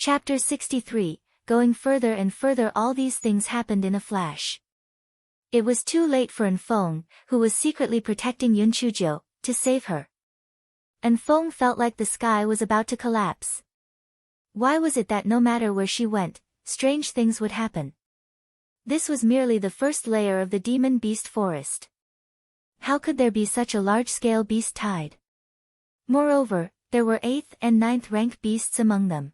Chapter 63, Going further and further. All these things happened in a flash. It was too late for Enfeng, who was secretly protecting Yun Chuzhou, to save her. Enfeng felt like the sky was about to collapse. Why was it that no matter where she went, strange things would happen? This was merely the first layer of the demon beast forest. How could there be such a large-scale beast tide? Moreover, there were 8th and 9th rank beasts among them.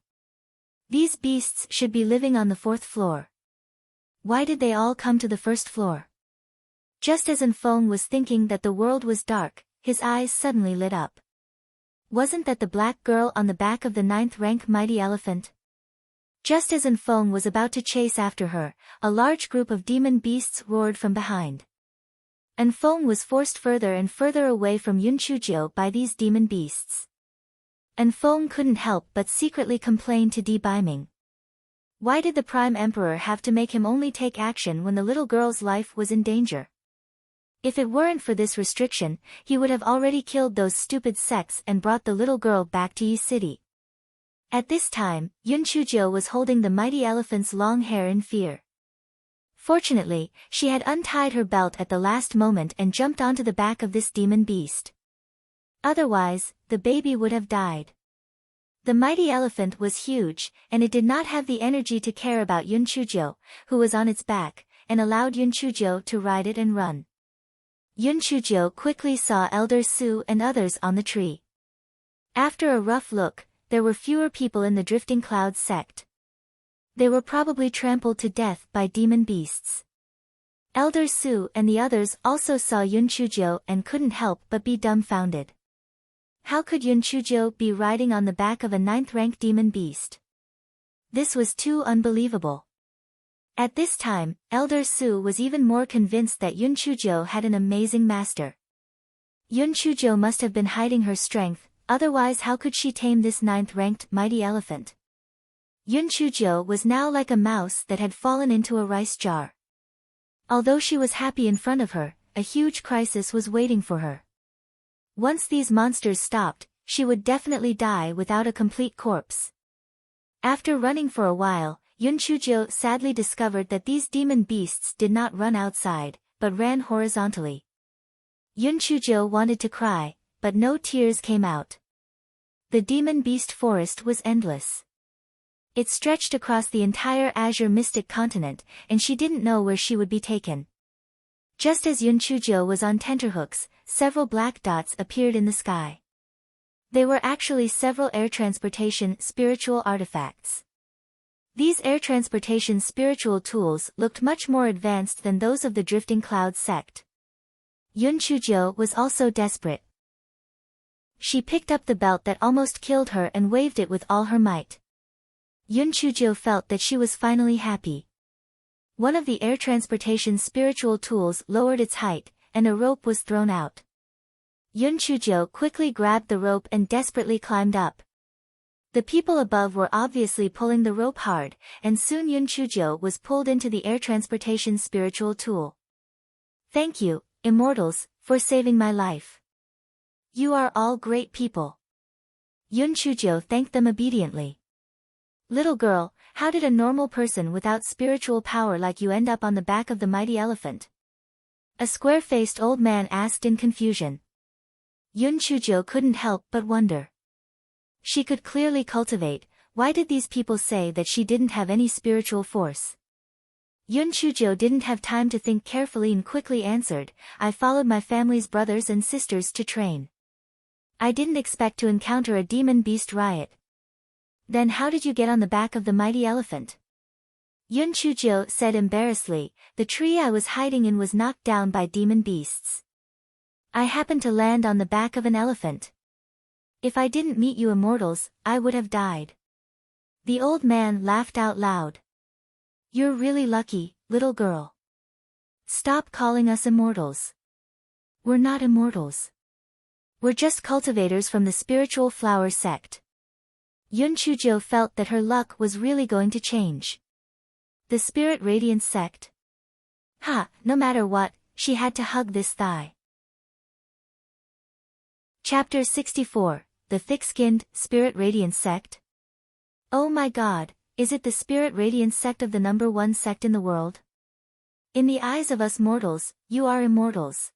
These beasts should be living on the 4th floor. Why did they all come to the 1st floor? Just as Enfeng was thinking that the world was dark, his eyes suddenly lit up. Wasn't that the black girl on the back of the 9th rank mighty elephant? Just as Enfeng was about to chase after her, a large group of demon beasts roared from behind. Enfeng was forced further and further away from Yun Chuzhou by these demon beasts. Enfeng couldn't help but secretly complain to Di Baiming. Why did the Prime Emperor have to make him only take action when the little girl's life was in danger? If it weren't for this restriction, he would have already killed those stupid sects and brought the little girl back to Yi City. At this time, Yun Chuzhou was holding the mighty elephant's long hair in fear. Fortunately, she had untied her belt at the last moment and jumped onto the back of this demon beast. Otherwise, the baby would have died. The mighty elephant was huge, and it did not have the energy to care about Yun Chuzhou, who was on its back, and allowed Yun Chuzhou to ride it and run. Yun Chuzhou quickly saw Elder Su and others on the tree. After a rough look, there were fewer people in the Drifting Clouds sect. They were probably trampled to death by demon beasts. Elder Su and the others also saw Yun Chuzhou and couldn't help but be dumbfounded. How could Yun Chuzhou be riding on the back of a 9th rank demon beast? This was too unbelievable. At this time, Elder Su was even more convinced that Yun Chuzhou had an amazing master. Yun Chuzhou must have been hiding her strength, otherwise how could she tame this 9th ranked mighty elephant? Yun Chuzhou was now like a mouse that had fallen into a rice jar. Although she was happy in front of her, a huge crisis was waiting for her. Once these monsters stopped, she would definitely die without a complete corpse. After running for a while, Yun Chuzhou sadly discovered that these demon beasts did not run outside, but ran horizontally. Yun Chuzhou wanted to cry, but no tears came out. The demon beast forest was endless. It stretched across the entire Azure Mystic continent, and she didn't know where she would be taken. Just as Yun Chuzhou was on tenterhooks, several black dots appeared in the sky. They were actually several air transportation spiritual artifacts. These air transportation spiritual tools looked much more advanced than those of the Drifting Clouds sect. Yun Chuzhou was also desperate. She picked up the belt that almost killed her and waved it with all her might. Yun Chuzhou felt that she was finally happy. One of the air transportation spiritual tools lowered its height, and a rope was thrown out. Yun Chuzhou quickly grabbed the rope and desperately climbed up. The people above were obviously pulling the rope hard, and soon Yun Chuzhou was pulled into the air transportation spiritual tool. Thank you, immortals, for saving my life. You are all great people. Yun Chuzhou thanked them obediently. Little girl, how did a normal person without spiritual power like you end up on the back of the mighty elephant? A square-faced old man asked in confusion. Yun Chuzhou couldn't help but wonder. She could clearly cultivate. Why did these people say that she didn't have any spiritual force? Yun Chuzhou didn't have time to think carefully and quickly answered, I followed my family's brothers and sisters to train. I didn't expect to encounter a demon beast riot. Then how did you get on the back of the mighty elephant? Yun Chuzhou said embarrassedly, the tree I was hiding in was knocked down by demon beasts. I happened to land on the back of an elephant. If I didn't meet you immortals, I would have died. The old man laughed out loud. You're really lucky, little girl. Stop calling us immortals. We're not immortals. We're just cultivators from the spiritual flower sect. Yun Chuzhou felt that her luck was really going to change. The spirit radiance sect? No matter what, she had to hug this thigh. Chapter 64, The Thick-Skinned Spirit Radiance Sect. Oh my god, is it the Spirit Radiance sect of the #1 sect in the world? In the eyes of us mortals, you are immortals.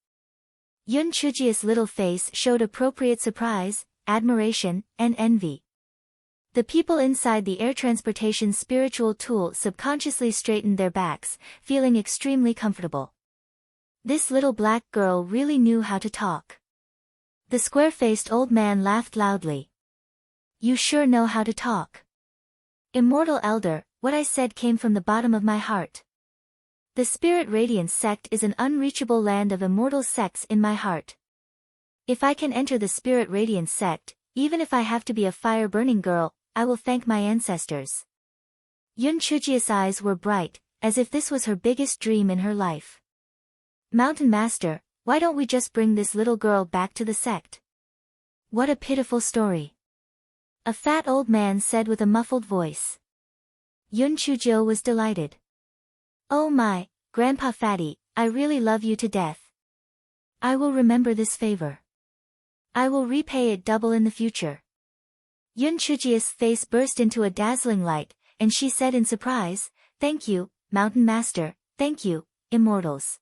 Yun Chujia's little face showed appropriate surprise, admiration, and envy. The people inside the air transportation spiritual tool subconsciously straightened their backs, feeling extremely comfortable. This little black girl really knew how to talk. The square-faced old man laughed loudly. You sure know how to talk. Immortal Elder, what I said came from the bottom of my heart. The Spirit Radiance sect is an unreachable land of immortal sects in my heart. If I can enter the Spirit Radiance sect, even if I have to be a fire-burning girl, I will thank my ancestors. Yun Chujia's eyes were bright, as if this was her biggest dream in her life. Mountain Master, why don't we just bring this little girl back to the sect? What a pitiful story. A fat old man said with a muffled voice. Yun Chujio was delighted. Oh my, Grandpa Fatty, I really love you to death. I will remember this favor. I will repay it double in the future. Yun Chujia's face burst into a dazzling light, and she said in surprise, Thank you, Mountain Master, thank you, immortals.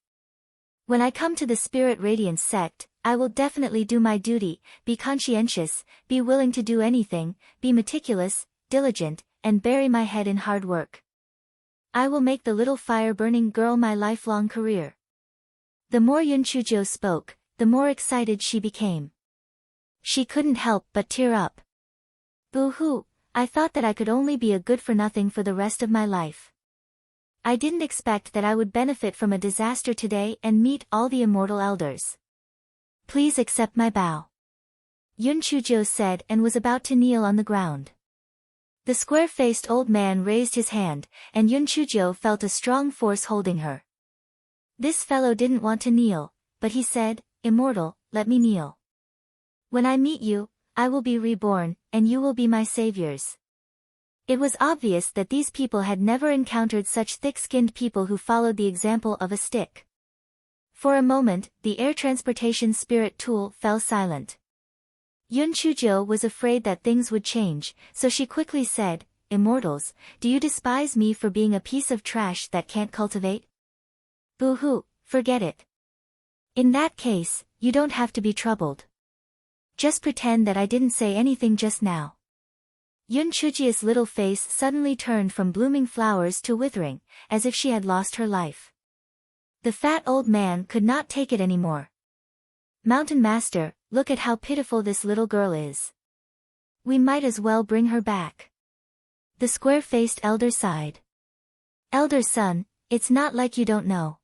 When I come to the Spirit Radiance sect, I will definitely do my duty, be conscientious, be willing to do anything, be meticulous, diligent, and bury my head in hard work. I will make the little fire-burning girl my lifelong career. The more Yun Chujio spoke, the more excited she became. She couldn't help but tear up. Boo-hoo, I thought that I could only be a good-for-nothing for the rest of my life. I didn't expect that I would benefit from a disaster today and meet all the immortal elders. Please accept my bow. Yun Chujio said and was about to kneel on the ground. The square-faced old man raised his hand, and Yun Chujio felt a strong force holding her. This fellow didn't want to kneel, but he said, Immortal, let me kneel. When I meet you, I will be reborn, and you will be my saviors. It was obvious that these people had never encountered such thick-skinned people who followed the example of a stick. For a moment, the air transportation spirit tool fell silent. Yun Chujio was afraid that things would change, so she quickly said, Immortals, do you despise me for being a piece of trash that can't cultivate? Boo-hoo, forget it. In that case, you don't have to be troubled. Just pretend that I didn't say anything just now. Yun Chujia's little face suddenly turned from blooming flowers to withering, as if she had lost her life. The fat old man could not take it anymore. Mountain Master, look at how pitiful this little girl is. We might as well bring her back. The square-faced elder sighed. Elder son, it's not like you don't know.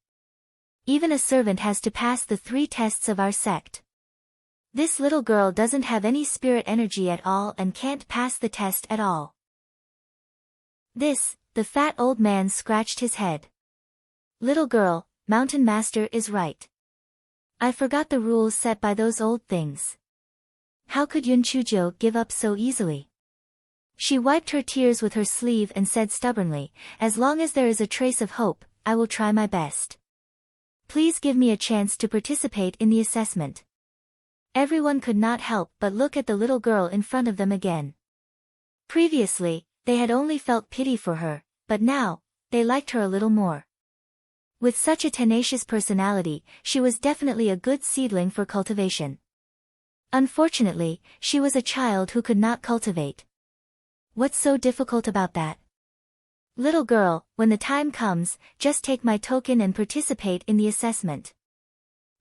Even a servant has to pass the 3 tests of our sect. This little girl doesn't have any spirit energy at all and can't pass the test at all. The fat old man scratched his head. Little girl, Mountain Master is right. I forgot the rules set by those old things. How could Yun Chujio give up so easily? She wiped her tears with her sleeve and said stubbornly, As long as there is a trace of hope, I will try my best. Please give me a chance to participate in the assessment. Everyone could not help but look at the little girl in front of them again. Previously, they had only felt pity for her, but now, they liked her a little more. With such a tenacious personality, she was definitely a good seedling for cultivation. Unfortunately, she was a child who could not cultivate. What's so difficult about that? Little girl, when the time comes, just take my token and participate in the assessment.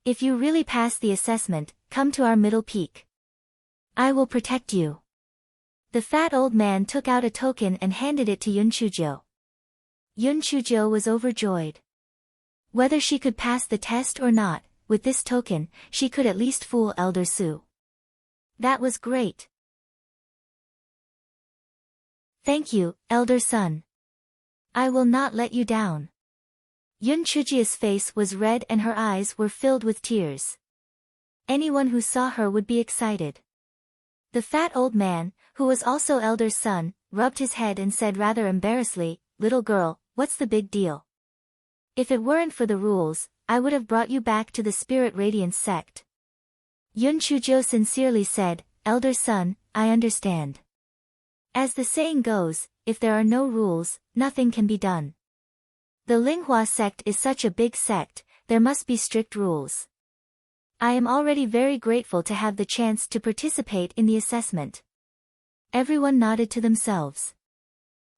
If you really pass the assessment, come to our middle peak. I will protect you. The fat old man took out a token and handed it to Yun Chujio. Yun Chujio was overjoyed. Whether she could pass the test or not, with this token, she could at least fool Elder Su. That was great. Thank you, Elder Son. I will not let you down. Yun Chujio's face was red and her eyes were filled with tears. Anyone who saw her would be excited. The fat old man, who was also Elder Son, rubbed his head and said rather embarrassedly, Little girl, what's the big deal? If it weren't for the rules, I would have brought you back to the Spirit Radiance sect. Yun Chujio sincerely said, Elder Son, I understand. As the saying goes, if there are no rules, nothing can be done. The Linghua sect is such a big sect, there must be strict rules. I am already very grateful to have the chance to participate in the assessment. Everyone nodded to themselves.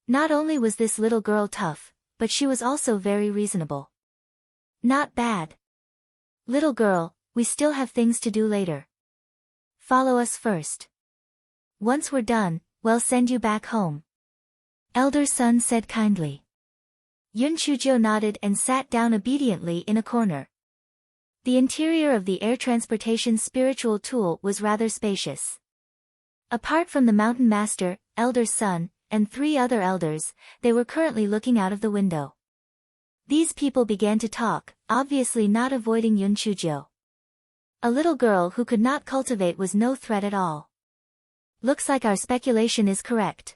Not only was this little girl tough, but she was also very reasonable. Not bad. Little girl, we still have things to do later. Follow us first. Once we're done, we'll send you back home. Elder son said kindly. Yun Chuzhou nodded and sat down obediently in a corner. The interior of the air transportation spiritual tool was rather spacious. Apart from the mountain master, elder son, and 3 other elders, they were currently looking out of the window. These people began to talk, obviously not avoiding Yun Chuzhou. A little girl who could not cultivate was no threat at all. Looks like our speculation is correct.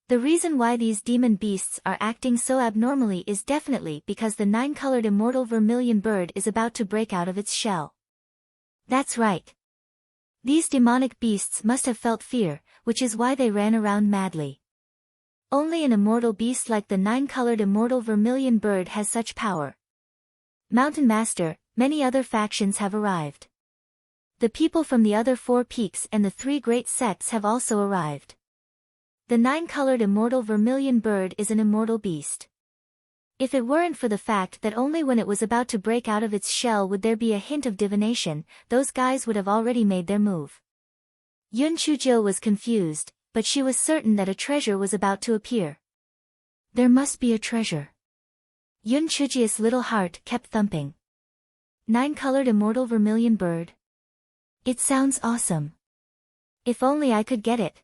The reason why these demon beasts are acting so abnormally is definitely because the 9-colored immortal vermilion bird is about to break out of its shell. That's right. These demonic beasts must have felt fear, which is why they ran around madly. Only an immortal beast like the 9-colored immortal vermilion bird has such power. Mountain Master, many other factions have arrived. The people from the other 4 peaks and the 3 great sects have also arrived. The 9-colored immortal vermilion bird is an immortal beast. If it weren't for the fact that only when it was about to break out of its shell would there be a hint of divination, those guys would have already made their move. Yun Chuzhou was confused, but she was certain that a treasure was about to appear. There must be a treasure. Yun Chuzhou's little heart kept thumping. 9-colored immortal vermilion bird. It sounds awesome. If only I could get it.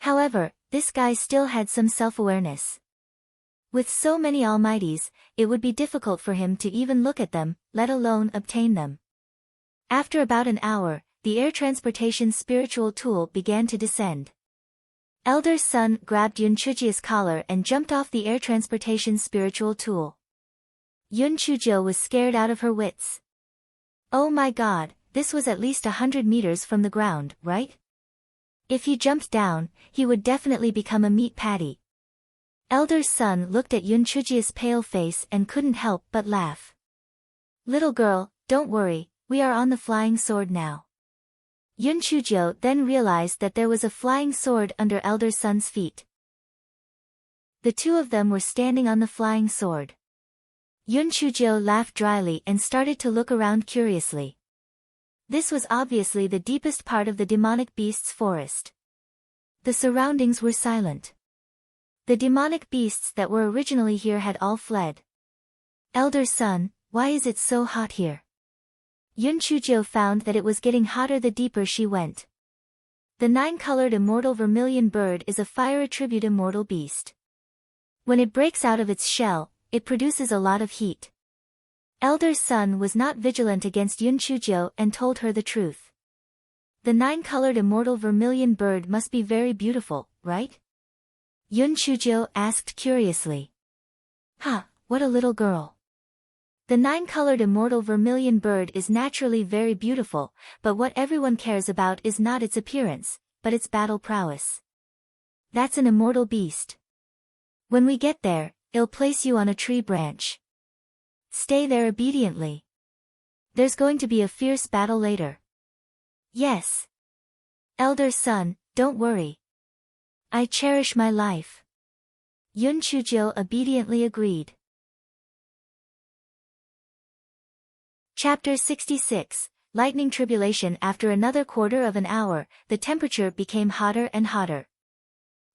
However, this guy still had some self-awareness. With so many almighties, it would be difficult for him to even look at them, let alone obtain them. After about an hour, the air transportation spiritual tool began to descend. Elder's son grabbed Yun Chuzhou's collar and jumped off the air transportation spiritual tool. Yun Chuzhou was scared out of her wits. Oh my god, this was at least 100 meters from the ground, right? If he jumped down, he would definitely become a meat patty. Elder's son looked at Yun Chuzhou's pale face and couldn't help but laugh. Little girl, don't worry, we are on the flying sword now. Yun Chuzhou then realized that there was a flying sword under Elder's son's feet. The 2 of them were standing on the flying sword. Yun Chuzhou laughed dryly and started to look around curiously. This was obviously the deepest part of the demonic beast's forest. The surroundings were silent. The demonic beasts that were originally here had all fled. Elder son, why is it so hot here? Yun Chuzhou found that it was getting hotter the deeper she went. The 9-colored immortal vermilion bird is a fire attribute immortal beast. When it breaks out of its shell, it produces a lot of heat. Elder's son was not vigilant against Yun Chuzhou and told her the truth. The 9-colored immortal vermilion bird must be very beautiful, right? Yun Chuzhou asked curiously. What a little girl. The 9-colored immortal vermilion bird is naturally very beautiful, but what everyone cares about is not its appearance, but its battle prowess. That's an immortal beast. When we get there, it'll place you on a tree branch. Stay there obediently. There's going to be a fierce battle later. Yes. Elder son, don't worry. I cherish my life. Yun Chuzhou obediently agreed. Chapter 66, Lightning Tribulation. After another quarter of an hour, the temperature became hotter and hotter.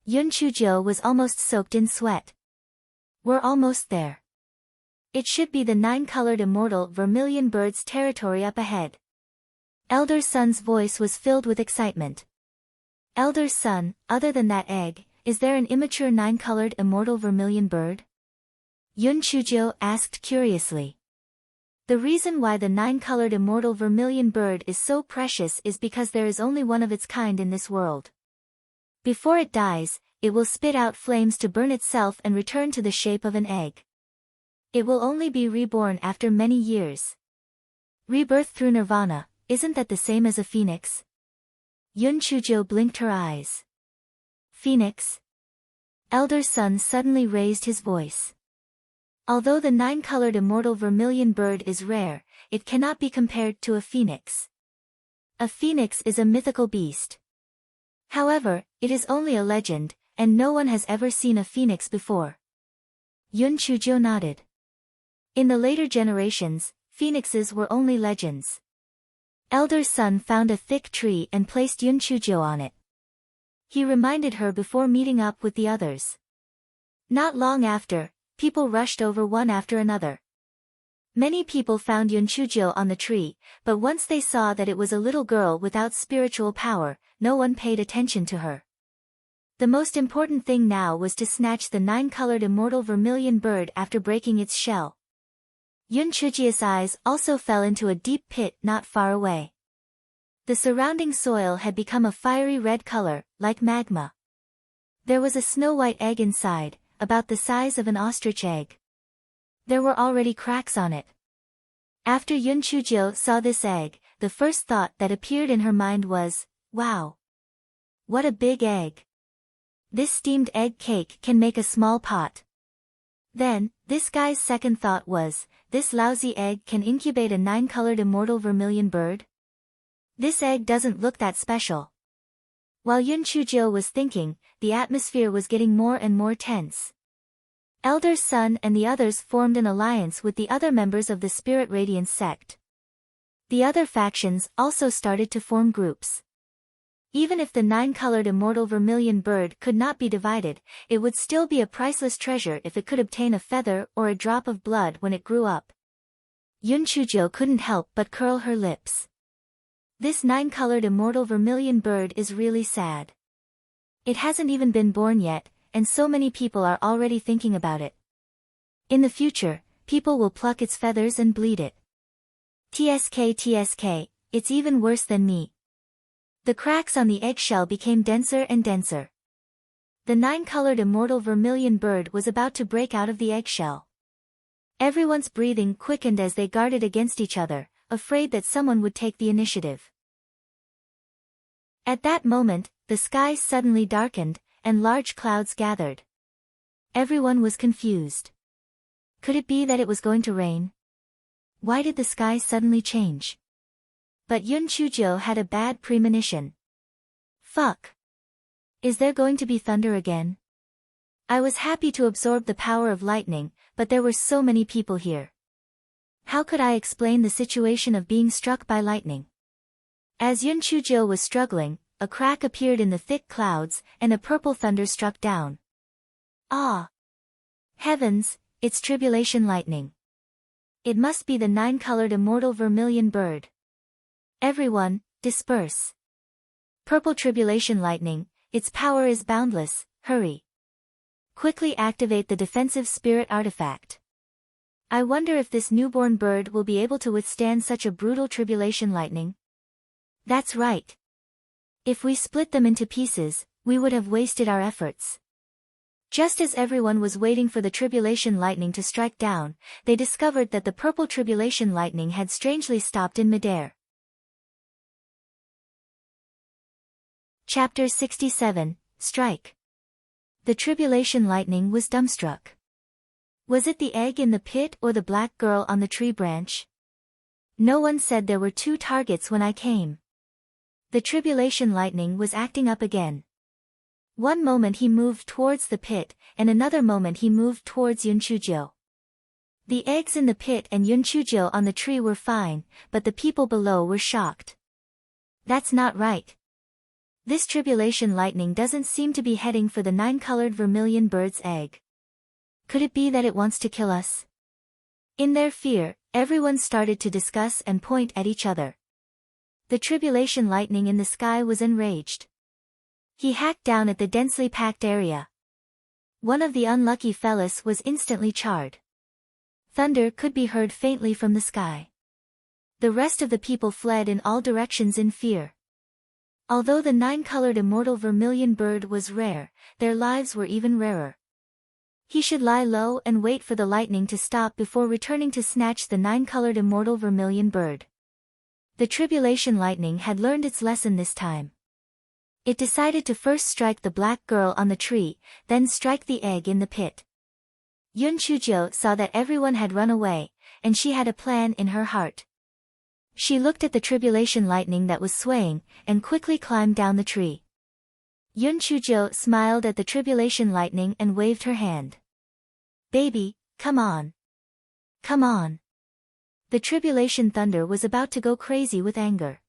Yun Chuzhou was almost soaked in sweat. We're almost there. It should be the 9-colored immortal vermilion bird's territory up ahead. Elder son's voice was filled with excitement. Elder son, other than that egg, is there an immature 9-colored immortal vermilion bird? Yun Chuzhou asked curiously. The reason why the 9-colored immortal vermilion bird is so precious is because there is only one of its kind in this world. Before it dies, it will spit out flames to burn itself and return to the shape of an egg. It will only be reborn after many years. Rebirth through nirvana, isn't that the same as a phoenix? Yun Chuzhou blinked her eyes. Phoenix? Elder Sun suddenly raised his voice. Although the 9-colored immortal vermilion bird is rare, it cannot be compared to a phoenix. A phoenix is a mythical beast. However, it is only a legend, and no one has ever seen a phoenix before. Yun Chuzhou nodded. In the later generations, phoenixes were only legends. Elder Sun found a thick tree and placed Yun Chuzhou on it. He reminded her before meeting up with the others. Not long after, people rushed over one after another. Many people found Yun Chuzhou on the tree, but once they saw that it was a little girl without spiritual power, no one paid attention to her. The most important thing now was to snatch the 9-colored immortal vermilion bird after breaking its shell. Yun Chuzhou's eyes also fell into a deep pit not far away. The surrounding soil had become a fiery red color, like magma. There was a snow-white egg inside, about the size of an ostrich egg. There were already cracks on it. After Yun Chuzhou saw this egg, the first thought that appeared in her mind was, wow! What a big egg! This steamed egg cake can make a small pot. Then, this guy's second thought was, this lousy egg can incubate a 9-colored immortal vermilion bird? This egg doesn't look that special. While Yun Chuzhou was thinking, the atmosphere was getting more and more tense. Elder Sun and the others formed an alliance with the other members of the Spirit Radiance sect. The other factions also started to form groups. Even if the 9-colored immortal vermilion bird could not be divided, it would still be a priceless treasure if it could obtain a feather or a drop of blood when it grew up. Yun Chuzhou couldn't help but curl her lips. This 9-colored immortal vermilion bird is really sad. It hasn't even been born yet, and so many people are already thinking about it. In the future, people will pluck its feathers and bleed it. TSK, it's even worse than me. The cracks on the eggshell became denser and denser. The 9-colored immortal vermilion bird was about to break out of the eggshell. Everyone's breathing quickened as they guarded against each other, afraid that someone would take the initiative. At that moment, the sky suddenly darkened, and large clouds gathered. Everyone was confused. Could it be that it was going to rain? Why did the sky suddenly change? But Yun Chuzhou had a bad premonition. Fuck! Is there going to be thunder again? I was happy to absorb the power of lightning, but there were so many people here. How could I explain the situation of being struck by lightning? As Yun Chuzhou was struggling, a crack appeared in the thick clouds, and a purple thunder struck down. Ah! Heavens, it's tribulation lightning. It must be the 9-colored immortal vermilion bird. Everyone, disperse. Purple tribulation lightning, its power is boundless, hurry. Quickly activate the defensive spirit artifact. I wonder if this newborn bird will be able to withstand such a brutal tribulation lightning. That's right. If we split them into pieces, we would have wasted our efforts. Just as everyone was waiting for the tribulation lightning to strike down, they discovered that the purple tribulation lightning had strangely stopped in midair. Chapter 67, Strike. The tribulation lightning was dumbstruck. Was it the egg in the pit or the black girl on the tree branch? No one said there were two targets when I came. The tribulation lightning was acting up again. One moment he moved towards the pit, and another moment he moved towards Yun Chuzhou. The eggs in the pit and Yun Chuzhou on the tree were fine, but the people below were shocked. That's not right. This tribulation lightning doesn't seem to be heading for the 9-colored vermilion bird's egg. Could it be that it wants to kill us? In their fear, everyone started to discuss and point at each other. The tribulation lightning in the sky was enraged. He hacked down at the densely packed area. One of the unlucky fellas was instantly charred. Thunder could be heard faintly from the sky. The rest of the people fled in all directions in fear. Although the 9-colored immortal vermilion bird was rare, their lives were even rarer. He should lie low and wait for the lightning to stop before returning to snatch the 9-colored immortal vermilion bird. The tribulation lightning had learned its lesson this time. It decided to first strike the black girl on the tree, then strike the egg in the pit. Yun Chujo saw that everyone had run away, and she had a plan in her heart. She looked at the tribulation lightning that was swaying, and quickly climbed down the tree. Yun Chujo smiled at the tribulation lightning and waved her hand. "Baby, come on. Come on." The tribulation thunder was about to go crazy with anger.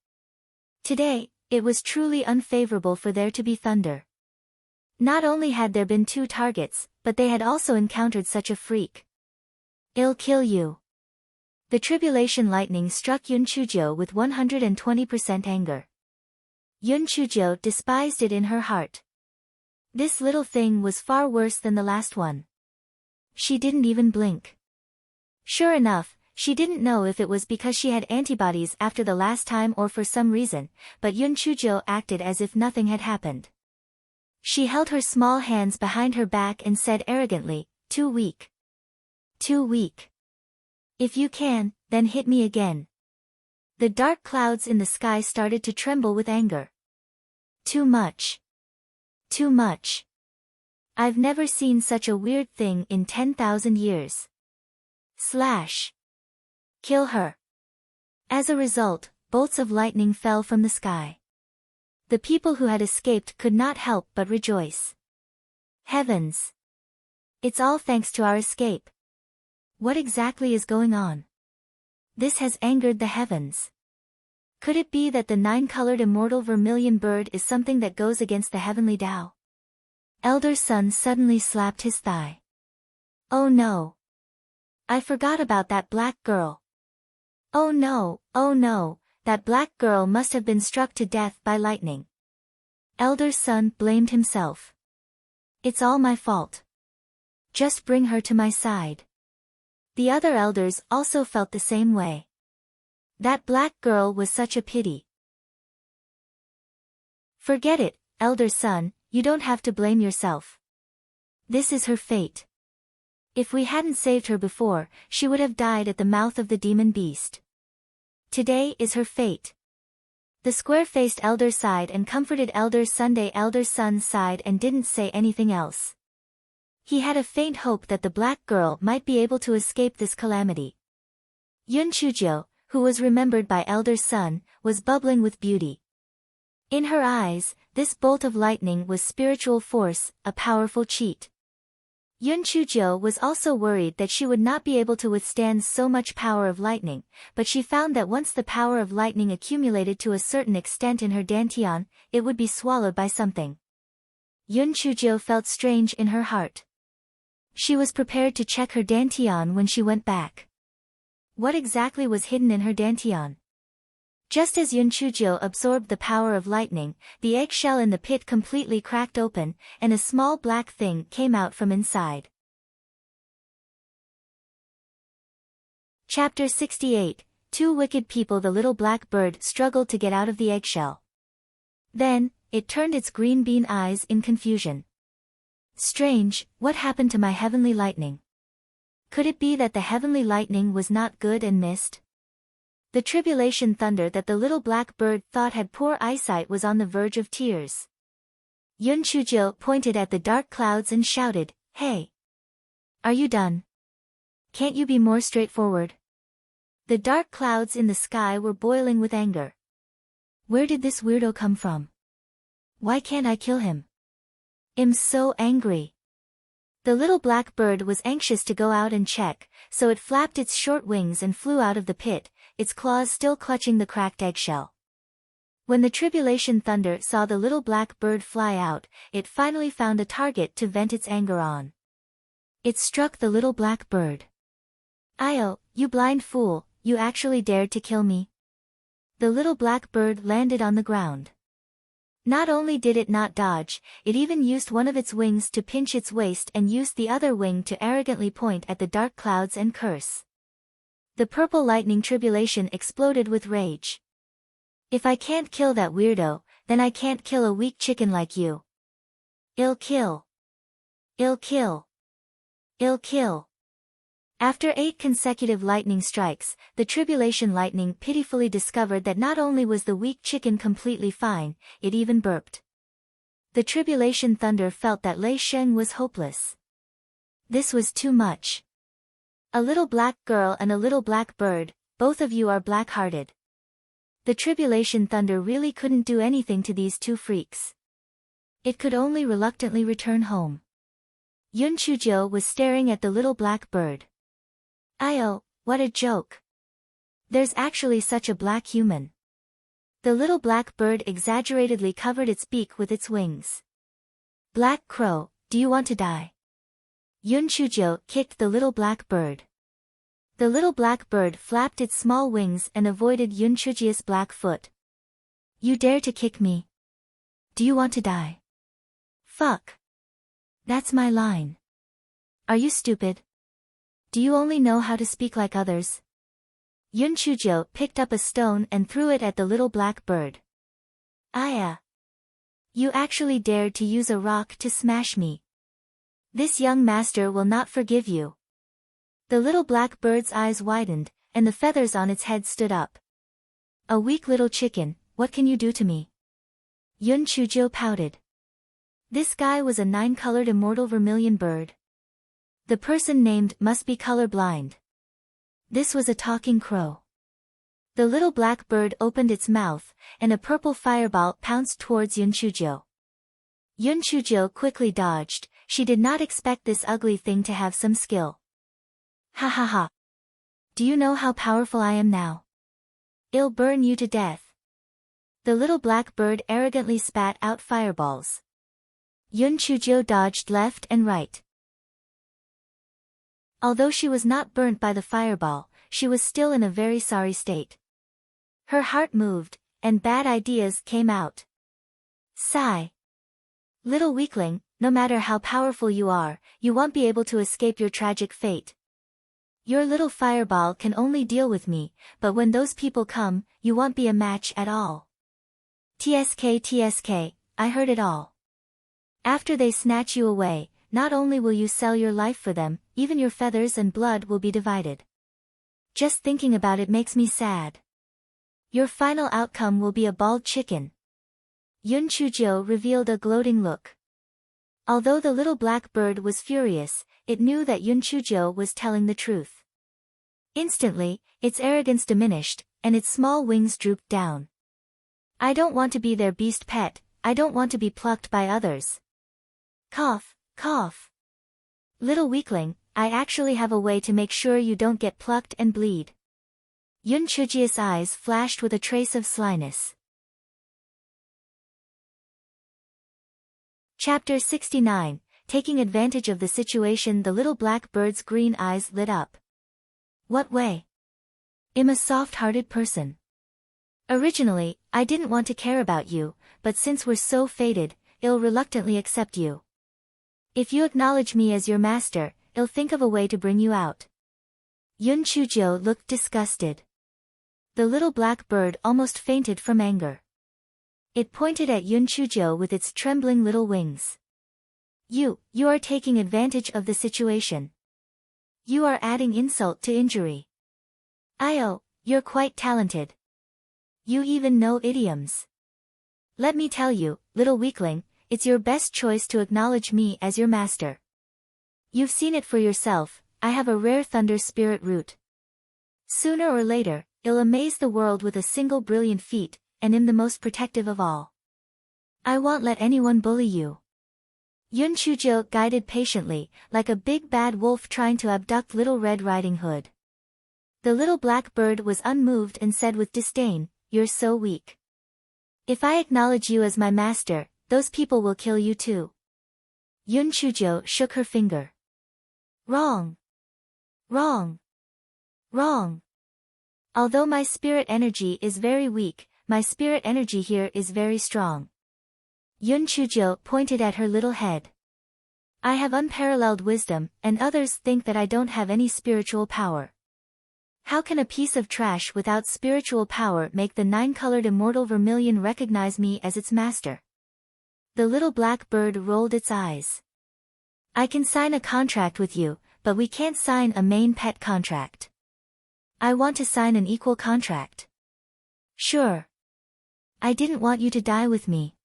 Today, it was truly unfavorable for there to be thunder. Not only had there been 2 targets, but they had also encountered such a freak. "I'll kill you." The tribulation lightning struck Yun Chujo with 120% anger. Yun Chujo despised it in her heart. This little thing was far worse than the last one. She didn't even blink. Sure enough, she didn't know if it was because she had antibodies after the last time or for some reason, but Yun Chujo acted as if nothing had happened. She held her small hands behind her back and said arrogantly, "Too weak. Too weak. If you can, then hit me again." The dark clouds in the sky started to tremble with anger. Too much. Too much. I've never seen such a weird thing in 10,000 years. Slash. Kill her. As a result, bolts of lightning fell from the sky. The people who had escaped could not help but rejoice. Heavens! It's all thanks to our escape. What exactly is going on? This has angered the heavens. Could it be that the 9-colored immortal vermilion bird is something that goes against the heavenly Tao? Elder Sun suddenly slapped his thigh. Oh no! I forgot about that black girl. Oh no, that black girl must have been struck to death by lightning. Elder Sun blamed himself. It's all my fault. Just bring her to my side. The other elders also felt the same way. That black girl was such a pity. Forget it, Elder Sun, you don't have to blame yourself. This is her fate. If we hadn't saved her before, she would have died at the mouth of the demon beast. Today is her fate. The square-faced elder sighed and comforted Elder Sunday. Elder Sun sighed and didn't say anything else. He had a faint hope that the black girl might be able to escape this calamity. Yun Chujo, who was remembered by Elder Sun, was bubbling with beauty. In her eyes, this bolt of lightning was spiritual force, a powerful cheat. Yun Chujo was also worried that she would not be able to withstand so much power of lightning, but she found that once the power of lightning accumulated to a certain extent in her dantian, it would be swallowed by something. Yun Chujo felt strange in her heart. She was prepared to check her dantian when she went back. What exactly was hidden in her dantian? Just as Yun Chujo absorbed the power of lightning, the eggshell in the pit completely cracked open, and a small black thing came out from inside. Chapter 68, 2 Wicked People. The little black bird struggled to get out of the eggshell. Then, it turned its green bean eyes in confusion. Strange, what happened to my heavenly lightning? Could it be that the heavenly lightning was not good and missed? The tribulation thunder that the little black bird thought had poor eyesight was on the verge of tears. Yun Chujo pointed at the dark clouds and shouted, "Hey! Are you done? Can't you be more straightforward?" The dark clouds in the sky were boiling with anger. Where did this weirdo come from? Why can't I kill him? I'm so angry. The little black bird was anxious to go out and check, so it flapped its short wings and flew out of the pit, its claws still clutching the cracked eggshell. When the tribulation thunder saw the little black bird fly out, it finally found a target to vent its anger on. It struck the little black bird. "Io, you blind fool, you actually dared to kill me?" The little black bird landed on the ground. Not only did it not dodge, it even used one of its wings to pinch its waist and used the other wing to arrogantly point at the dark clouds and curse. The purple lightning tribulation exploded with rage. "If I can't kill that weirdo, then I can't kill a weak chicken like you. I'll kill. I'll kill. I'll kill." After 8 consecutive lightning strikes, the tribulation lightning pitifully discovered that not only was the weak chicken completely fine, it even burped. The tribulation thunder felt that Lei Sheng was hopeless. This was too much. A little black girl and a little black bird, both of you are black-hearted. The tribulation thunder really couldn't do anything to these two freaks. It could only reluctantly return home. Yun Chujiu was staring at the little black bird. "Oh, what a joke. There's actually such a black human." The little black bird exaggeratedly covered its beak with its wings. "Black crow, do you want to die?" Yun Chujiu kicked the little black bird. The little black bird flapped its small wings and avoided Yun Chujiu's black foot. "You dare to kick me? Do you want to die?" "Fuck. That's my line. Are you stupid? Do you only know how to speak like others?" Yun Chujiu picked up a stone and threw it at the little black bird. "Aya. You actually dared to use a rock to smash me. This young master will not forgive you." The little black bird's eyes widened, and the feathers on its head stood up. "A weak little chicken, what can you do to me?" Yun Chujiu pouted. This guy was a 9-colored immortal vermilion bird. The person named must be color-blind. This was a talking crow. The little black bird opened its mouth, and a purple fireball pounced towards Yun Chujiu. Yun Chujiu quickly dodged. She did not expect this ugly thing to have some skill. "Ha ha ha. Do you know how powerful I am now? I'll burn you to death." The little black bird arrogantly spat out fireballs. Yun Chujiu dodged left and right. Although she was not burnt by the fireball, she was still in a very sorry state. Her heart moved, and bad ideas came out. Sigh. "Little weakling, no matter how powerful you are, you won't be able to escape your tragic fate. Your little fireball can only deal with me, but when those people come, you won't be a match at all. TSK, I heard it all. After they snatch you away, not only will you sell your life for them, even your feathers and blood will be divided. Just thinking about it makes me sad. Your final outcome will be a bald chicken." Yun Chujiu revealed a gloating look. Although the little black bird was furious, it knew that Yun Chujiu was telling the truth. Instantly, its arrogance diminished, and its small wings drooped down. "I don't want to be their beast pet, I don't want to be plucked by others. Cough, cough. Little weakling, I actually have a way to make sure you don't get plucked and bleed." Yun Chujiu's eyes flashed with a trace of slyness. Chapter 69, Taking advantage of the situation. The little black bird's green eyes lit up. "What way? I'm a soft-hearted person. Originally, I didn't want to care about you, but since we're so fated, I'll reluctantly accept you. If you acknowledge me as your master, I'll think of a way to bring you out." Yun Chujiu looked disgusted. The little black bird almost fainted from anger. It pointed at Yun Chujiu with its trembling little wings. You are taking advantage of the situation. You are adding insult to injury. You're quite talented. You even know idioms. Let me tell you, little weakling, it's your best choice to acknowledge me as your master. You've seen it for yourself, I have a rare thunder spirit root. Sooner or later, I'll amaze the world with a single brilliant feat, and am the most protective of all. I won't let anyone bully you." Yun Chujiu guided patiently, like a big bad wolf trying to abduct Little Red Riding Hood. The little black bird was unmoved and said with disdain, "You're so weak. If I acknowledge you as my master, those people will kill you too." Yun Chujiu shook her finger. "Wrong. Wrong. Wrong. Although my spirit energy is very weak, my spirit energy here is very strong." Yun Chujiu pointed at her little head. "I have unparalleled wisdom, and others think that I don't have any spiritual power. How can a piece of trash without spiritual power make the 9-colored immortal vermilion recognize me as its master?" The little black bird rolled its eyes. "I can sign a contract with you, but we can't sign a main pet contract. I want to sign an equal contract." "Sure. I didn't want you to die with me.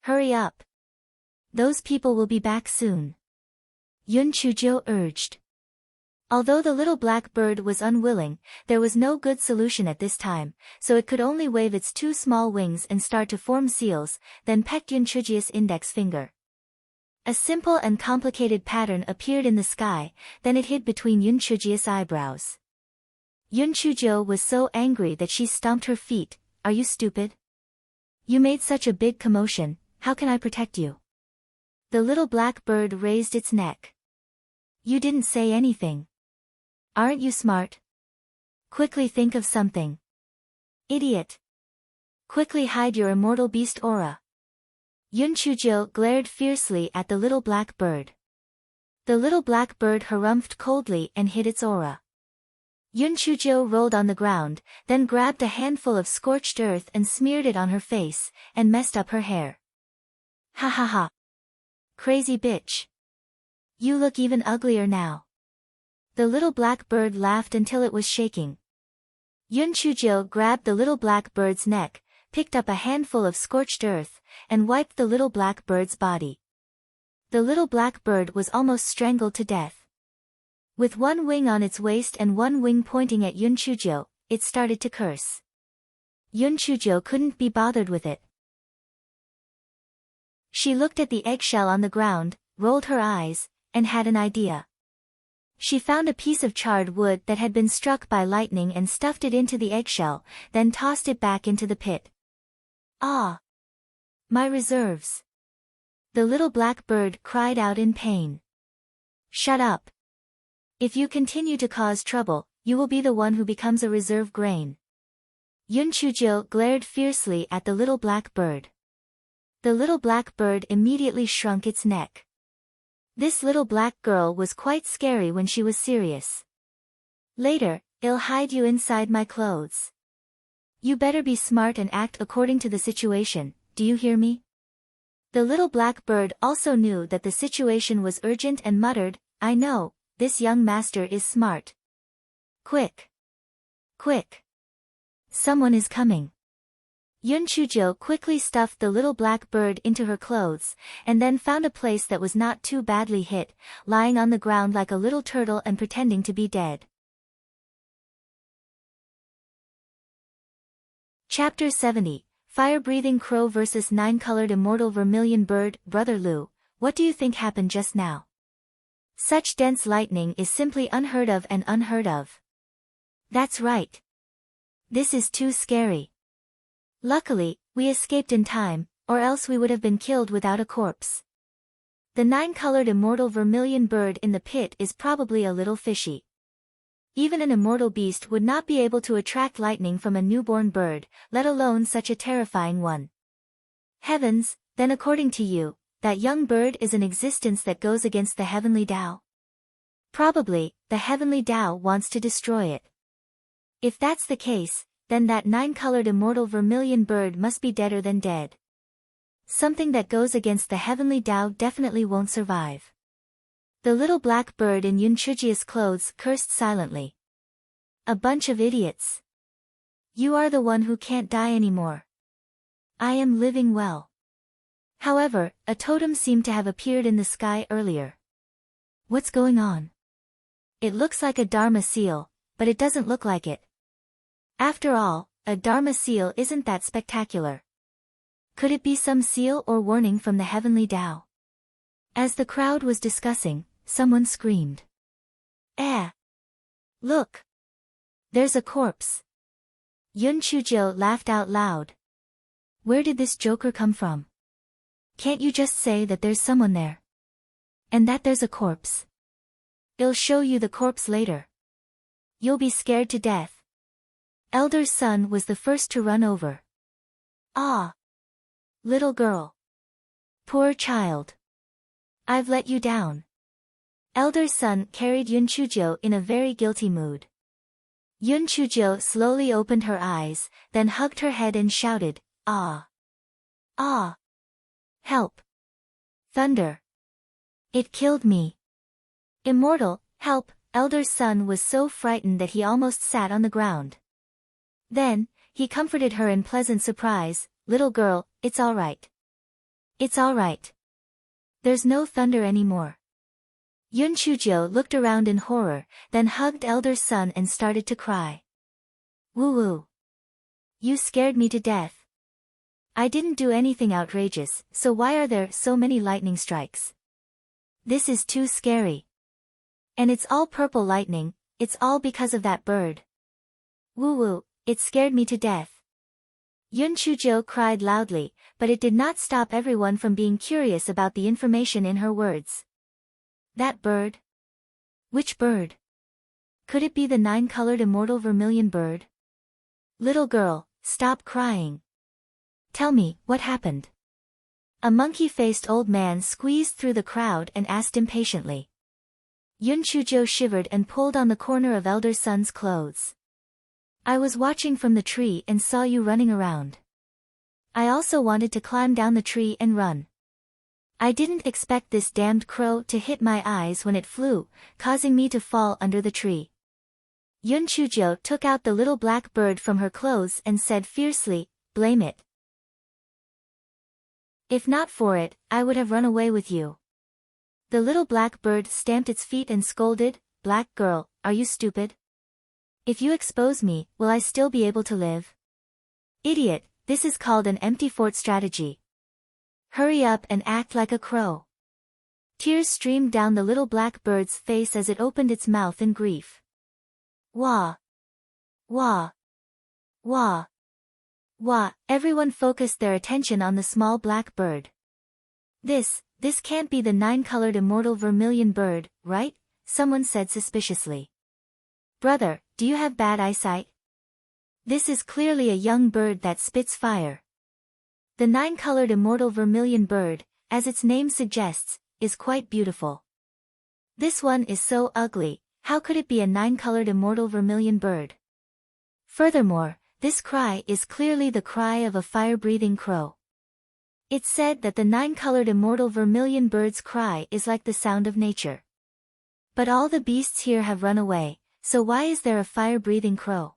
Hurry up." Those people will be back soon. Yun Chujio urged. Although the little black bird was unwilling, there was no good solution at this time, so it could only wave its two small wings and start to form seals, then pecked Yun Chujio's index finger. A simple and complicated pattern appeared in the sky, then it hid between Yun Chujio's eyebrows. Yun Chujio was so angry that she stomped her feet. Are you stupid? You made such a big commotion, how can I protect you? The little black bird raised its neck. You didn't say anything. Aren't you smart? Quickly think of something. Idiot. Quickly hide your immortal beast aura. Yun Chujio glared fiercely at the little black bird. The little black bird harumphed coldly and hid its aura. Yun Chujio rolled on the ground, then grabbed a handful of scorched earth and smeared it on her face, and messed up her hair. Ha ha ha. Crazy bitch. You look even uglier now. The little black bird laughed until it was shaking. Yun Chujio grabbed the little black bird's neck, picked up a handful of scorched earth, and wiped the little black bird's body. The little black bird was almost strangled to death. With one wing on its waist and one wing pointing at Yun Chujio, it started to curse. Yun Chujio couldn't be bothered with it. She looked at the eggshell on the ground, rolled her eyes, and had an idea. She found a piece of charred wood that had been struck by lightning and stuffed it into the eggshell, then tossed it back into the pit. Ah! My reserves! The little black bird cried out in pain. Shut up! If you continue to cause trouble, you will be the one who becomes a reserve grain. Yun Chujio glared fiercely at the little black bird. The little black bird immediately shrunk its neck. This little black girl was quite scary when she was serious. Later, I'll hide you inside my clothes. You better be smart and act according to the situation, do you hear me? The little black bird also knew that the situation was urgent and muttered, I know, this young master is smart. Quick! Quick! Someone is coming. Yun Chujio quickly stuffed the little black bird into her clothes, and then found a place that was not too badly hit, lying on the ground like a little turtle and pretending to be dead. Chapter 70, Fire-Breathing Crow vs. Nine-Colored Immortal Vermilion Bird. Brother Lu, what do you think happened just now? Such dense lightning is simply unheard of and unheard of. That's right. This is too scary. Luckily, we escaped in time, or else we would have been killed without a corpse. The nine-colored immortal vermilion bird in the pit is probably a little fishy. Even an immortal beast would not be able to attract lightning from a newborn bird, let alone such a terrifying one. Heavens, then according to you, that young bird is an existence that goes against the heavenly Tao? Probably, the heavenly Tao wants to destroy it. If that's the case, then that nine-colored immortal vermilion bird must be deader than dead. Something that goes against the heavenly Tao definitely won't survive. The little black bird in Yun Chujio's clothes cursed silently. A bunch of idiots. You are the one who can't die anymore. I am living well. However, a totem seemed to have appeared in the sky earlier. What's going on? It looks like a Dharma seal, but it doesn't look like it. After all, a Dharma seal isn't that spectacular. Could it be some seal or warning from the heavenly Tao? As the crowd was discussing, someone screamed. Look! There's a corpse. Yun Chujio laughed out loud. Where did this joker come from? Can't you just say that there's someone there? And that there's a corpse? I'll show you the corpse later. You'll be scared to death. Elder's son was the first to run over. Ah! Little girl. Poor child. I've let you down. Elder's son carried Yun Chujio in a very guilty mood. Yun Chujio slowly opened her eyes, then hugged her head and shouted, Ah! Ah! Help! Thunder! It killed me. Immortal, help! Elder's son was so frightened that he almost sat on the ground. Then, he comforted her in pleasant surprise, Little girl, it's all right. It's all right. There's no thunder anymore. Yun Chujio looked around in horror, then hugged elder son and started to cry. Woo-woo. You scared me to death. I didn't do anything outrageous, so why are there so many lightning strikes? This is too scary. And it's all purple lightning, it's all because of that bird. Woo-woo, it scared me to death. Yun Chujio cried loudly, but it did not stop everyone from being curious about the information in her words. That bird? Which bird? Could it be the 9-colored immortal vermilion bird? Little girl, stop crying. Tell me, what happened? A monkey-faced old man squeezed through the crowd and asked impatiently. Yun Chujio shivered and pulled on the corner of elder son's clothes. I was watching from the tree and saw you running around. I also wanted to climb down the tree and run. I didn't expect this damned crow to hit my eyes when it flew, causing me to fall under the tree. Yun Chujio took out the little black bird from her clothes and said fiercely, blame it. If not for it, I would have run away with you. The little black bird stamped its feet and scolded, Black girl, are you stupid? If you expose me, will I still be able to live? Idiot, this is called an empty fort strategy. Hurry up and act like a crow. Tears streamed down the little black bird's face as it opened its mouth in grief. Wah! Wah! Wah! Wah! Everyone focused their attention on the small black bird. This can't be the 9-colored immortal vermilion bird, right? Someone said suspiciously. Brother, do you have bad eyesight? This is clearly a young bird that spits fire. The 9-colored immortal vermilion bird, as its name suggests, is quite beautiful. This one is so ugly, how could it be a 9-colored immortal vermilion bird? Furthermore, this cry is clearly the cry of a fire-breathing crow. It's said that the 9-colored immortal vermilion bird's cry is like the sound of nature. But all the beasts here have run away, so why is there a fire-breathing crow?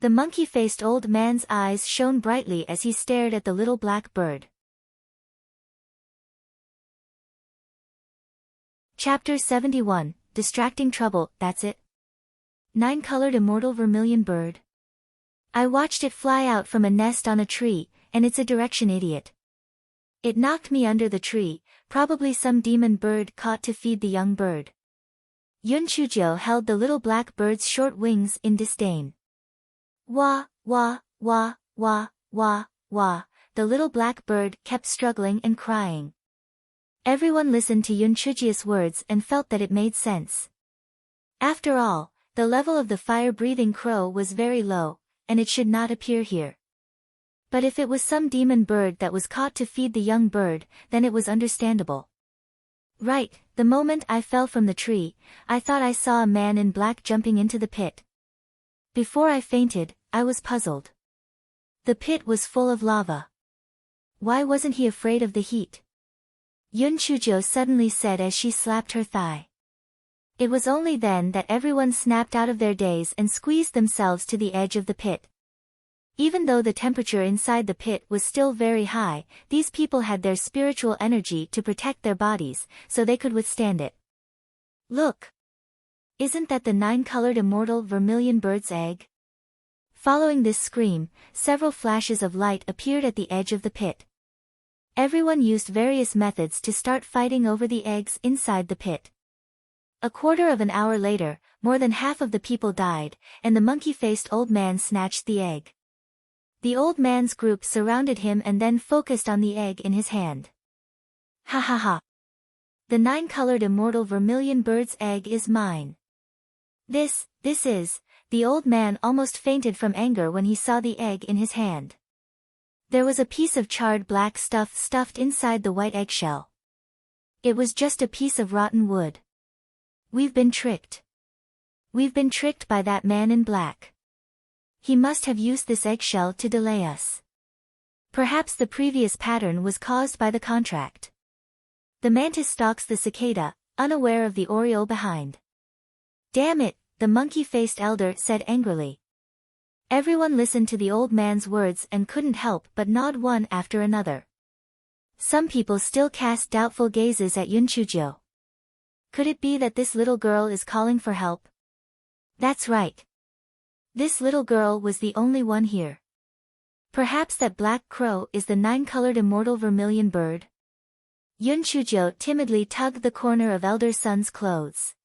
The monkey-faced old man's eyes shone brightly as he stared at the little black bird. Chapter 71, Distracting Trouble, that's it? 9-colored immortal vermilion bird? I watched it fly out from a nest on a tree, and it's a direction idiot. It knocked me under the tree, probably some demon bird caught to feed the young bird. Yun Chujio held the little black bird's short wings in disdain. Wah, wah, wah, wah, wah, wah, the little black bird kept struggling and crying. Everyone listened to Yun Chujio's words and felt that it made sense. After all, the level of the fire-breathing crow was very low, and it should not appear here. But if it was some demon bird that was caught to feed the young bird, then it was understandable. Right, the moment I fell from the tree, I thought I saw a man in black jumping into the pit. Before I fainted, I was puzzled. The pit was full of lava. Why wasn't he afraid of the heat? Yun Chujio suddenly said as she slapped her thigh. It was only then that everyone snapped out of their daze and squeezed themselves to the edge of the pit. Even though the temperature inside the pit was still very high, these people had their spiritual energy to protect their bodies, so they could withstand it. Look! Isn't that the 9-colored immortal vermilion bird's egg? Following this scream, several flashes of light appeared at the edge of the pit. Everyone used various methods to start fighting over the eggs inside the pit. A quarter of an hour later, more than half of the people died, and the monkey-faced old man snatched the egg. The old man's group surrounded him and then focused on the egg in his hand. Ha ha ha! The 9-colored immortal vermilion bird's egg is mine. This is, the old man almost fainted from anger when he saw the egg in his hand. There was a piece of charred black stuff stuffed inside the white eggshell. It was just a piece of rotten wood. We've been tricked. We've been tricked by that man in black. He must have used this eggshell to delay us. Perhaps the previous pattern was caused by the contract. The mantis stalks the cicada, unaware of the oriole behind. Damn it, the monkey-faced elder said angrily. Everyone listened to the old man's words and couldn't help but nod one after another. Some people still cast doubtful gazes at Yunchujo. Could it be that this little girl is calling for help? That's right. This little girl was the only one here. Perhaps that black crow is the 9-colored immortal vermilion bird? Yunchujo timidly tugged the corner of Elder Sun's clothes.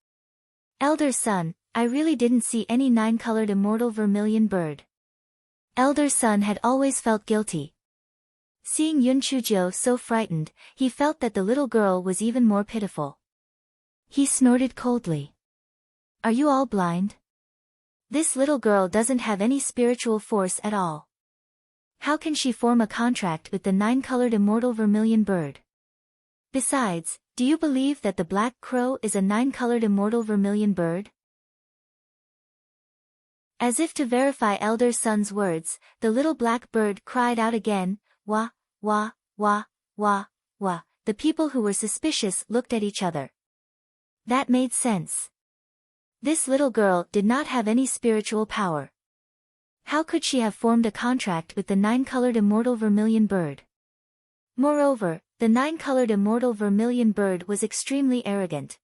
Elder Sun, I really didn't see any 9-colored immortal vermilion bird. Elder Sun had always felt guilty. Seeing Yunchujo so frightened, he felt that the little girl was even more pitiful. He snorted coldly. Are you all blind? This little girl doesn't have any spiritual force at all. How can she form a contract with the 9-colored immortal vermilion bird? Besides, do you believe that the black crow is a 9-colored immortal vermilion bird? As if to verify Elder Sun's words, the little black bird cried out again, wah, wah, wah, wah, wah. The people who were suspicious looked at each other. That made sense. This little girl did not have any spiritual power. How could she have formed a contract with the 9-colored immortal vermilion bird? Moreover, the 9-colored immortal vermilion bird was extremely arrogant.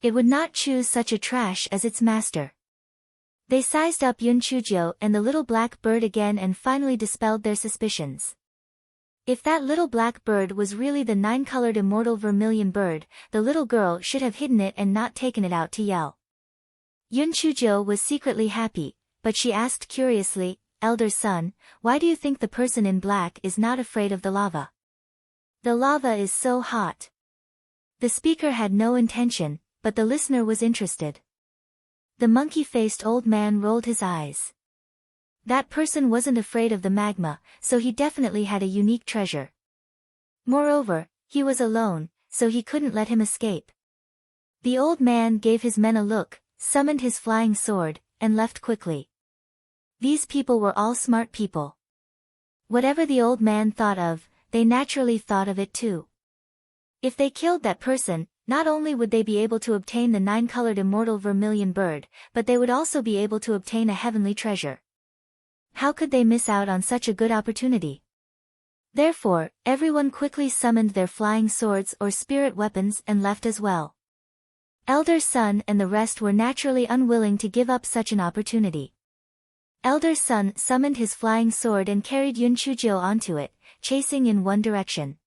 It would not choose such a trash as its master. They sized up Yunchujo and the little black bird again and finally dispelled their suspicions. If that little black bird was really the 9-colored immortal vermilion bird, the little girl should have hidden it and not taken it out to yell. Yunchujo was secretly happy, but she asked curiously, Elder Sun, why do you think the person in black is not afraid of the lava? The lava is so hot. The speaker had no intention, but the listener was interested. The monkey-faced old man rolled his eyes. That person wasn't afraid of the magma, so he definitely had a unique treasure. Moreover, he was alone, so he couldn't let him escape. The old man gave his men a look, summoned his flying sword, and left quickly. These people were all smart people. Whatever the old man thought of, they naturally thought of it too. If they killed that person, not only would they be able to obtain the 9-colored immortal vermilion bird, but they would also be able to obtain a heavenly treasure. How could they miss out on such a good opportunity? Therefore, everyone quickly summoned their flying swords or spirit weapons and left as well. Elder Sun and the rest were naturally unwilling to give up such an opportunity. Elder Sun summoned his flying sword and carried Yunchujo onto it, chasing in one direction.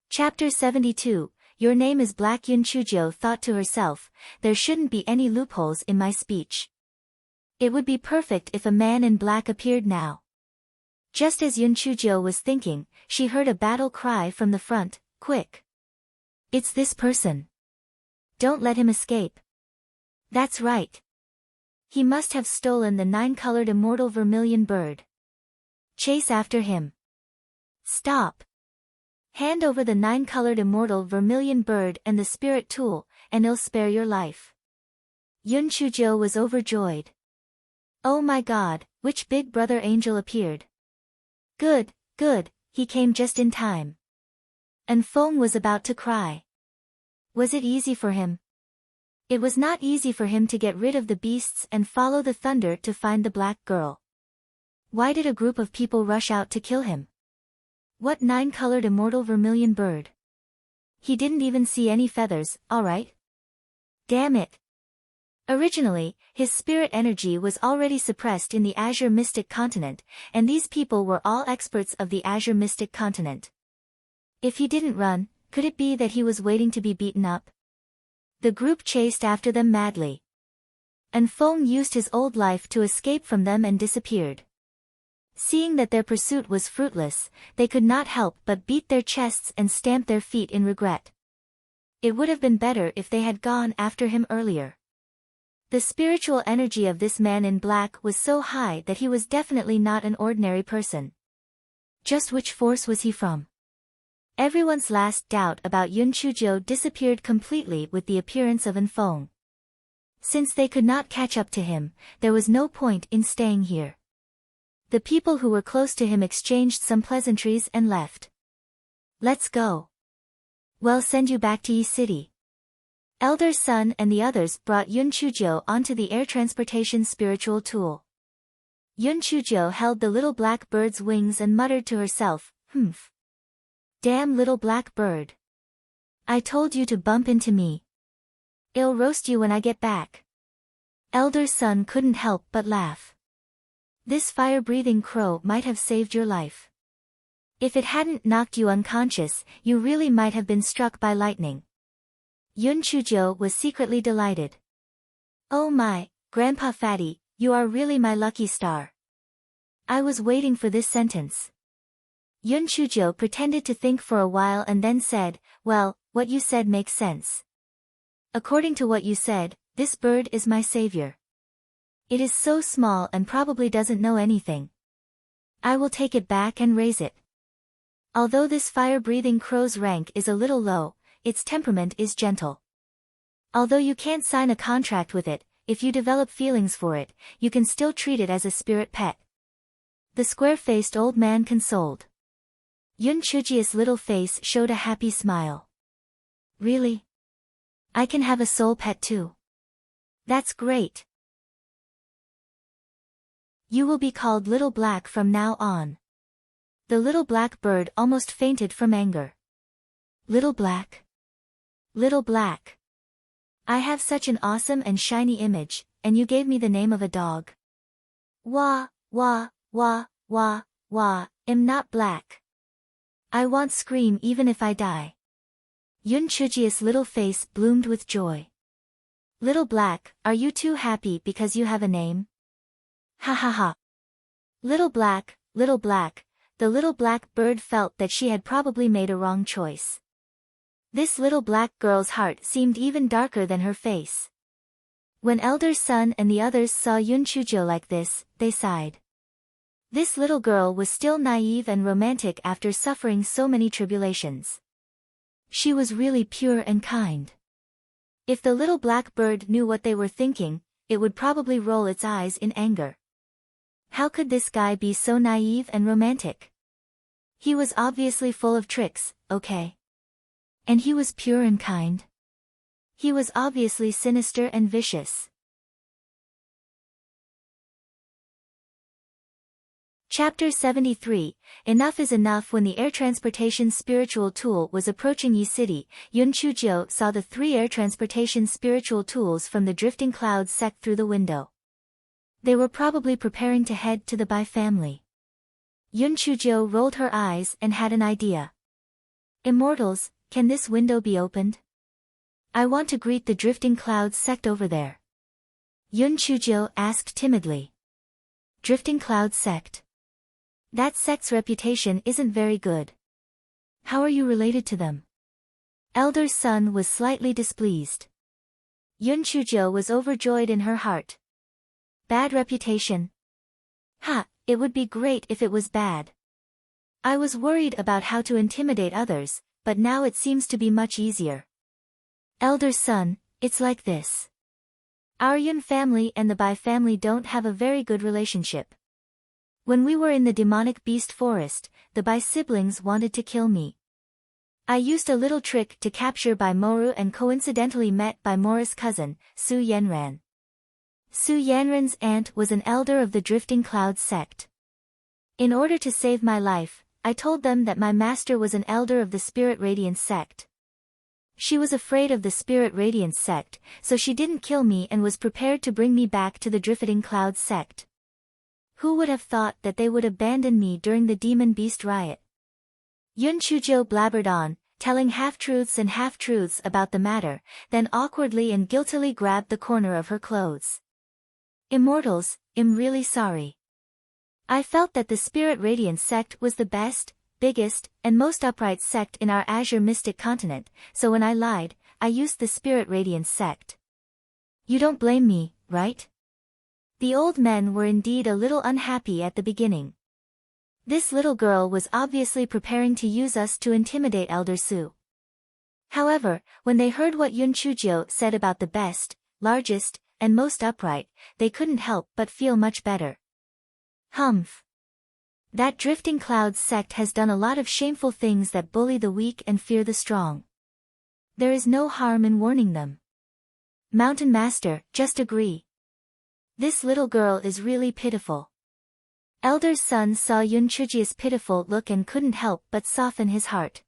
Chapter 72, Your name is Black. Yunchujo thought to herself, there shouldn't be any loopholes in my speech. It would be perfect if a man in black appeared now. Just as Yunchujo was thinking, she heard a battle cry from the front, quick. It's this person. Don't let him escape. That's right. He must have stolen the 9-colored immortal vermilion bird. Chase after him. Stop. Hand over the 9-colored immortal vermilion bird and the spirit tool, and he'll spare your life. Yunchujo was overjoyed. Oh my god, which big brother angel appeared? Good, good, he came just in time. And Feng was about to cry. Was it easy for him? It was not easy for him to get rid of the beasts and follow the thunder to find the black girl. Why did a group of people rush out to kill him? What 9-colored immortal vermilion bird? He didn't even see any feathers, alright? Damn it. Originally, his spirit energy was already suppressed in the Azure Mystic Continent, and these people were all experts of the Azure Mystic Continent. If he didn't run, could it be that he was waiting to be beaten up? The group chased after them madly. And Feng used his old life to escape from them and disappeared. Seeing that their pursuit was fruitless, they could not help but beat their chests and stamp their feet in regret. It would have been better if they had gone after him earlier. The spiritual energy of this man in black was so high that he was definitely not an ordinary person. Just which force was he from? Everyone's last doubt about Yunchujo disappeared completely with the appearance of Feng. Since they could not catch up to him, there was no point in staying here. The people who were close to him exchanged some pleasantries and left. Let's go. We'll send you back to Yi City. Elder Sun and the others brought Yunchujo onto the air transportation spiritual tool. Yun Chujo held the little black bird's wings and muttered to herself, "Humph. Damn little black bird. I told you to bump into me. I'll roast you when I get back." Elder son couldn't help but laugh. This fire-breathing crow might have saved your life. If it hadn't knocked you unconscious, you really might have been struck by lightning. Yun Chujo was secretly delighted. "Oh my, Grandpa Fatty, you are really my lucky star. I was waiting for this sentence." Yun Chujo pretended to think for a while and then said, "Well, what you said makes sense. According to what you said, this bird is my savior. It is so small and probably doesn't know anything. I will take it back and raise it. Although this fire-breathing crow's rank is a little low, its temperament is gentle. Although you can't sign a contract with it, if you develop feelings for it, you can still treat it as a spirit pet." The square-faced old man consoled. Yun Chuji's little face showed a happy smile. "Really? I can have a soul pet too? That's great. You will be called Little Black from now on." The little black bird almost fainted from anger. "Little Black? Little Black. I have such an awesome and shiny image, and you gave me the name of a dog. Wah, wah, wah, wah, wah, I'm not black. I won't scream even if I die." Yun Chuji's little face bloomed with joy. "Little Black, are you too happy because you have a name? Ha ha ha. Little Black, Little Black." The little black bird felt that she had probably made a wrong choice. This little black girl's heart seemed even darker than her face. When Elder Sun and the others saw Yun Chujo like this, they sighed. This little girl was still naive and romantic after suffering so many tribulations. She was really pure and kind. If the little black bird knew what they were thinking, it would probably roll its eyes in anger. How could this guy be so naive and romantic? He was obviously full of tricks, okay? And he was pure and kind? He was obviously sinister and vicious. Chapter 73, Enough is Enough. When the air transportation spiritual tool was approaching Yi City, Yun Chujo saw the 3 air transportation spiritual tools from the drifting clouds sect through the window. They were probably preparing to head to the Bai family. Yun Chujo rolled her eyes and had an idea. "Immortals, can this window be opened? I want to greet the drifting clouds sect over there." Yun Chujo asked timidly. "Drifting cloud sect? That sect's reputation isn't very good. How are you related to them?" Elder Sun was slightly displeased. Yun Chujo was overjoyed in her heart. "Bad reputation? Ha, it would be great if it was bad. I was worried about how to intimidate others, but now it seems to be much easier. Elder Sun, it's like this. Our Yun family and the Bai family don't have a very good relationship. When we were in the demonic beast forest, the Bai siblings wanted to kill me. I used a little trick to capture Bai Moru and coincidentally met Bai Mora's cousin, Su Yanran. Su Yanran's aunt was an elder of the Drifting Clouds sect. In order to save my life, I told them that my master was an elder of the Spirit Radiance sect. She was afraid of the Spirit Radiance sect, so she didn't kill me and was prepared to bring me back to the Drifting Clouds sect. Who would have thought that they would abandon me during the Demon Beast riot?" Yun Chujo blabbered on, telling half-truths and half-truths about the matter, then awkwardly and guiltily grabbed the corner of her clothes. "Immortals, I'm really sorry. I felt that the Spirit Radiance sect was the best, biggest, and most upright sect in our Azure Mystic continent, so when I lied, I used the Spirit Radiance sect. You don't blame me, right?" The old men were indeed a little unhappy at the beginning. This little girl was obviously preparing to use us to intimidate Elder Su. However, when they heard what Yun Chujo said about the best, largest, and most upright, they couldn't help but feel much better. Humph. That Drifting Clouds sect has done a lot of shameful things that bully the weak and fear the strong. There is no harm in warning them. Mountain Master, just agree. This little girl is really pitiful. Elder Sun saw Yun Chuji's pitiful look and couldn't help but soften his heart.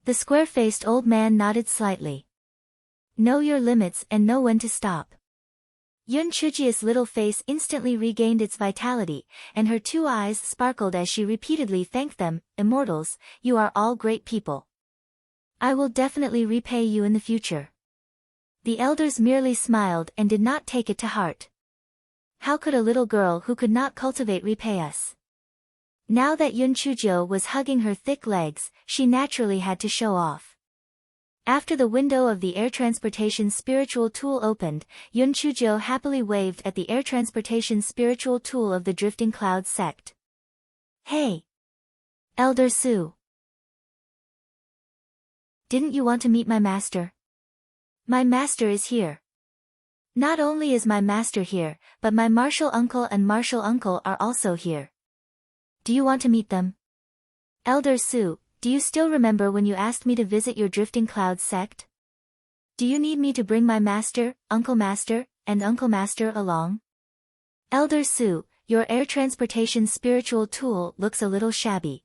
The square-faced old man nodded slightly. Know your limits and know when to stop. Yun Chuji's little face instantly regained its vitality, and her two eyes sparkled as she repeatedly thanked them. Immortals, you are all great people. I will definitely repay you in the future. The elders merely smiled and did not take it to heart. How could a little girl who could not cultivate repay us? Now that Yun Chujio was hugging her thick legs, she naturally had to show off. After the window of the air transportation spiritual tool opened, Yun Chujio happily waved at the air transportation spiritual tool of the Drifting Cloud sect. Hey! Elder Su! Didn't you want to meet my master? My master is here. Not only is my master here, but my martial uncle and martial uncle are also here. Do you want to meet them? Elder Su, do you still remember when you asked me to visit your Drifting Cloud sect? Do you need me to bring my master, and uncle master along? Elder Su, your air transportation spiritual tool looks a little shabby.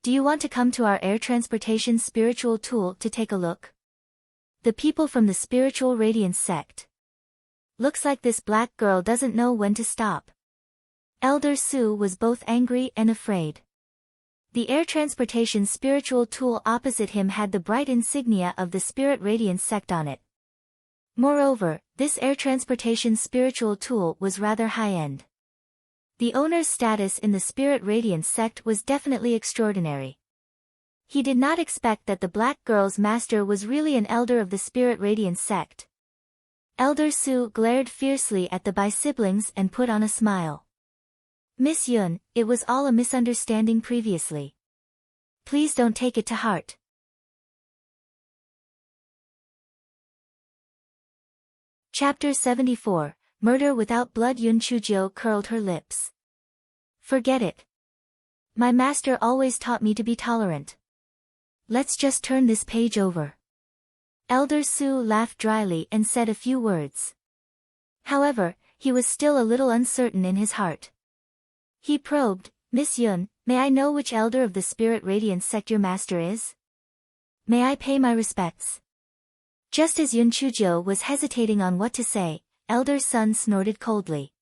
Do you want to come to our air transportation spiritual tool to take a look? The people from the spiritual radiance sect. Looks like this black girl doesn't know when to stop. Elder Su was both angry and afraid. The air transportation spiritual tool opposite him had the bright insignia of the Spirit Radiance sect on it. Moreover, this air transportation spiritual tool was rather high-end. The owner's status in the Spirit Radiance sect was definitely extraordinary. He did not expect that the black girl's master was really an elder of the Spirit Radiance sect. Elder Su glared fiercely at the bi-siblings and put on a smile. Miss Yun, it was all a misunderstanding previously. Please don't take it to heart. Chapter 74, Murder Without Blood. Yun Chujio curled her lips. Forget it. My master always taught me to be tolerant. Let's just turn this page over. Elder Su laughed dryly and said a few words. However, he was still a little uncertain in his heart. He probed, Miss Yun, may I know which elder of the Spirit Radiance sect your master is? May I pay my respects? Just as Yun Chujio was hesitating on what to say, Elder Sun snorted coldly.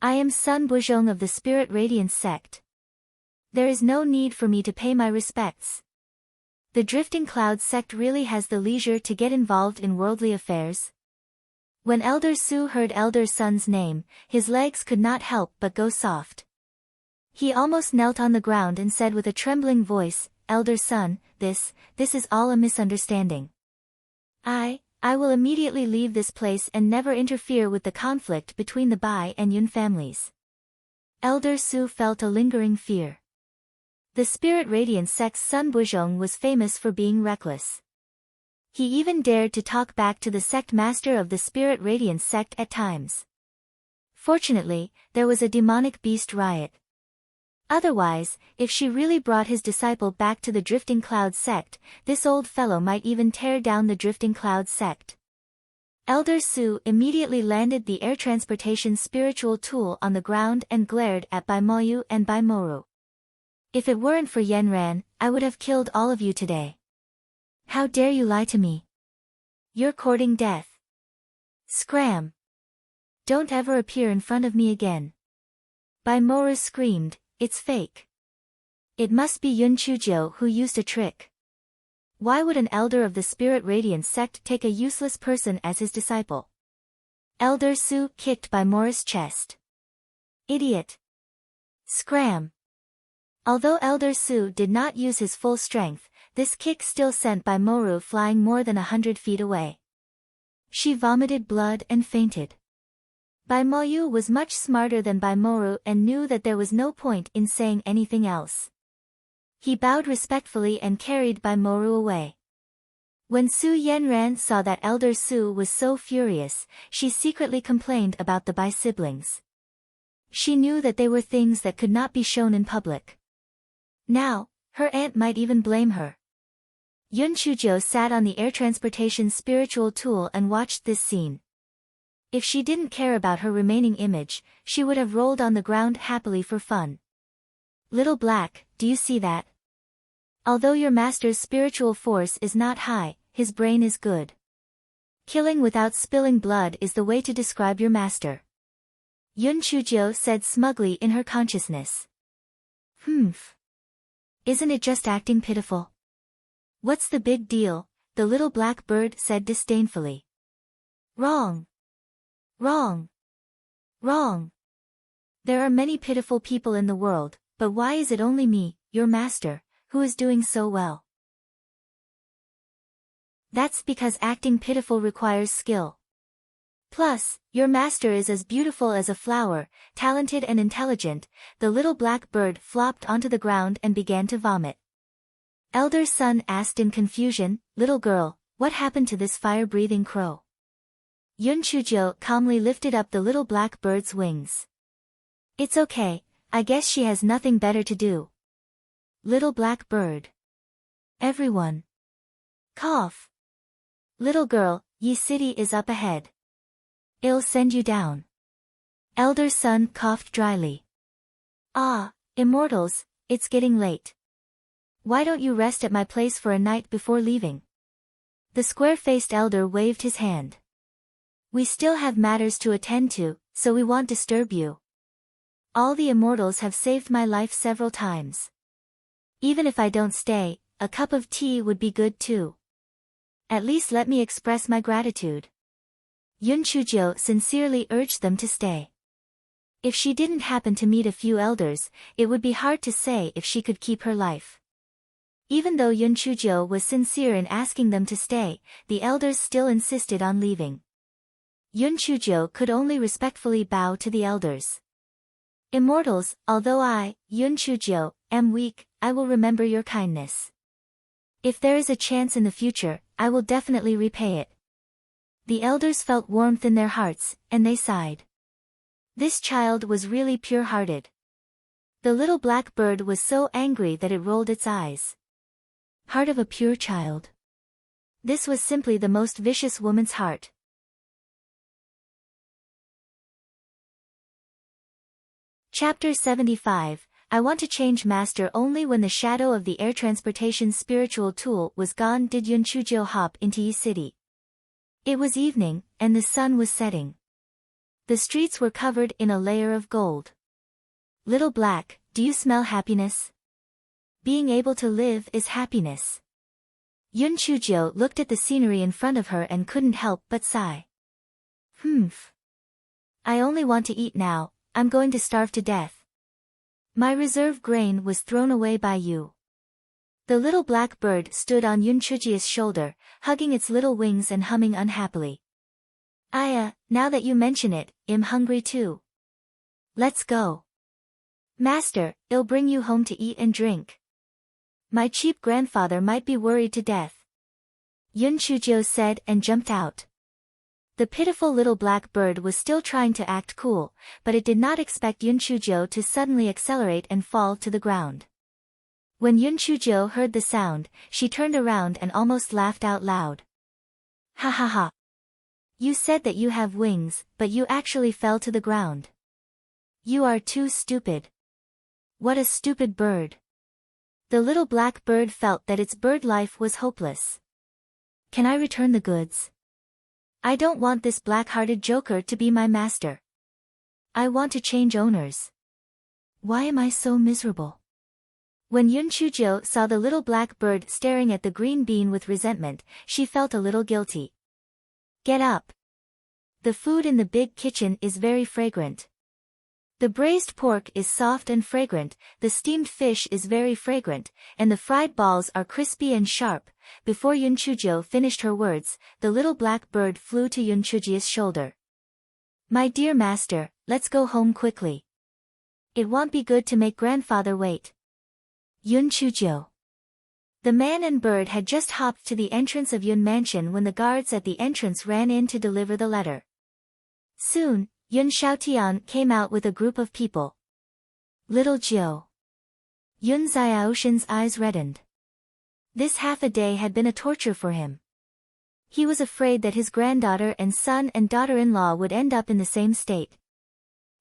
I am Sun Buzhong of the Spirit Radiance sect. There is no need for me to pay my respects. The Drifting Cloud sect really has the leisure to get involved in worldly affairs? When Elder Su heard Elder Sun's name, his legs could not help but go soft. He almost knelt on the ground and said with a trembling voice, Elder Sun, this is all a misunderstanding. I will immediately leave this place and never interfere with the conflict between the Bai and Yun families. Elder Su felt a lingering fear. The Spirit Radiance sect's Sun Buzhong was famous for being reckless. He even dared to talk back to the sect master of the Spirit Radiance sect at times. Fortunately, there was a demonic beast riot. Otherwise, if she really brought his disciple back to the Drifting Cloud sect, this old fellow might even tear down the Drifting Cloud sect. Elder Su immediately landed the air transportation spiritual tool on the ground and glared at Bai Moyu and Bai Moru. If it weren't for Yenran, I would have killed all of you today. How dare you lie to me? You're courting death. Scram! Don't ever appear in front of me again. Bai Moru screamed, it's fake. It must be Yun Chujio who used a trick. Why would an elder of the Spirit Radiance sect take a useless person as his disciple? Elder Su kicked Bai Moru's chest. Idiot! Scram! Although Elder Su did not use his full strength, this kick still sent Bai Moru flying more than 100 feet away. She vomited blood and fainted. Bai Moyu was much smarter than Bai Moru and knew that there was no point in saying anything else. He bowed respectfully and carried Bai Moru away. When Su Yenran saw that Elder Su was so furious, she secretly complained about the Bai siblings. She knew that they were things that could not be shown in public. Now, her aunt might even blame her. Yun Chujio sat on the air transportation spiritual tool and watched this scene. If she didn't care about her remaining image, she would have rolled on the ground happily for fun. Little Black, do you see that? Although your master's spiritual force is not high, his brain is good. Killing without spilling blood is the way to describe your master. Yun Chujio said smugly in her consciousness. Humph. Isn't it just acting pitiful? What's the big deal? The little black bird said disdainfully. Wrong. Wrong. Wrong. There are many pitiful people in the world, but why is it only me, your master, who is doing so well? That's because acting pitiful requires skill. Plus, your master is as beautiful as a flower, talented and intelligent. The little black bird flopped onto the ground and began to vomit. Elder son asked in confusion, little girl, what happened to this fire-breathing crow? Yun Chujio calmly lifted up the little black bird's wings. It's okay, I guess she has nothing better to do. Little black bird. Everyone. Cough. Little girl, Yi City is up ahead. I'll send you down. Elder son coughed dryly. Ah, immortals, it's getting late. Why don't you rest at my place for a night before leaving? The square-faced elder waved his hand. We still have matters to attend to, so we won't disturb you. All the immortals have saved my life several times. Even if I don't stay, a cup of tea would be good too. At least let me express my gratitude. Yun Chujio sincerely urged them to stay. If she didn't happen to meet a few elders, it would be hard to say if she could keep her life. Even though Yun Chujio was sincere in asking them to stay, the elders still insisted on leaving. Yun Chujio could only respectfully bow to the elders. Immortals, although I, Yun Chujio, am weak, I will remember your kindness. If there is a chance in the future, I will definitely repay it. The elders felt warmth in their hearts, and they sighed. This child was really pure-hearted. The little black bird was so angry that it rolled its eyes. Heart of a pure child. This was simply the most vicious woman's heart. Chapter 75, I want to change master only when the shadow of the air transportation spiritual tool was gone did Yun Chujio hop into Yi City. It was evening, and the sun was setting. The streets were covered in a layer of gold. Little Black, do you smell happiness? Being able to live is happiness. Yun Chujio looked at the scenery in front of her and couldn't help but sigh. Humph. I only want to eat now, I'm going to starve to death. My reserve grain was thrown away by you. The little black bird stood on Yun Chujio's shoulder, hugging its little wings and humming unhappily. Now that you mention it, I'm hungry too. Let's go. Master, I'll bring you home to eat and drink. My cheap grandfather might be worried to death. Yun Chujio said and jumped out. The pitiful little black bird was still trying to act cool, but it did not expect Yun Chujio to suddenly accelerate and fall to the ground. When Yun Chujio heard the sound, she turned around and almost laughed out loud. Ha ha ha. You said that you have wings, but you actually fell to the ground. You are too stupid. What a stupid bird. The little black bird felt that its bird life was hopeless. Can I return the goods? I don't want this black-hearted joker to be my master. I want to change owners. Why am I so miserable? When Yun Chujio saw the little black bird staring at the green bean with resentment, she felt a little guilty. Get up. The food in the big kitchen is very fragrant. The braised pork is soft and fragrant, the steamed fish is very fragrant, and the fried balls are crispy and sharp. Before Yun Chujio finished her words, the little black bird flew to Yun Chujio's shoulder. My dear master, let's go home quickly. It won't be good to make grandfather wait. Yun Chujio. The man and bird had just hopped to the entrance of Yun Mansion when the guards at the entrance ran in to deliver the letter. Soon, Yun Xiaotian came out with a group of people. Little Jiu. Yun Xiaoshan's eyes reddened. This half a day had been a torture for him. He was afraid that his granddaughter and son and daughter-in-law would end up in the same state.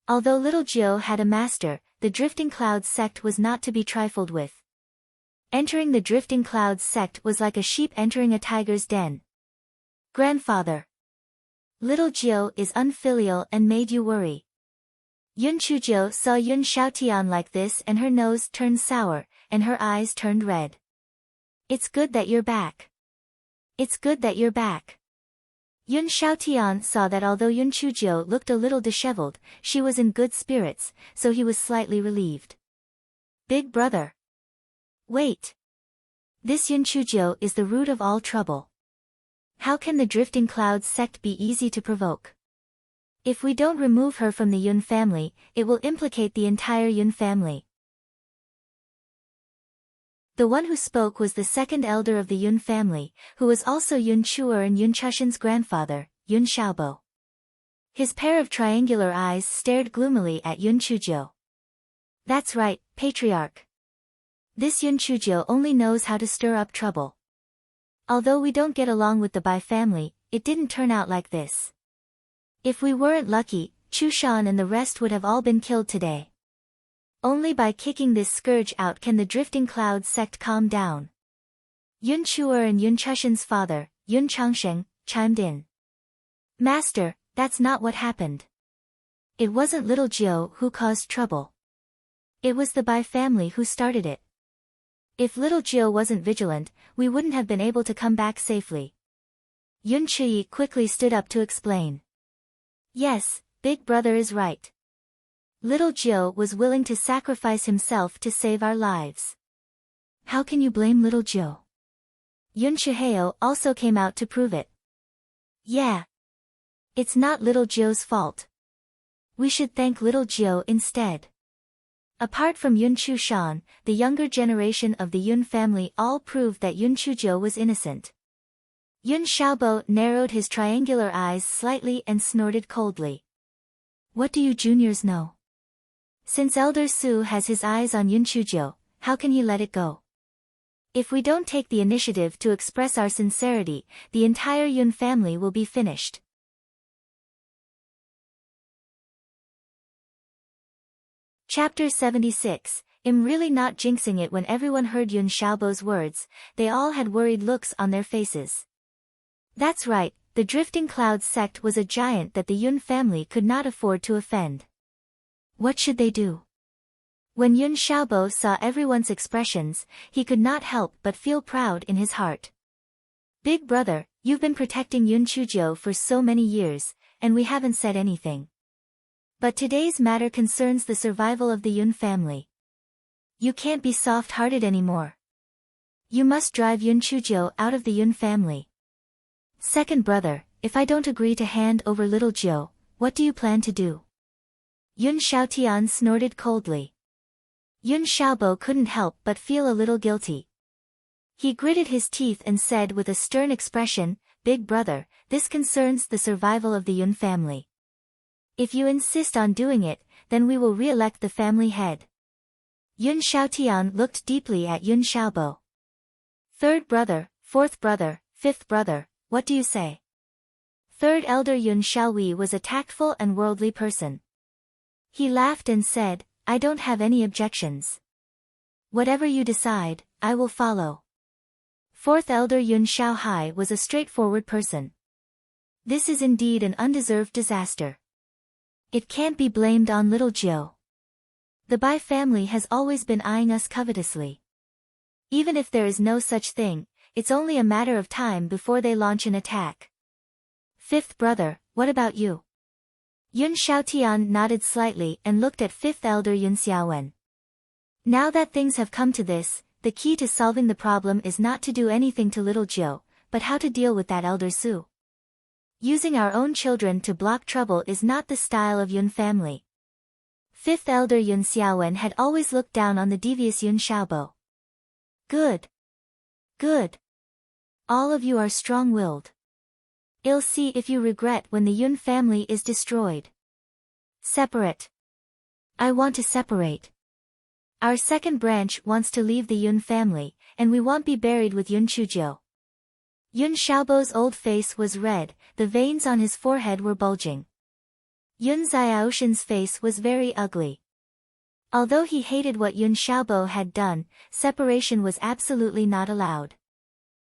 Although little Jiu had a master, the Drifting Clouds sect was not to be trifled with. Entering the Drifting Clouds sect was like a sheep entering a tiger's den. Grandfather. Little Jiu is unfilial and made you worry. Yun Chujiu saw Yun Xiaotian like this and her nose turned sour, and her eyes turned red. It's good that you're back. It's good that you're back. Yun Xiaotian saw that although Yun Chujiu looked a little disheveled, she was in good spirits, so he was slightly relieved. Big brother. Wait. This Yun Chujiu is the root of all trouble. How can the Drifting Clouds sect be easy to provoke? If we don't remove her from the Yun family, it will implicate the entire Yun family. The one who spoke was the second elder of the Yun family, who was also Yun Chuer and Yun Chushan's grandfather, Yun Xiaobo. His pair of triangular eyes stared gloomily at Yun Chujiu. That's right, patriarch. This Yun Chujiu only knows how to stir up trouble. Although we don't get along with the Bai family, it didn't turn out like this. If we weren't lucky, Chu Shan and the rest would have all been killed today. Only by kicking this scourge out can the Drifting Clouds sect calm down. Yun Chuer and Yun Chushan's father, Yun Changsheng, chimed in. Master, that's not what happened. It wasn't little Jiu who caused trouble. It was the Bai family who started it. If little Jiu wasn't vigilant, we wouldn't have been able to come back safely. Yun Chi quickly stood up to explain. Yes, big brother is right. Little Jiu was willing to sacrifice himself to save our lives. How can you blame little Jiu? Yun Chiheo also came out to prove it. Yeah. It's not little Jiu's fault. We should thank little Jiu instead. Apart from Yun Chu Shan, the younger generation of the Yun family all proved that Yun Chujiu was innocent. Yun Xiaobo narrowed his triangular eyes slightly and snorted coldly. What do you juniors know? Since Elder Su has his eyes on Yun Chujiu, how can he let it go? If we don't take the initiative to express our sincerity, the entire Yun family will be finished. Chapter 76. I'm really not jinxing it. When everyone heard Yun Xiaobo's words, they all had worried looks on their faces. That's right, the Drifting Clouds sect was a giant that the Yun family could not afford to offend. What should they do? When Yun Xiaobo saw everyone's expressions, he could not help but feel proud in his heart. Big brother, you've been protecting Yun Chujiu for so many years, and we haven't said anything. But today's matter concerns the survival of the Yun family. You can't be soft-hearted anymore. You must drive Yun Chujiu out of the Yun family. Second brother, if I don't agree to hand over little Jiu, what do you plan to do? Yun Xiaotian snorted coldly. Yun Xiaobo couldn't help but feel a little guilty. He gritted his teeth and said with a stern expression, Big brother, this concerns the survival of the Yun family. If you insist on doing it, then we will re-elect the family head. Yun Xiaotian looked deeply at Yun Xiaobo. Third brother, fourth brother, fifth brother, what do you say? Third elder Yun Xiaohui was a tactful and worldly person. He laughed and said, I don't have any objections. Whatever you decide, I will follow. Fourth elder Yun Xiaohai was a straightforward person. This is indeed an undeserved disaster. It can't be blamed on little Jiu. The Bai family has always been eyeing us covetously. Even if there is no such thing, it's only a matter of time before they launch an attack. Fifth brother, what about you? Yun Xiaotian nodded slightly and looked at fifth elder Yun Xiaowen. Now that things have come to this, the key to solving the problem is not to do anything to little Jiu, but how to deal with that elder Su. Using our own children to block trouble is not the style of Yun family. Fifth elder Yun Xiaowen had always looked down on the devious Yun Xiaobo. Good. Good. All of you are strong-willed. I'll see if you regret when the Yun family is destroyed. Separate. I want to separate. Our second branch wants to leave the Yun family, and we won't be buried with Yun Chujiu. Yun Xiaobo's old face was red, the veins on his forehead were bulging. Yun Xiaoshan's face was very ugly. Although he hated what Yun Xiaobo had done, separation was absolutely not allowed.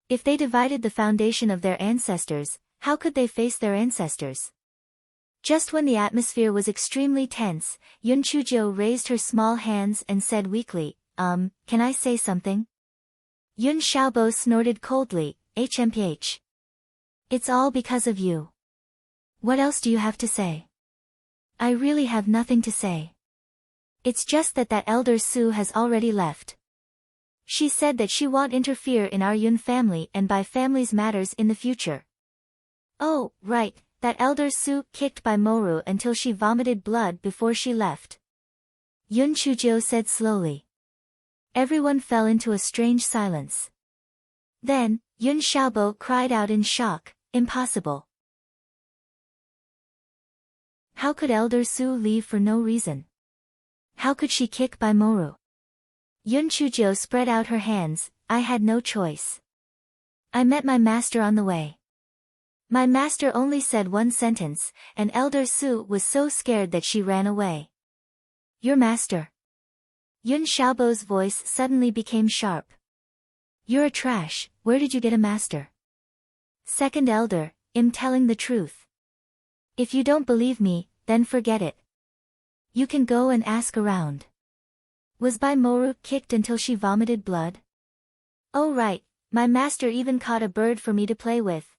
If they divided the foundation of their ancestors, how could they face their ancestors? Just when the atmosphere was extremely tense, Yun Chuzhou raised her small hands and said weakly, can I say something? Yun Xiaobo snorted coldly, HMPH. It's all because of you. What else do you have to say? I really have nothing to say. It's just that elder Su has already left. She said that she won't interfere in our Yun family and by family's matters in the future. Oh, right, that elder Su kicked by Moru until she vomited blood before she left. Yun Chuzhou said slowly. Everyone fell into a strange silence. Then, Yun Xiaobo cried out in shock, impossible. How could elder Su leave for no reason? How could she kick by Moru? Yun Chuzhou spread out her hands, I had no choice. I met my master on the way. My master only said one sentence, and elder Su was so scared that she ran away. Your master? Yun Xiaobo's voice suddenly became sharp. You're a trash, where did you get a master? Second elder, I'm telling the truth. If you don't believe me, then forget it. You can go and ask around. Was Bai Moru kicked until she vomited blood? Oh right, my master even caught a bird for me to play with.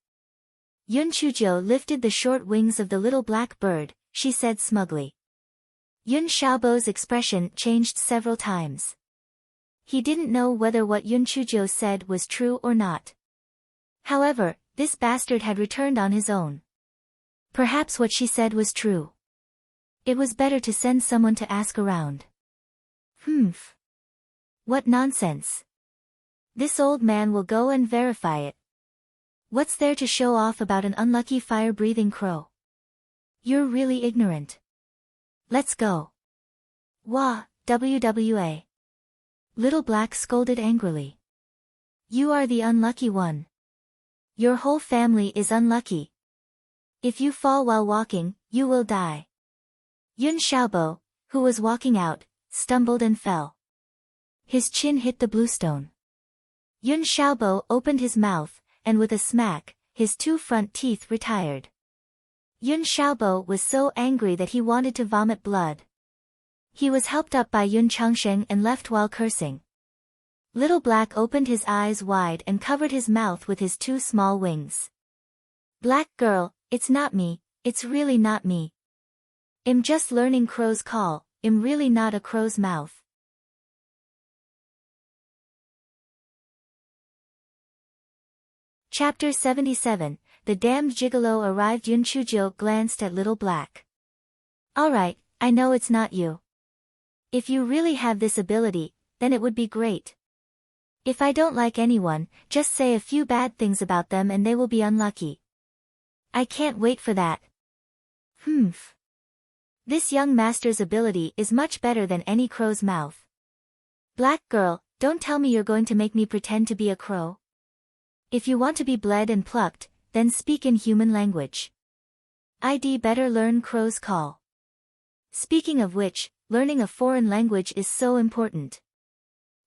Yun Chuzhou lifted the short wings of the little black bird, she said smugly. Yun Xiaobo's expression changed several times. He didn't know whether what Yun Chuzhou said was true or not. However, this bastard had returned on his own. Perhaps what she said was true. It was better to send someone to ask around. What nonsense. This old man will go and verify it. What's there to show off about an unlucky fire-breathing crow? You're really ignorant. Let's go. Wah, WWA. Little Black scolded angrily. You are the unlucky one. Your whole family is unlucky. If you fall while walking, you will die. Yun Xiaobo, who was walking out, stumbled and fell. His chin hit the bluestone. Yun Xiaobo opened his mouth, and with a smack, his two front teeth retired. Yun Xiaobo was so angry that he wanted to vomit blood. He was helped up by Yun Changsheng and left while cursing. Little Black opened his eyes wide and covered his mouth with his two small wings. Black girl, it's not me, it's really not me. I'm just learning crow's call, I'm really not a crow's mouth. Chapter 77, The Damned Gigolo Arrived. Yun Chuzhou glanced at Little Black. Alright, I know it's not you. If you really have this ability, then it would be great. If I don't like anyone, just say a few bad things about them and they will be unlucky. I can't wait for that. This young master's ability is much better than any crow's mouth. Black girl, don't tell me you're going to make me pretend to be a crow. If you want to be bled and plucked, then speak in human language. I'd better learn crow's call. Speaking of which, learning a foreign language is so important.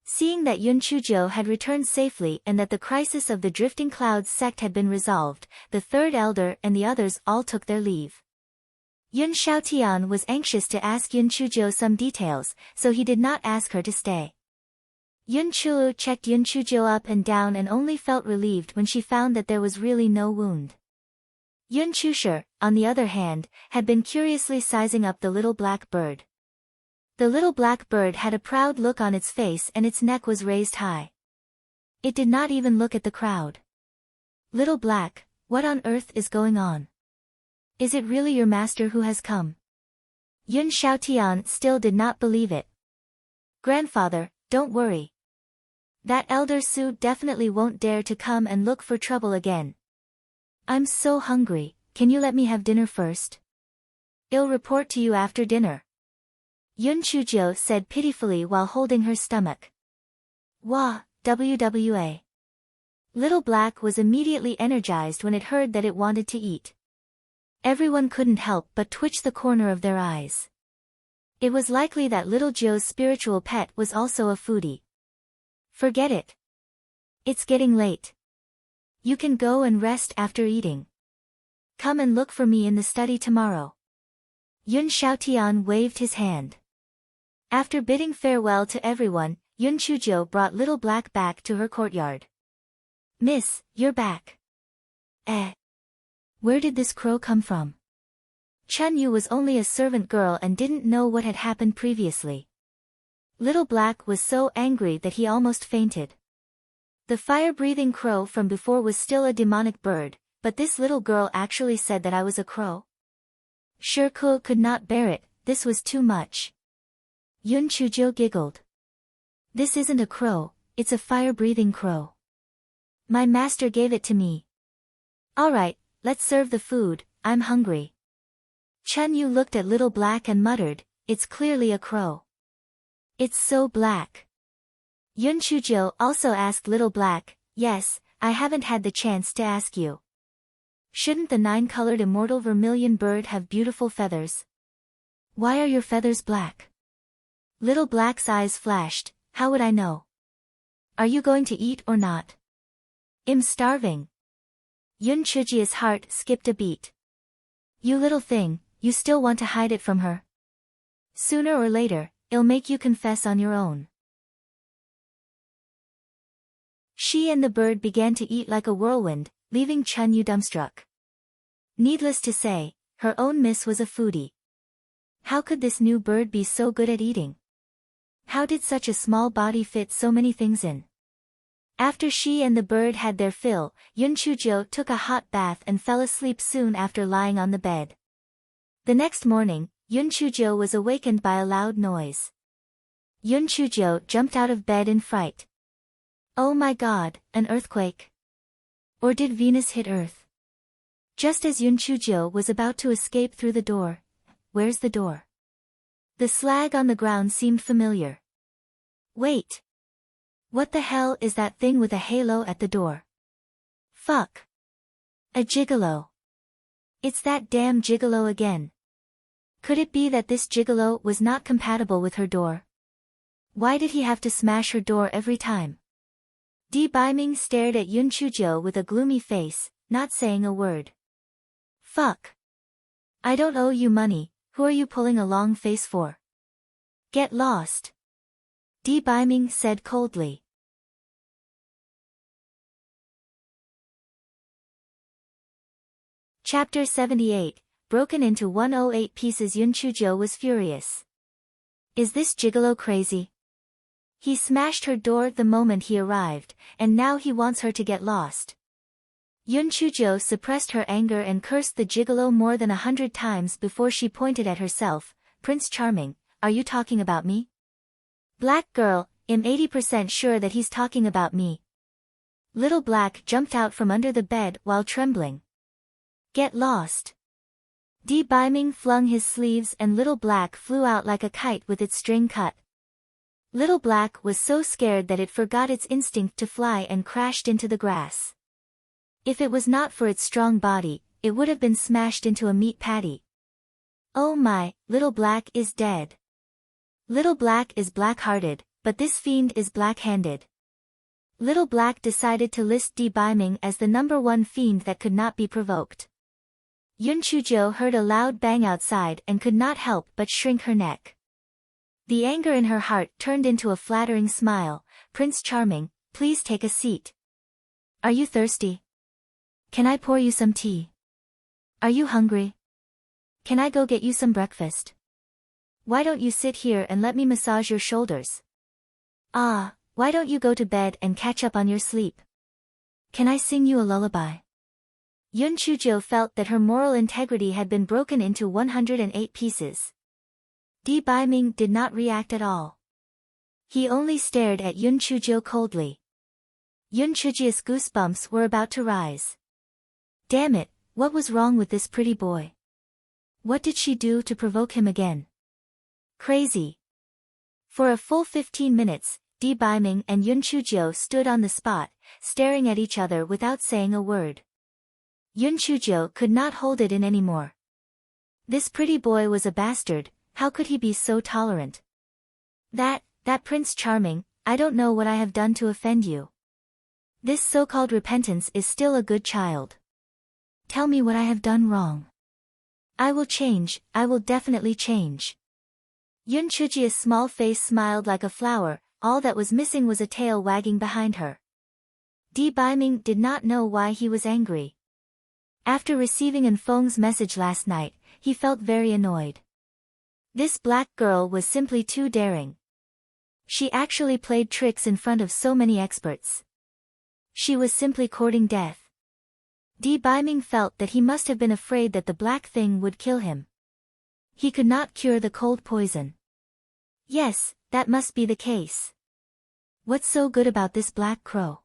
Seeing that Yun Chuzhou had returned safely and that the crisis of the Drifting Clouds sect had been resolved, the third elder and the others all took their leave. Yun Xiaotian was anxious to ask Yun Chuzhou some details, so he did not ask her to stay. Yun Chulu checked Yun Chuzhou up and down and only felt relieved when she found that there was really no wound. Yun Chusher, on the other hand, had been curiously sizing up the little black bird. The little black bird had a proud look on its face and its neck was raised high. It did not even look at the crowd. Little Black, what on earth is going on? Is it really your master who has come? Yun Xiaotian still did not believe it. Grandfather, don't worry. That elder Su definitely won't dare to come and look for trouble again. I'm so hungry, can you let me have dinner first? I'll report to you after dinner. Yun Chuzhou said pitifully while holding her stomach. Wah, WWA. Little Black was immediately energized when it heard that it wanted to eat. Everyone couldn't help but twitch the corner of their eyes. It was likely that Little Joe's spiritual pet was also a foodie. Forget it. It's getting late. You can go and rest after eating. Come and look for me in the study tomorrow. Yun Xiaotian waved his hand. After bidding farewell to everyone, Yun Chujo brought Little Black back to her courtyard. Miss, you're back. Where did this crow come from? Chun Yu was only a servant girl and didn't know what had happened previously. Little Black was so angry that he almost fainted. The fire-breathing crow from before was still a demonic bird, but this little girl actually said that I was a crow. Shirkuo could not bear it, this was too much. Yun Chujo giggled. This isn't a crow, it's a fire-breathing crow. My master gave it to me. Alright, let's serve the food, I'm hungry. Chun Yu looked at Little Black and muttered, it's clearly a crow. It's so black. Yun Chujo also asked Little Black, yes, I haven't had the chance to ask you. Shouldn't the 9-colored immortal vermilion bird have beautiful feathers? Why are your feathers black? Little Black's eyes flashed, how would I know? Are you going to eat or not? I'm starving. Yun Chujia's heart skipped a beat. You little thing, you still want to hide it from her? Sooner or later, it'll make you confess on your own. She and the bird began to eat like a whirlwind, leaving Chun Yu dumbstruck. Needless to say, her own miss was a foodie. How could this new bird be so good at eating? How did such a small body fit so many things in? After she and the bird had their fill, Yun Chujo took a hot bath and fell asleep soon after lying on the bed. The next morning, Yun Chujo was awakened by a loud noise. Yun Chujo jumped out of bed in fright. Oh my god, an earthquake? Or did Venus hit Earth? Just as Yun Chujo was about to escape through the door. Where's the door? The slag on the ground seemed familiar. Wait. What the hell is that thing with a halo at the door? Fuck. A gigolo. It's that damn gigolo again. Could it be that this gigolo was not compatible with her door? Why did he have to smash her door every time? Di Baiming stared at Yun Chujo with a gloomy face, not saying a word. Fuck. I don't owe you money, who are you pulling a long face for? Get lost. Di Baiming said coldly. Chapter 78, broken into 108 pieces. Yun Chujo was furious. Is this gigolo crazy? He smashed her door the moment he arrived, and now he wants her to get lost. Yun Chujo suppressed her anger and cursed the gigolo more than 100 times before she pointed at herself. Prince Charming, are you talking about me? Black girl, I'm 80% sure that he's talking about me. Little Black jumped out from under the bed while trembling. Get lost. Di Baiming flung his sleeves and Little Black flew out like a kite with its string cut. Little Black was so scared that it forgot its instinct to fly and crashed into the grass. If it was not for its strong body, it would have been smashed into a meat patty. Oh my, Little Black is dead. Little Black is black-hearted, but this fiend is black-handed. Little Black decided to list Di Baiming as the #1 fiend that could not be provoked. Yun Chujo heard a loud bang outside and could not help but shrink her neck. The anger in her heart turned into a flattering smile. Prince Charming, please take a seat. Are you thirsty? Can I pour you some tea? Are you hungry? Can I go get you some breakfast? Why don't you sit here and let me massage your shoulders? Ah, why don't you go to bed and catch up on your sleep? Can I sing you a lullaby? Yun Chujo felt that her moral integrity had been broken into 108 pieces. Di Baiming did not react at all. He only stared at Yun Chujo coldly. Yun Chujia's goosebumps were about to rise. Damn it, what was wrong with this pretty boy? What did she do to provoke him again? Crazy. For a full 15 minutes, Di Baiming and Yun Chujo stood on the spot, staring at each other without saying a word. Yun Chujo could not hold it in anymore. This pretty boy was a bastard, how could he be so tolerant? That Prince Charming, I don't know what I have done to offend you. This so-called repentance is still a good child. Tell me what I have done wrong. I will change, I will definitely change. Yun Chujia's small face smiled like a flower, all that was missing was a tail wagging behind her. Di Baiming did not know why he was angry. After receiving Enfeng's message last night, he felt very annoyed. This black girl was simply too daring. She actually played tricks in front of so many experts. She was simply courting death. Di Baiming felt that he must have been afraid that the black thing would kill him. He could not cure the cold poison. Yes, that must be the case. What's so good about this black crow?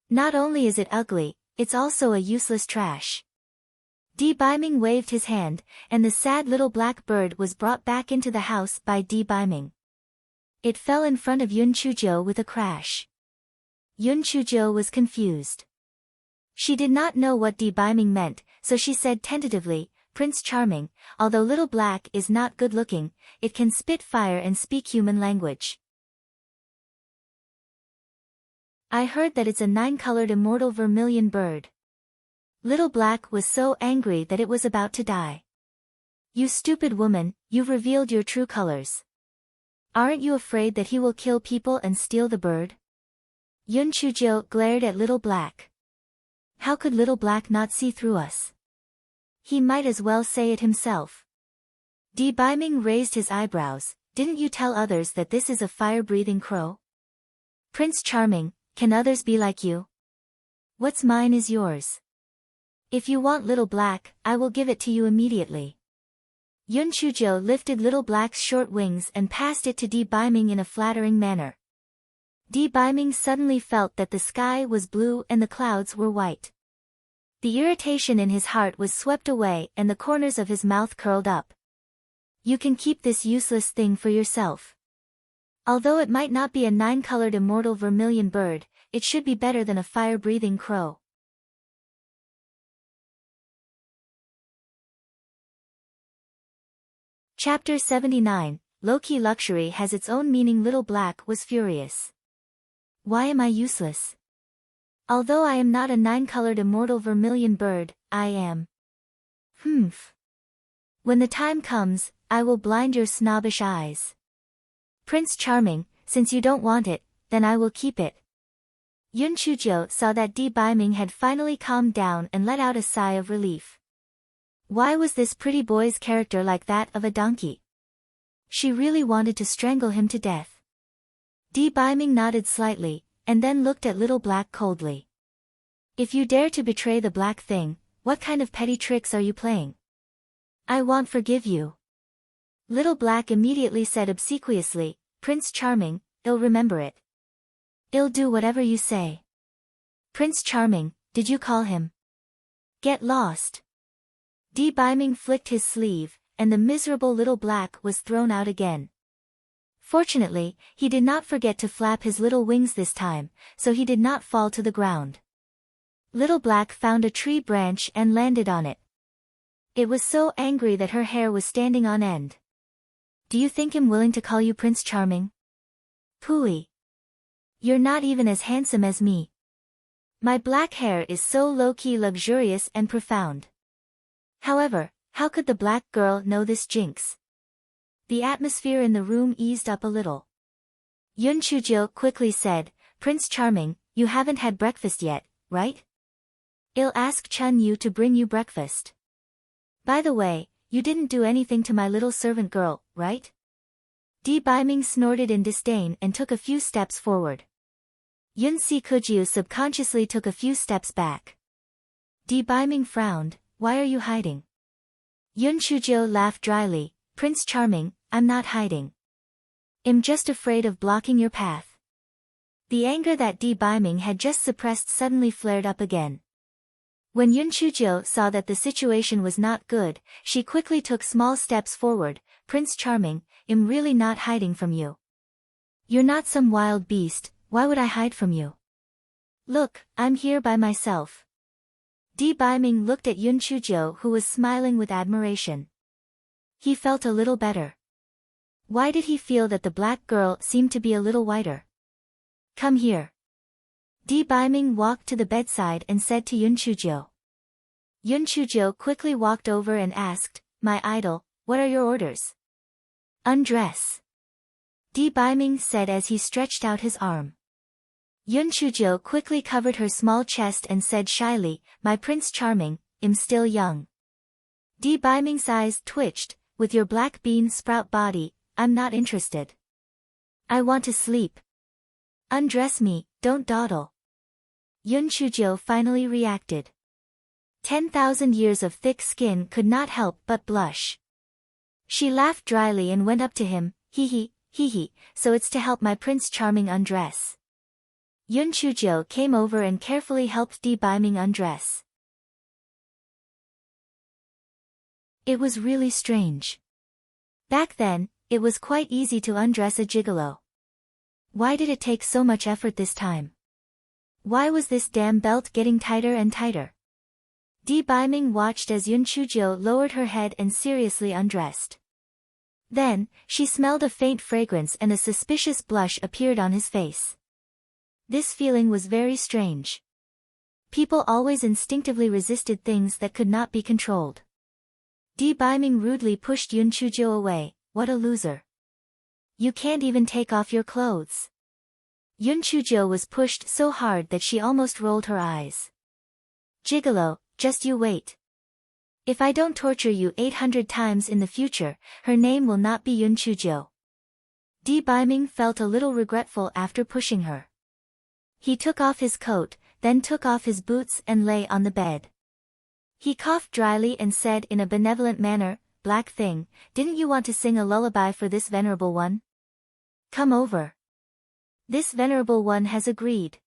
Not only is it ugly, it's also a useless trash. Di Baiming waved his hand, and the sad little black bird was brought back into the house by Di Baiming. It fell in front of Yun Chujo with a crash. Yun Chujo was confused. She did not know what Di Baiming meant, so she said tentatively, Prince Charming, although Little Black is not good-looking, it can spit fire and speak human language. I heard that it's a 9-colored immortal vermilion bird. Little Black was so angry that it was about to die. You stupid woman, you've revealed your true colors. Aren't you afraid that he will kill people and steal the bird? Yun Chujo glared at Little Black. How could Little Black not see through us? He might as well say it himself. Di Baiming raised his eyebrows. Didn't you tell others that this is a fire-breathing crow? Prince Charming, can others be like you? What's mine is yours. If you want Little Black, I will give it to you immediately. Yun Chujo lifted Little Black's short wings and passed it to Di Baiming in a flattering manner. Di Baiming suddenly felt that the sky was blue and the clouds were white. The irritation in his heart was swept away and the corners of his mouth curled up. You can keep this useless thing for yourself. Although it might not be a 9-colored immortal vermilion bird, it should be better than a fire-breathing crow. Chapter 79, Low-Key Luxury has its own meaning. Little Black was furious. Why am I useless? Although I am not a 9-colored immortal vermilion bird, I am. When the time comes, I will blind your snobbish eyes. Prince Charming, since you don't want it, then I will keep it. Yun Chujo saw that Di Baiming had finally calmed down and let out a sigh of relief. Why was this pretty boy's character like that of a donkey? She really wanted to strangle him to death. Di Baiming nodded slightly, and then looked at Little Black coldly. If you dare to betray the black thing, what kind of petty tricks are you playing? I won't forgive you. Little Black immediately said obsequiously, Prince Charming, I'll remember it. I'll do whatever you say. Prince Charming, did you call him? Get lost. Di Baiming flicked his sleeve, and the miserable Little Black was thrown out again. Fortunately, he did not forget to flap his little wings this time, so he did not fall to the ground. Little Black found a tree branch and landed on it. It was so angry that her hair was standing on end. Do you think I'm willing to call you Prince Charming? Pooey. You're not even as handsome as me. My black hair is so low-key luxurious and profound. However, how could the black girl know this jinx? The atmosphere in the room eased up a little. Yun Chujo quickly said, Prince Charming, you haven't had breakfast yet, right? I'll ask Chun Yu to bring you breakfast. By the way, you didn't do anything to my little servant girl, right? Di Baiming snorted in disdain and took a few steps forward. Yun Si Kujiu subconsciously took a few steps back. Di Baiming frowned, why are you hiding? Yun Chujo laughed dryly, Prince Charming, I'm not hiding. I'm just afraid of blocking your path. The anger that Di Baiming had just suppressed suddenly flared up again. When Yun Chujo saw that the situation was not good, she quickly took small steps forward, Prince Charming, I'm really not hiding from you. You're not some wild beast, why would I hide from you? Look, I'm here by myself. Di Baiming looked at Yun Chujo, who was smiling with admiration. He felt a little better. Why did he feel that the black girl seemed to be a little whiter? Come here. Di Baiming walked to the bedside and said to Yun Chujo. Yun Chujo quickly walked over and asked, My idol, what are your orders? Undress. Di Baiming said as he stretched out his arm. Yun Chujo quickly covered her small chest and said shyly, My Prince Charming, I'm still young. Di Baiming's eyes twitched, with your black bean sprout body, I'm not interested. I want to sleep. Undress me, don't dawdle. Yun Chujo finally reacted. 10,000 years of thick skin could not help but blush. She laughed dryly and went up to him, hee hee, so it's to help my Prince Charming undress. Yun Chujo came over and carefully helped Di Baiming undress. It was really strange. Back then, it was quite easy to undress a gigolo. Why did it take so much effort this time? Why was this damn belt getting tighter and tighter? Di Baiming watched as Yun Chujo lowered her head and seriously undressed. Then, she smelled a faint fragrance and a suspicious blush appeared on his face. This feeling was very strange. People always instinctively resisted things that could not be controlled. Di Baiming rudely pushed Yun Chujo away, what a loser. You can't even take off your clothes. Yun Chujo was pushed so hard that she almost rolled her eyes. Gigolo, just you wait. If I don't torture you 800 times in the future, her name will not be Yun Chujo. Di Baiming felt a little regretful after pushing her. He took off his coat, then took off his boots and lay on the bed. He coughed dryly and said in a benevolent manner, Black thing, didn't you want to sing a lullaby for this venerable one? Come over. This venerable one has agreed.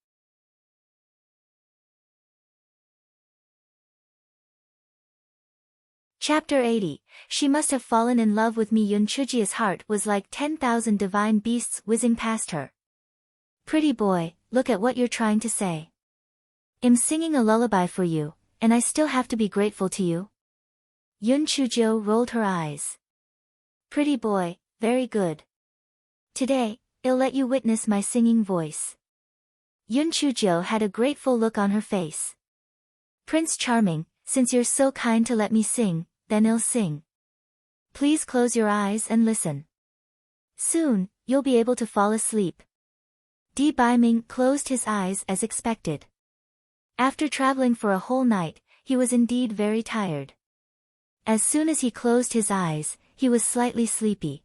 Chapter 80, She must have fallen in love with me. Yun Chuji's heart was like 10,000 divine beasts whizzing past her. Pretty boy, look at what you're trying to say. I'm singing a lullaby for you, and I still have to be grateful to you? Yun Chujo rolled her eyes. Pretty boy, very good. Today, I'll let you witness my singing voice. Yun Chujo had a grateful look on her face. Prince Charming, since you're so kind to let me sing, then I'll sing. Please close your eyes and listen. Soon, you'll be able to fall asleep. Di Baiming closed his eyes as expected. After traveling for a whole night, he was indeed very tired. As soon as he closed his eyes, he was slightly sleepy.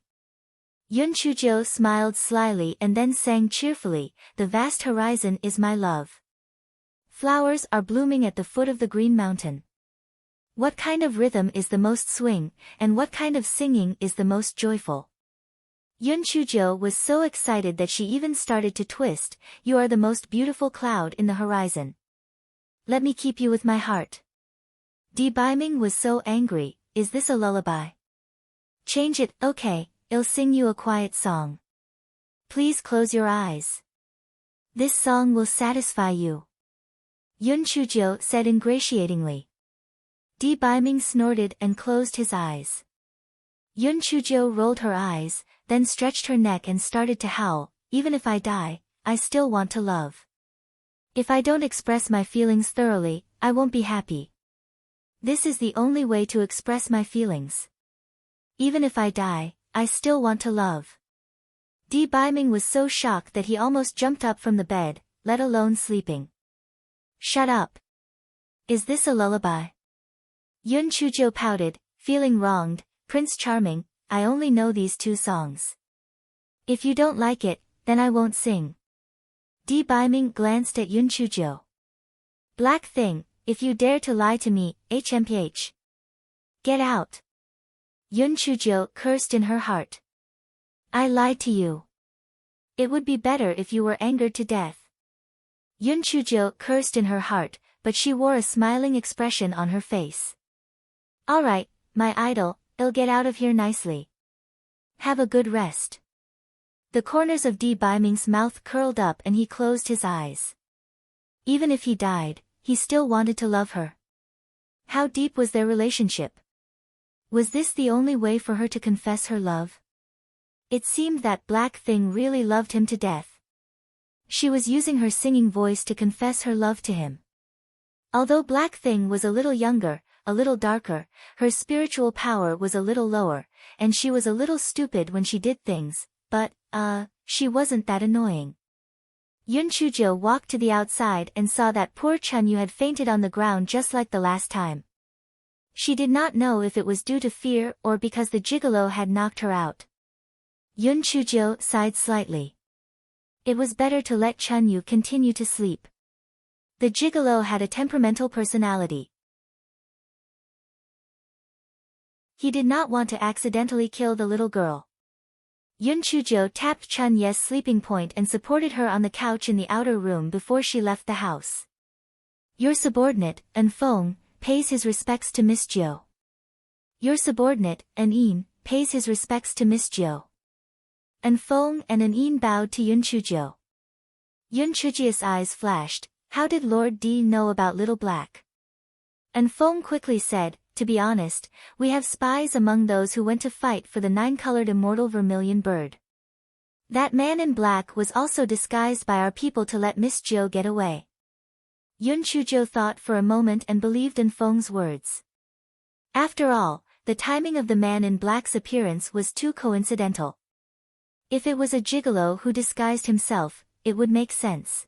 Yun Chujo smiled slyly and then sang cheerfully, The vast horizon is my love. Flowers are blooming at the foot of the green mountain. What kind of rhythm is the most swing, and what kind of singing is the most joyful? Yun Chujo was so excited that she even started to twist, You are the most beautiful cloud in the horizon. Let me keep you with my heart. Di Baiming was so angry, Is this a lullaby? Change it, okay, I'll sing you a quiet song. Please close your eyes. This song will satisfy you. Yun Chujo said ingratiatingly. Di Baiming snorted and closed his eyes. Yun Chujo rolled her eyes, then stretched her neck and started to howl, Even if I die, I still want to love. If I don't express my feelings thoroughly, I won't be happy. This is the only way to express my feelings. Even if I die, I still want to love. Di Baiming was so shocked that he almost jumped up from the bed, let alone sleeping. Shut up. Is this a lullaby? Yun Chujo pouted, feeling wronged, Prince Charming, I only know these two songs. If you don't like it, then I won't sing. Di Baiming glanced at Yun Chujo. Black thing, if you dare to lie to me, HMPH. Get out. Yun Chujo cursed in her heart. I lied to you. It would be better if you were angered to death. Yun Chujo cursed in her heart, but she wore a smiling expression on her face. All right, my idol, I'll get out of here nicely. Have a good rest. The corners of Di Baiming's mouth curled up and he closed his eyes. Even if he died, he still wanted to love her. How deep was their relationship? Was this the only way for her to confess her love? It seemed that Black Thing really loved him to death. She was using her singing voice to confess her love to him. Although Black Thing was a little younger, a little darker, her spiritual power was a little lower, and she was a little stupid when she did things, but, she wasn't that annoying. Yun Chujo walked to the outside and saw that poor Chunyu had fainted on the ground just like the last time. She did not know if it was due to fear or because the gigolo had knocked her out. Yun Chujo sighed slightly. It was better to let Chunyu continue to sleep. The gigolo had a temperamental personality. He did not want to accidentally kill the little girl. Yun Chujo tapped Chun Ye's sleeping point and supported her on the couch in the outer room before she left the house. Your subordinate, An Feng, pays his respects to Miss Jo. Your subordinate, An In, pays his respects to Miss Jo. An Feng and An In bowed to Yun Chujo. Yun Chujia's eyes flashed. How did Lord D know about Little Black? An Feng quickly said, to be honest, we have spies among those who went to fight for the 9-colored immortal vermilion bird. That man in black was also disguised by our people to let Miss Jo get away. Yun Chujo thought for a moment and believed An Feng's words. After all, the timing of the man in black's appearance was too coincidental. If it was a gigolo who disguised himself, it would make sense.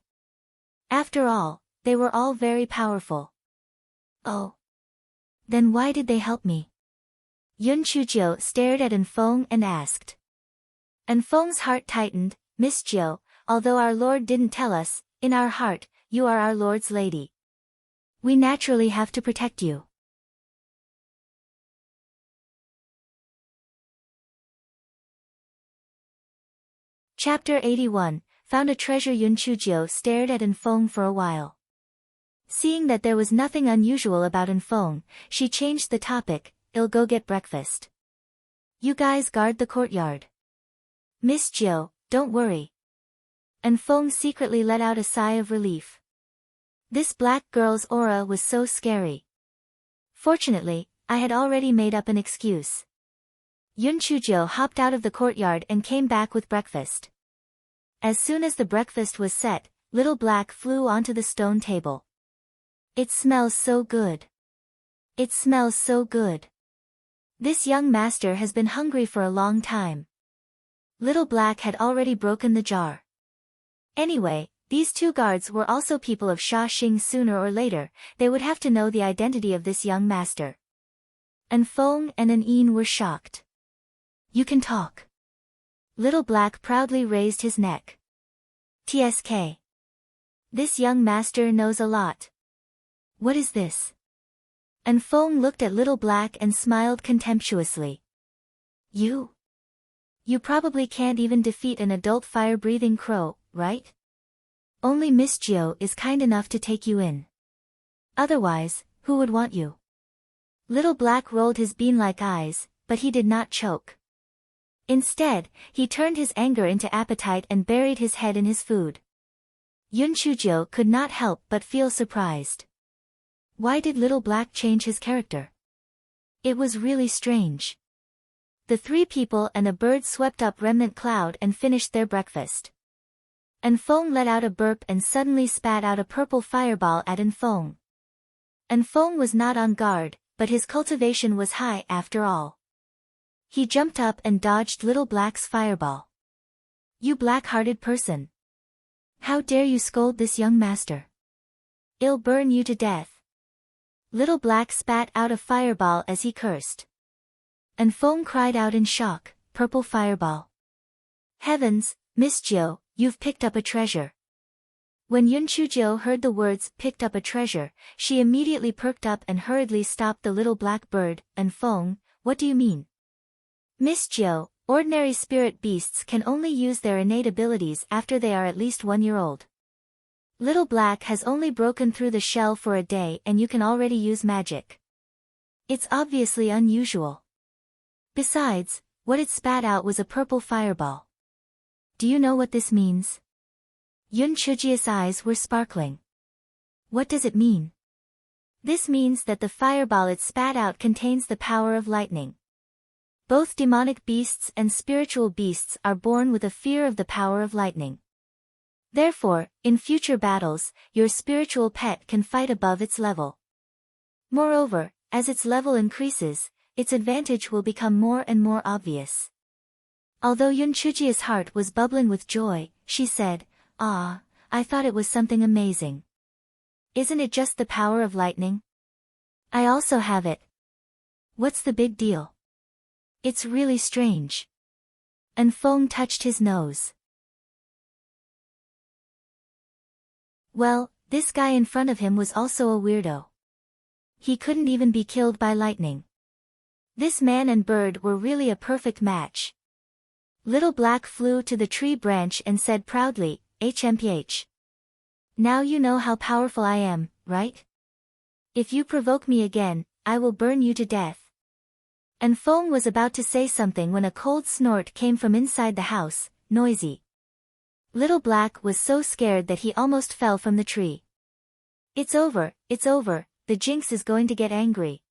After all, they were all very powerful. Oh. Then why did they help me? Yun Chujo stared at An Feng and asked. An Feng's heart tightened, Miss Jo, although our Lord didn't tell us, in our heart, you are our Lord's lady. We naturally have to protect you. Chapter 81, Found a Treasure. Yun Chujo stared at An Feng for a while. Seeing that there was nothing unusual about An Feng, she changed the topic, I'll go get breakfast. You guys guard the courtyard. Miss Jo, don't worry. An Feng secretly let out a sigh of relief. This black girl's aura was so scary. Fortunately, I had already made up an excuse. Yun Chujo hopped out of the courtyard and came back with breakfast. As soon as the breakfast was set, Little Black flew onto the stone table. It smells so good. It smells so good. This young master has been hungry for a long time. Little Black had already broken the jar. Anyway, these two guards were also people of Sha Xing. Sooner or later, they would have to know the identity of this young master. An Feng and An In were shocked. You can talk. Little Black proudly raised his neck. TSK. This young master knows a lot. What is this? An Feng looked at Little Black and smiled contemptuously. You probably can't even defeat an adult fire-breathing crow, right? Only Miss Jo is kind enough to take you in. Otherwise, who would want you? Little Black rolled his bean-like eyes, but he did not choke. Instead, he turned his anger into appetite and buried his head in his food. Yun Chujo could not help but feel surprised. Why did Little Black change his character? It was really strange. The three people and a bird swept up Remnant Cloud and finished their breakfast. An Feng let out a burp and suddenly spat out a purple fireball at An Feng. An Feng was not on guard, but his cultivation was high after all. He jumped up and dodged Little Black's fireball. You black-hearted person. How dare you scold this young master? I'll burn you to death. Little Black spat out a fireball as he cursed. An Feng cried out in shock, purple fireball. Heavens, Miss Jo, you've picked up a treasure. When Yun Chujo heard the words picked up a treasure, she immediately perked up and hurriedly stopped the little black bird. An Feng, what do you mean? Miss Jo, ordinary spirit beasts can only use their innate abilities after they are at least 1 year old. Little Black has only broken through the shell for a day and you can already use magic. It's obviously unusual. Besides, what it spat out was a purple fireball. Do you know what this means? Yun Chujia's eyes were sparkling. What does it mean? This means that the fireball it spat out contains the power of lightning. Both demonic beasts and spiritual beasts are born with a fear of the power of lightning. Therefore, in future battles, your spiritual pet can fight above its level. Moreover, as its level increases, its advantage will become more and more obvious. Although Yunchujia's heart was bubbling with joy, she said, "Ah, I thought it was something amazing. Isn't it just the power of lightning? I also have it. What's the big deal? It's really strange." And Feng touched his nose. Well, this guy in front of him was also a weirdo. He couldn't even be killed by lightning. This man and bird were really a perfect match. Little Black flew to the tree branch and said proudly, "HMPH. Now you know how powerful I am, right? If you provoke me again, I will burn you to death." And Feng was about to say something when a cold snort came from inside the house, noisy. Little Black was so scared that he almost fell from the tree. It's over, the Jinx is going to get angry."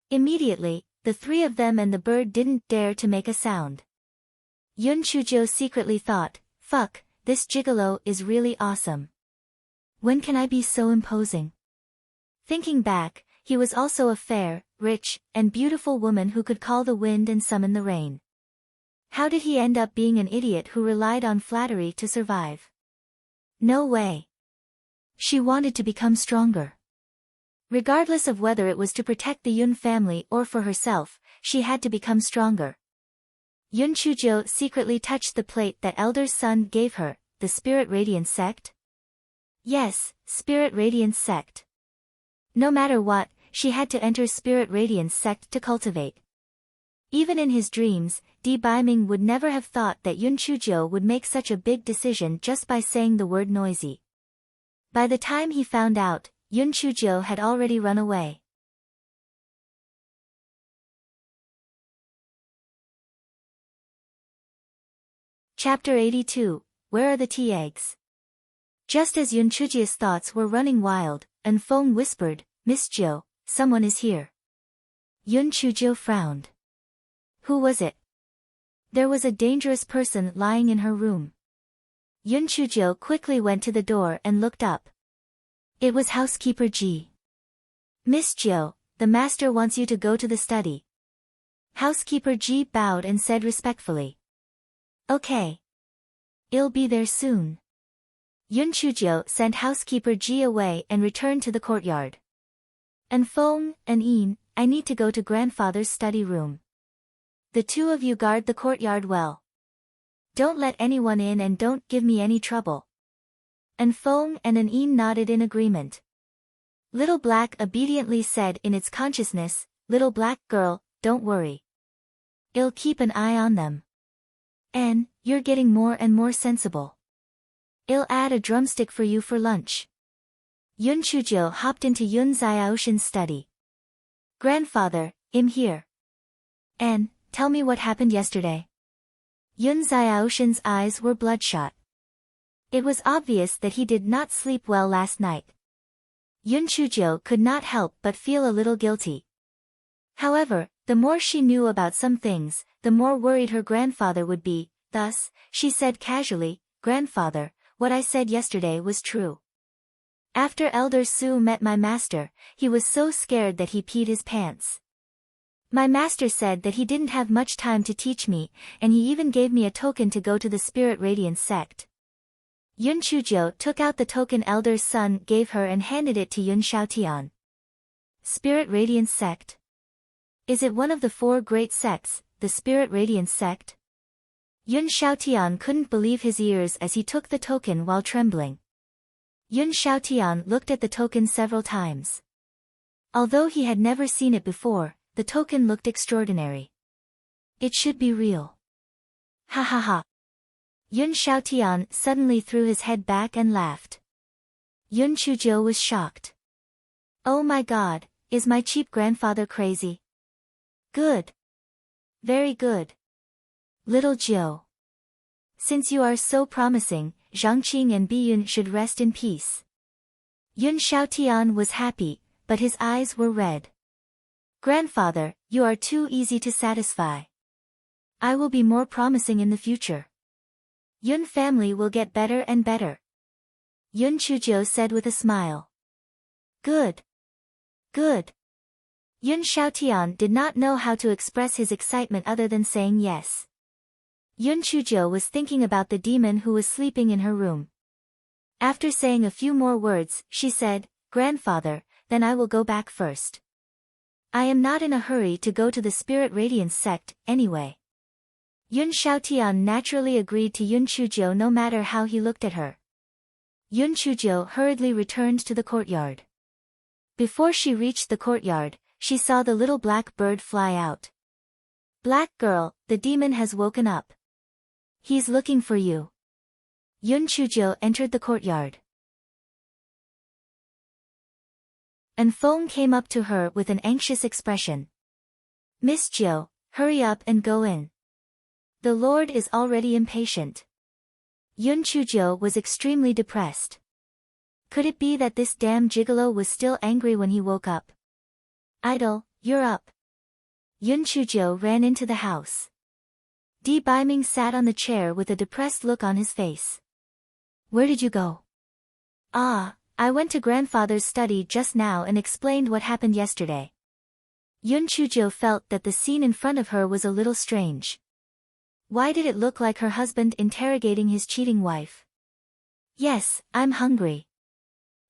Immediately, the three of them and the bird didn't dare to make a sound. Yun Chujo secretly thought, "Fuck, this gigolo is really awesome. When can I be so imposing?" Thinking back, he was also a fair, rich, and beautiful woman who could call the wind and summon the rain. How did he end up being an idiot who relied on flattery to survive? No way. She wanted to become stronger. Regardless of whether it was to protect the Yun family or for herself, she had to become stronger. Yun Chujo secretly touched the plate that Elder's son gave her, the Spirit Radiance sect? Yes, Spirit Radiance sect. No matter what, she had to enter Spirit Radiance sect to cultivate. Even in his dreams, Di Baiming would never have thought that Yun Chujo would make such a big decision just by saying the word noisy. By the time he found out, Yun Chujo had already run away. Chapter 82, Where are the tea eggs? Just as Yun Chujia's thoughts were running wild, An Feng whispered, "Miss Jo, someone is here." Yun Chujo frowned. Who was it? There was a dangerous person lying in her room. Yun Chujo quickly went to the door and looked up. It was housekeeper Ji. "Miss Jo, the master wants you to go to the study." Housekeeper Ji bowed and said respectfully, "Okay. I'll be there soon." Yun Chujo sent housekeeper Ji away and returned to the courtyard. "An Feng, An Yin, I need to go to grandfather's study room. The two of you guard the courtyard well. Don't let anyone in and don't give me any trouble." An Feng and An Yin nodded in agreement. Little Black obediently said in its consciousness, "Little Black girl, don't worry. I'll keep an eye on them. And, you're getting more and more sensible. I'll add a drumstick for you for lunch." Yun Chujo hopped into Yun Xiaoshin's study. "Grandfather, I'm here. And, tell me what happened yesterday." Yun Xiaoshin's eyes were bloodshot. It was obvious that he did not sleep well last night. Yun Chujo could not help but feel a little guilty. However, the more she knew about some things, the more worried her grandfather would be, thus, she said casually, "Grandfather, what I said yesterday was true. After Elder Su met my master, he was so scared that he peed his pants. My master said that he didn't have much time to teach me, and he even gave me a token to go to the Spirit Radiance sect." Yun Chujo took out the token Elder's son gave her and handed it to Yun Xiaotian. Spirit Radiance sect? Is it one of the four great sects, the Spirit Radiance sect? Yun Xiaotian couldn't believe his ears as he took the token while trembling. Yun Xiaotian looked at the token several times. Although he had never seen it before, the token looked extraordinary. It should be real. Ha ha ha. Yun Xiaotian suddenly threw his head back and laughed. Yun Chujo was shocked. "Oh my god, is my cheap grandfather crazy?" "Good. Very good. Little Joe. Since you are so promising, Zhangqing and Biyun should rest in peace." Yun Xiaotian was happy, but his eyes were red. Grandfather, you are too easy to satisfy. I will be more promising in the future. Yun family will get better and better. Yun Chuzhou said with a smile. Good. Good. Yun Xiaotian did not know how to express his excitement other than saying yes. Yun Chuzhou was thinking about the demon who was sleeping in her room. After saying a few more words, she said, Grandfather, then I will go back first. I am not in a hurry to go to the Spirit Radiance sect, anyway. Yun Xiaotian naturally agreed to Yun Chuzhou no matter how he looked at her. Yun Chuzhou hurriedly returned to the courtyard. Before she reached the courtyard, she saw the little black bird fly out. Black girl, the demon has woken up. He's looking for you. Yun Chuzhou entered the courtyard. And Feng came up to her with an anxious expression. Miss Jiu, hurry up and go in. The Lord is already impatient. Yun Chuzhou was extremely depressed. Could it be that this damn gigolo was still angry when he woke up? Idol, you're up. Yun Chuzhou ran into the house. Di Baiming sat on the chair with a depressed look on his face. Where did you go? Ah, I went to grandfather's study just now and explained what happened yesterday. Yun Chuzhou felt that the scene in front of her was a little strange. Why did it look like her husband interrogating his cheating wife? Yes, I'm hungry.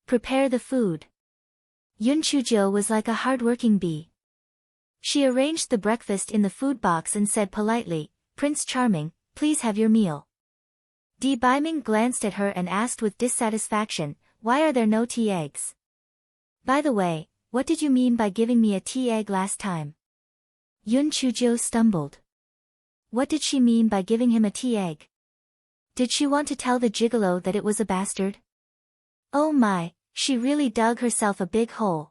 Prepare the food. Yun Chuzhou was like a hard-working bee. She arranged the breakfast in the food box and said politely, Prince Charming, please have your meal. Di Baiming glanced at her and asked with dissatisfaction, why are there no tea eggs? By the way, what did you mean by giving me a tea egg last time? Yun Chuzhou stumbled. What did she mean by giving him a tea egg? Did she want to tell the gigolo that it was a bastard? Oh my, she really dug herself a big hole.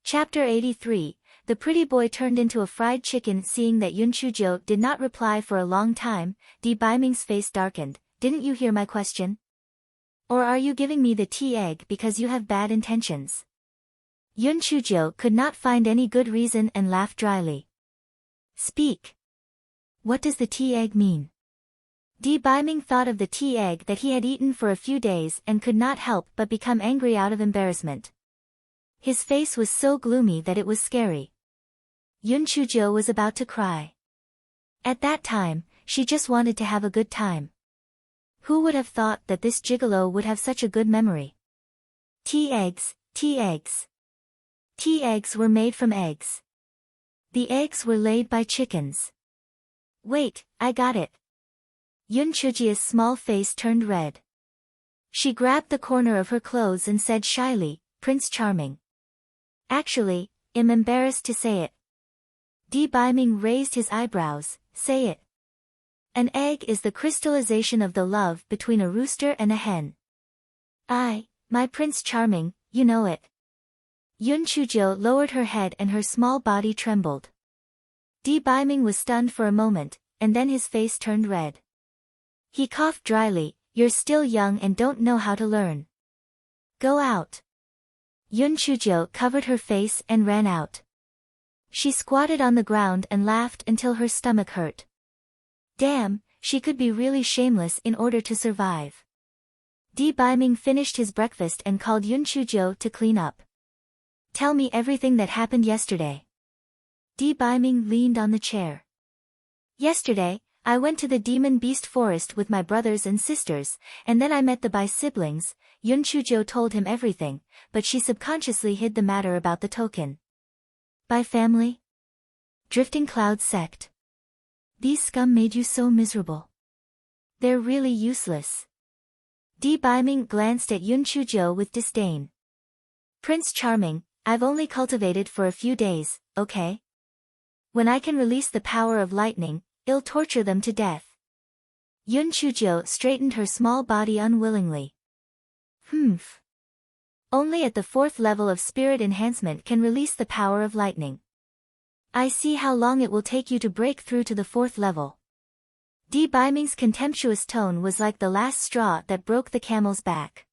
Chapter 83. The pretty boy turned into a fried chicken. Seeing that Yun Chuzhou did not reply for a long time, Di Baiming's face darkened. Didn't you hear my question? Or are you giving me the tea egg because you have bad intentions? Yun Chuzhou could not find any good reason and laughed dryly. Speak. What does the tea egg mean? Di Baiming thought of the tea egg that he had eaten for a few days and could not help but become angry out of embarrassment. His face was so gloomy that it was scary. Yun Chuzhou was about to cry. At that time, she just wanted to have a good time. Who would have thought that this gigolo would have such a good memory? Tea eggs, tea eggs. Tea eggs were made from eggs. The eggs were laid by chickens. Wait, I got it. Yun Chuzhou's small face turned red. She grabbed the corner of her clothes and said shyly, Prince Charming. Actually, I'm embarrassed to say it. Di Baiming raised his eyebrows, say it. An egg is the crystallization of the love between a rooster and a hen. My Prince Charming, you know it. Yun Chuzhou lowered her head and her small body trembled. Di Baiming was stunned for a moment, and then his face turned red. He coughed dryly, you're still young and don't know how to learn. Go out. Yun Chuzhou covered her face and ran out. She squatted on the ground and laughed until her stomach hurt. Damn, she could be really shameless in order to survive. Di Baiming finished his breakfast and called Yun Chuzhou to clean up. Tell me everything that happened yesterday. Di Baiming leaned on the chair. Yesterday, I went to the demon beast forest with my brothers and sisters, and then I met the Bai siblings. Yun Chuzhou told him everything, but she subconsciously hid the matter about the token. Bai family? Drifting Cloud sect. These scum made you so miserable. They're really useless. Di Baiming glanced at Yun Chuzhou with disdain. Prince Charming, I've only cultivated for a few days, okay? When I can release the power of lightning, I'll torture them to death. Yun Chuzhou straightened her small body unwillingly. Only at the 4th level of spirit enhancement can release the power of lightning. I see how long it will take you to break through to the 4th level. Di Baiming's contemptuous tone was like the last straw that broke the camel's back.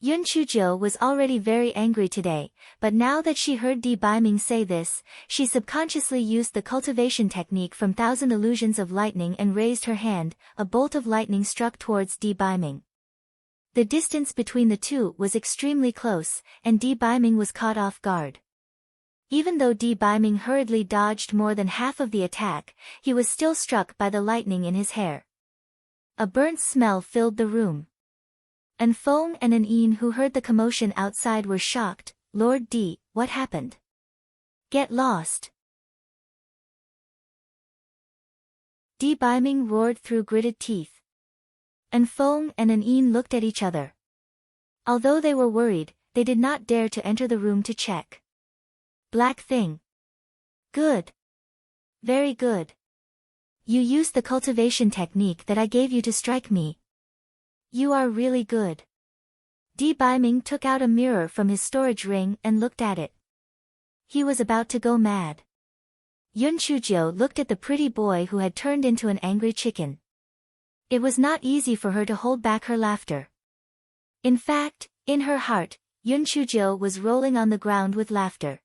Yun Chujiu was already very angry today, but now that she heard Di Baiming say this, she subconsciously used the cultivation technique from Thousand Illusions of Lightning and raised her hand. A bolt of lightning struck towards Di Baiming. The distance between the two was extremely close, and Di Baiming was caught off guard. Even though Di Baiming hurriedly dodged more than half of the attack, he was still struck by the lightning in his hair. A burnt smell filled the room. An Feng and an Yin who heard the commotion outside were shocked. Lord Di, what happened? Get lost. Di Baiming roared through gritted teeth. An Feng and an Yin looked at each other. Although they were worried, they did not dare to enter the room to check. Black thing. Good. Very good. You used the cultivation technique that I gave you to strike me. You are really good. Di Baiming took out a mirror from his storage ring and looked at it. He was about to go mad. Yun Chujiu looked at the pretty boy who had turned into an angry chicken. It was not easy for her to hold back her laughter. In fact, in her heart, Yun Chujiu was rolling on the ground with laughter.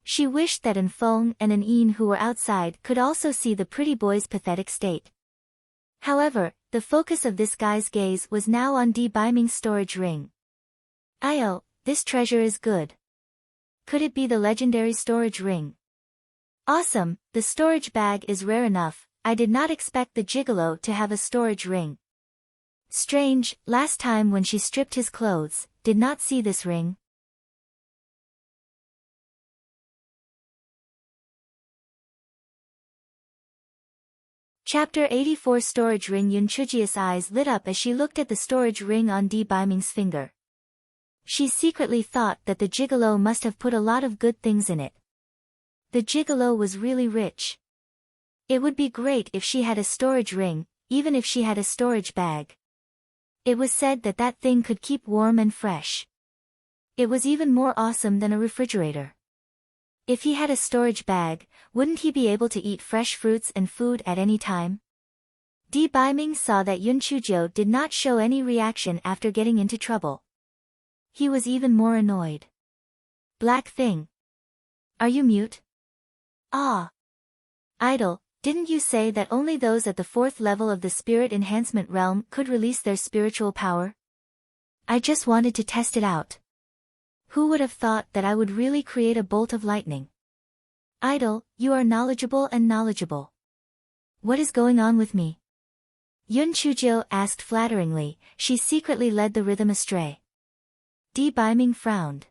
She wished that An Feng and An Yin who were outside could also see the pretty boy's pathetic state. However, the focus of this guy's gaze was now on Di Baiming's storage ring. Io, this treasure is good. Could it be the legendary storage ring? Awesome, the storage bag is rare enough. I did not expect the gigolo to have a storage ring. Strange, last time when she stripped his clothes, did not see this ring. Chapter 84 Storage Ring. Yun Chujiu's eyes lit up as she looked at the storage ring on Di Baiming's finger. She secretly thought that the gigolo must have put a lot of good things in it. The gigolo was really rich. It would be great if she had a storage ring, even if she had a storage bag. It was said that that thing could keep warm and fresh. It was even more awesome than a refrigerator. If he had a storage bag, wouldn't he be able to eat fresh fruits and food at any time? Di Baiming saw that Yun Chujiu did not show any reaction after getting into trouble. He was even more annoyed. Black thing. Are you mute? Ah. Idle, didn't you say that only those at the 4th level of the spirit enhancement realm could release their spiritual power? I just wanted to test it out. Who would have thought that I would really create a bolt of lightning? Idle, you are knowledgeable and knowledgeable. What is going on with me? Yun Chujiu asked flatteringly. She secretly led the rhythm astray. Di Baiming frowned.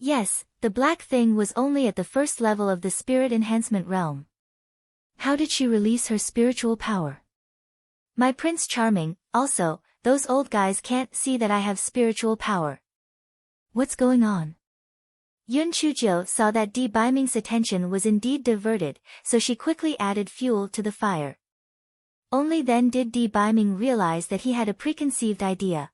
Yes, the black thing was only at the 1st level of the spirit enhancement realm. How did she release her spiritual power? My Prince Charming, also, those old guys can't see that I have spiritual power. What's going on? Yun Chujiu saw that Di Baiming's attention was indeed diverted, so she quickly added fuel to the fire. Only then did Di Baiming realize that he had a preconceived idea.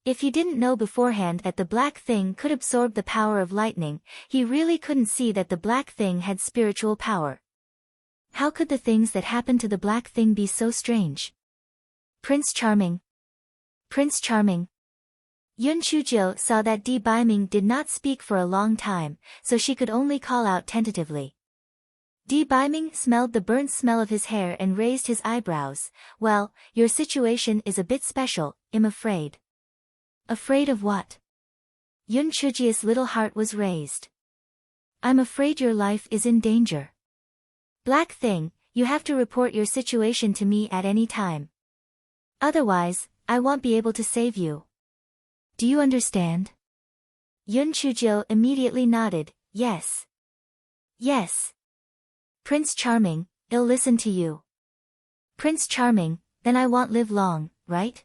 If he didn't know beforehand that the black thing could absorb the power of lightning, he really couldn't see that the black thing had spiritual power. How could the things that happened to the black thing be so strange? Prince Charming. Prince Charming. Yun Chujiu saw that Di Baiming did not speak for a long time, so she could only call out tentatively. Di Baiming smelled the burnt smell of his hair and raised his eyebrows. Well, your situation is a bit special, I'm afraid. Afraid of what? Yun Chujiu's little heart was raised. I'm afraid your life is in danger. Black thing, you have to report your situation to me at any time. Otherwise, I won't be able to save you. Do you understand? Yun Chujiu immediately nodded, yes. Yes. Prince Charming, I'll listen to you. Prince Charming, then I won't live long, right?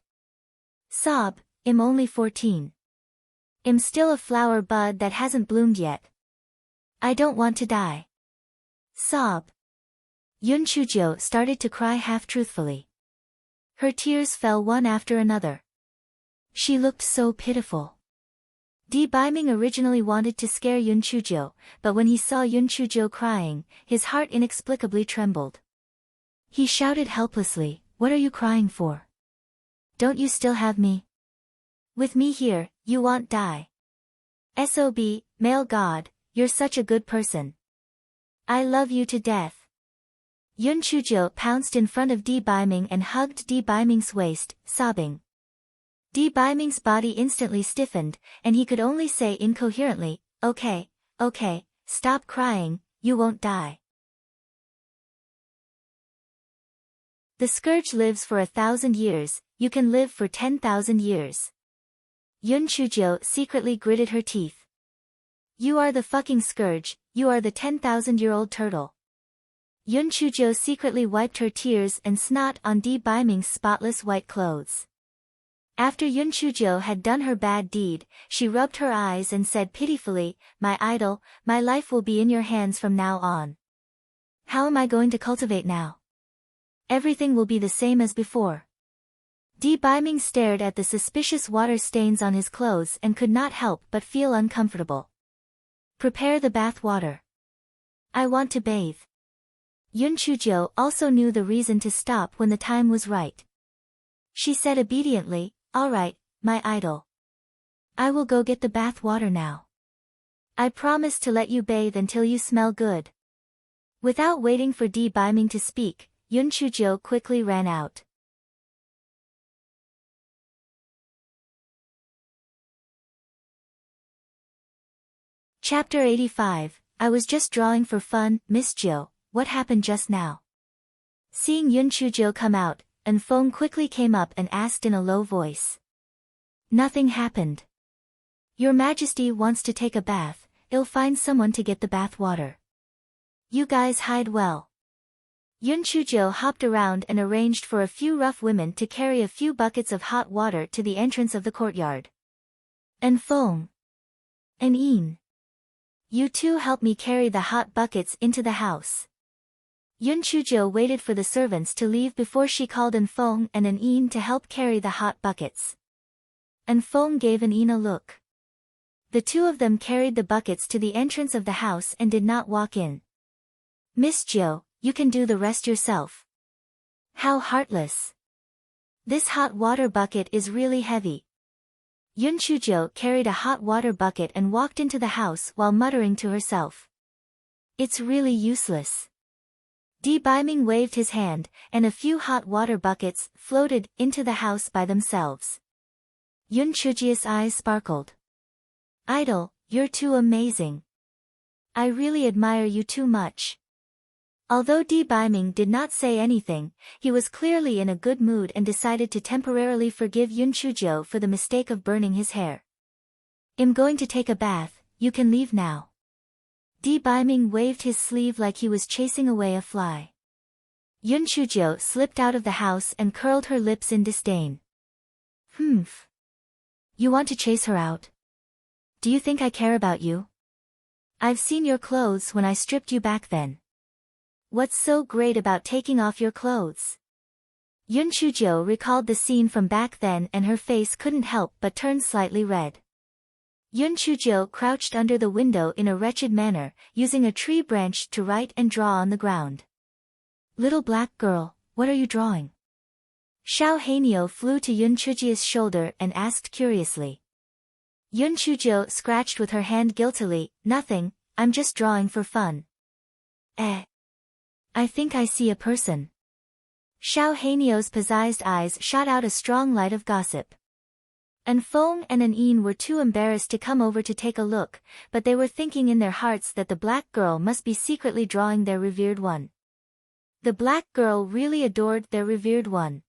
Sob, I'm only 14. I'm still a flower bud that hasn't bloomed yet. I don't want to die. Sob. Yun Chujiu started to cry half-truthfully. Her tears fell one after another. She looked so pitiful. Di Baiming originally wanted to scare Yun Chujiu, but when he saw Yun Chujiu crying, his heart inexplicably trembled. He shouted helplessly, "What are you crying for? Don't you still have me? With me here, you won't die. SOB, male god, you're such a good person. I love you to death." Yun Chujo pounced in front of Di Baiming and hugged Di Baiming's waist, sobbing. Di Baiming's body instantly stiffened, and he could only say incoherently, "Okay, okay, stop crying, you won't die." The scourge lives for 1,000 years, you can live for 10,000 years. Yun Chujo secretly gritted her teeth. You are the fucking scourge, you are the 10,000-year-old turtle. Yun Chujo secretly wiped her tears and snot on Di Baiming's spotless white clothes. After Yun Chujo had done her bad deed, she rubbed her eyes and said pitifully, "My idol, my life will be in your hands from now on. How am I going to cultivate now? Everything will be the same as before." Di Baiming stared at the suspicious water stains on his clothes and could not help but feel uncomfortable. "Prepare the bath water. I want to bathe." Yun Chujo also knew the reason to stop when the time was right. She said obediently, "All right, my idol. I will go get the bath water now. I promise to let you bathe until you smell good." Without waiting for Di Baiming to speak, Yun Chujo quickly ran out. Chapter 85, I was just drawing for fun, Miss Jo, what happened just now? Seeing Yun Chujo come out, An Feng quickly came up and asked in a low voice. Nothing happened. Your Majesty wants to take a bath, I'll find someone to get the bath water. You guys hide well. Yun Chujo hopped around and arranged for a few rough women to carry a few buckets of hot water to the entrance of the courtyard. An Feng. An Yin. You two help me carry the hot buckets into the house. Yun Chujo waited for the servants to leave before she called An Feng and An Yin to help carry the hot buckets. An Feng gave An Yin a look. The two of them carried the buckets to the entrance of the house and did not walk in. Miss Jo, you can do the rest yourself. How heartless. This hot water bucket is really heavy. Yun Chujo carried a hot water bucket and walked into the house while muttering to herself. It's really useless. Di Baiming waved his hand, and a few hot water buckets floated into the house by themselves. Yun Chujia's eyes sparkled. Idol, you're too amazing. I really admire you too much. Although Di Baiming did not say anything, he was clearly in a good mood and decided to temporarily forgive Yun Chujo for the mistake of burning his hair. I'm going to take a bath, you can leave now. Di Baiming waved his sleeve like he was chasing away a fly. Yun Chujo slipped out of the house and curled her lips in disdain. Humph. You want to chase her out? Do you think I care about you? I've seen your clothes when I stripped you back then. What's so great about taking off your clothes? Yun Chujo recalled the scene from back then and her face couldn't help but turn slightly red. Yun Chujo crouched under the window in a wretched manner, using a tree branch to write and draw on the ground. Little black girl, what are you drawing? Xiao Hanyo flew to Yun Chujia's shoulder and asked curiously. Yun Chujo scratched with her hand guiltily, nothing, I'm just drawing for fun. I think I see a person. Xiao Hanyo's pizzazed eyes shot out a strong light of gossip. An Feng and An Yin were too embarrassed to come over to take a look, but they were thinking in their hearts that the black girl must be secretly drawing their revered one. The black girl really adored their revered one.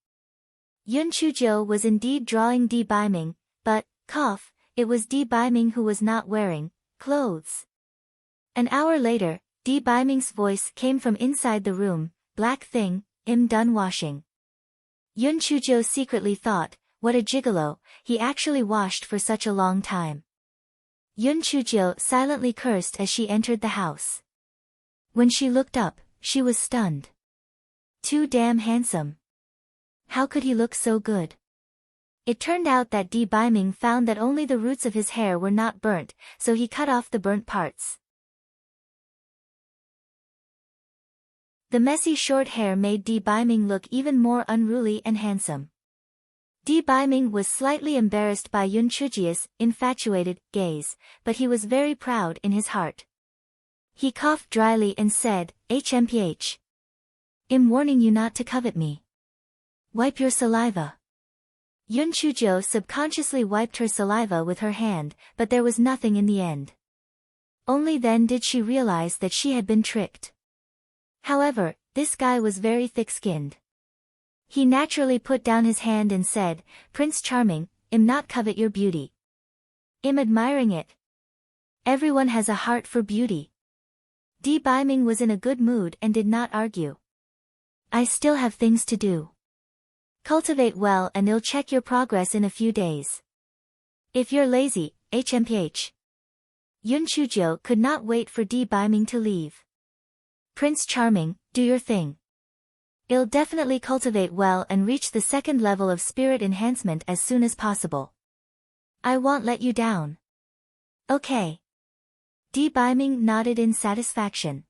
Yun Chujo was indeed drawing Di Baiming, but, it was Di Baiming who was not wearing clothes. An hour later, Di Baiming's voice came from inside the room, black thing, I'm done washing. Yun Chujo secretly thought, what a gigolo, he actually washed for such a long time. Yun Chujo silently cursed as she entered the house. When she looked up, she was stunned. Too damn handsome. How could he look so good? It turned out that Di Baiming found that only the roots of his hair were not burnt, so he cut off the burnt parts. The messy short hair made Di Biming look even more unruly and handsome. Di Biming was slightly embarrassed by Yun Chujia's infatuated gaze, but he was very proud in his heart. He coughed dryly and said, "HMPH. I'm warning you not to covet me. Wipe your saliva." Yun Chujio subconsciously wiped her saliva with her hand, but there was nothing in the end. Only then did she realize that she had been tricked. However, this guy was very thick-skinned. He naturally put down his hand and said, "Prince Charming, I'm not covet your beauty. I'm admiring it. Everyone has a heart for beauty." Di Biming was in a good mood and did not argue. "I still have things to do. Cultivate well and I'll check your progress in a few days. If you're lazy, HMPH." Yun Chujio could not wait for Di Biming to leave. "Prince Charming, do your thing. I'll definitely cultivate well and reach the second level of spirit enhancement as soon as possible. I won't let you down." "Okay." Di Biming nodded in satisfaction.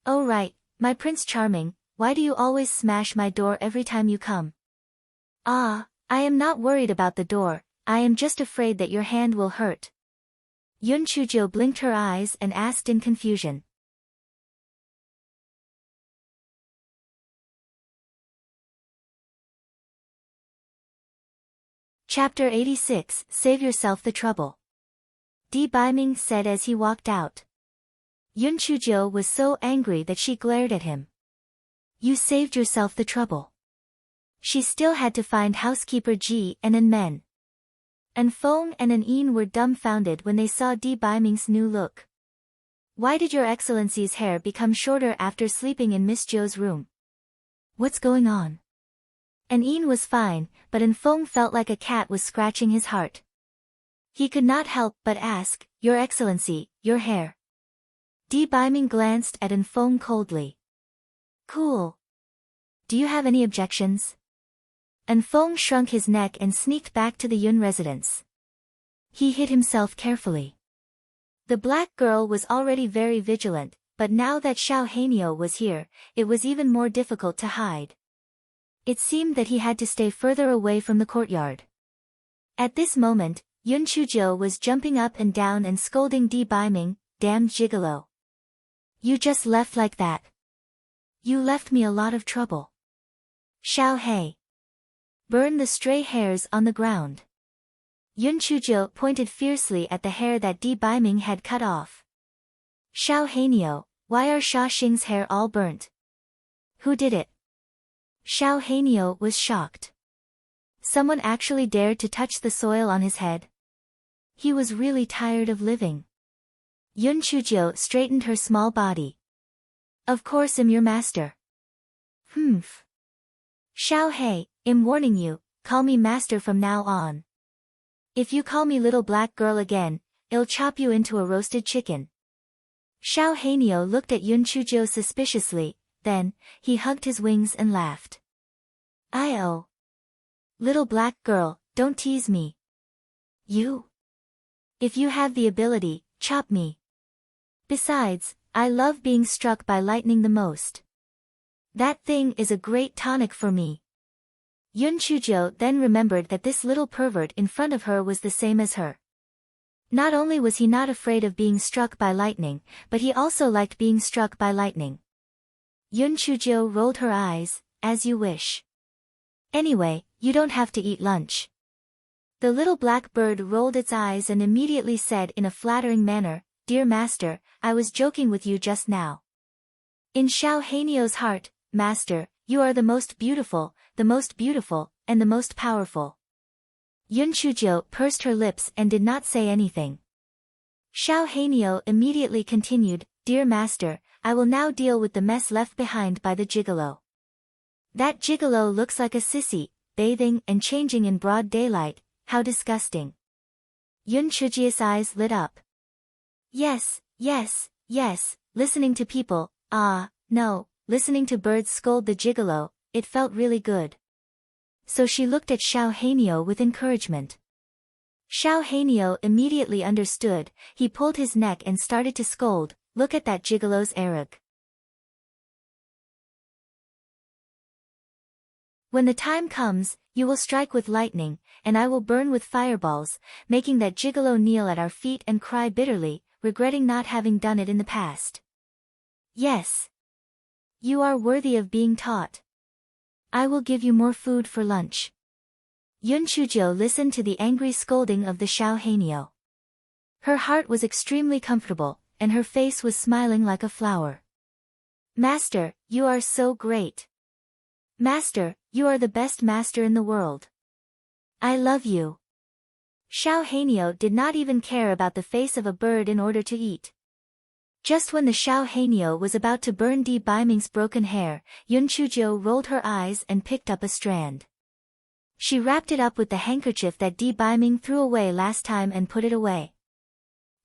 "Oh right, my Prince Charming, why do you always smash my door every time you come?" "Ah, I am not worried about the door, I am just afraid that your hand will hurt." Yun Chujio blinked her eyes and asked in confusion. Chapter 86, Save Yourself the Trouble. Di Biming said as he walked out. Yun Chujio was so angry that she glared at him. "You saved yourself the trouble." She still had to find housekeeper Ji and An Men. An Feng and An Yin were dumbfounded when they saw Di Biming's new look. "Why did your excellency's hair become shorter after sleeping in Miss Zhou's room? What's going on?" An Yin was fine, but An Feng felt like a cat was scratching his heart. He could not help but ask, "Your Excellency, your hair." Di Biming glanced at An Feng coldly. "Cool. Do you have any objections?" An Feng shrunk his neck and sneaked back to the Yun residence. He hid himself carefully. The black girl was already very vigilant, but now that Xiao Hanyo was here, it was even more difficult to hide. It seemed that he had to stay further away from the courtyard. At this moment, Yun Chujio was jumping up and down and scolding Di Biming, "Damned gigolo. You just left like that. You left me a lot of trouble." "Xiao Hei. Burn the stray hairs on the ground." Yun Chujio pointed fiercely at the hair that Di Biming had cut off. "Xiao Hanyo, why are Sha Xing's hair all burnt? Who did it?" Xiao Hanyo was shocked. Someone actually dared to touch the soil on his head. He was really tired of living. Yun Chujio straightened her small body. "Of course I'm your master." "Humph. Xiao Hei, I'm warning you, call me master from now on. If you call me little black girl again, I'll chop you into a roasted chicken." Xiao Hanyo looked at Yun Chujio suspiciously, then, he hugged his wings and laughed. "I-oh. Little black girl, don't tease me. You? If you have the ability, chop me. Besides, I love being struck by lightning the most. That thing is a great tonic for me." Yun Chujio then remembered that this little pervert in front of her was the same as her. Not only was he not afraid of being struck by lightning, but he also liked being struck by lightning. Yun Chujio rolled her eyes, "As you wish. Anyway, you don't have to eat lunch." The little black bird rolled its eyes and immediately said in a flattering manner, "Dear master, I was joking with you just now." In Xiao Hanyo's heart, "Master, you are the most beautiful, and the most powerful." Yun Chujio pursed her lips and did not say anything. Xiao Hanyo immediately continued, "Dear master, I will now deal with the mess left behind by the gigolo. That gigolo looks like a sissy, bathing and changing in broad daylight, how disgusting." Yun Chujio's eyes lit up. Yes, listening to people, no, listening to birds scold the gigolo, it felt really good. So she looked at Xiao Hanyo with encouragement. Xiao Hanyo immediately understood, he pulled his neck and started to scold, "Look at that gigolo's erog. When the time comes, you will strike with lightning, and I will burn with fireballs, making that gigolo kneel at our feet and cry bitterly, regretting not having done it in the past. Yes. You are worthy of being taught. I will give you more food for lunch. Yun Chujo listened to the angry scolding of the Xiao Hanyo. Her heart was extremely comfortable, and her face was smiling like a flower. Master, you are so great. Master, you are the best master in the world. I love you. Xiao Hanyo did not even care about the face of a bird in order to eat. Just when the Xiao Hanyo was about to burn Di Baiming's broken hair, Yun Chujo rolled her eyes and picked up a strand. She wrapped it up with the handkerchief that Di Baiming threw away last time and put it away.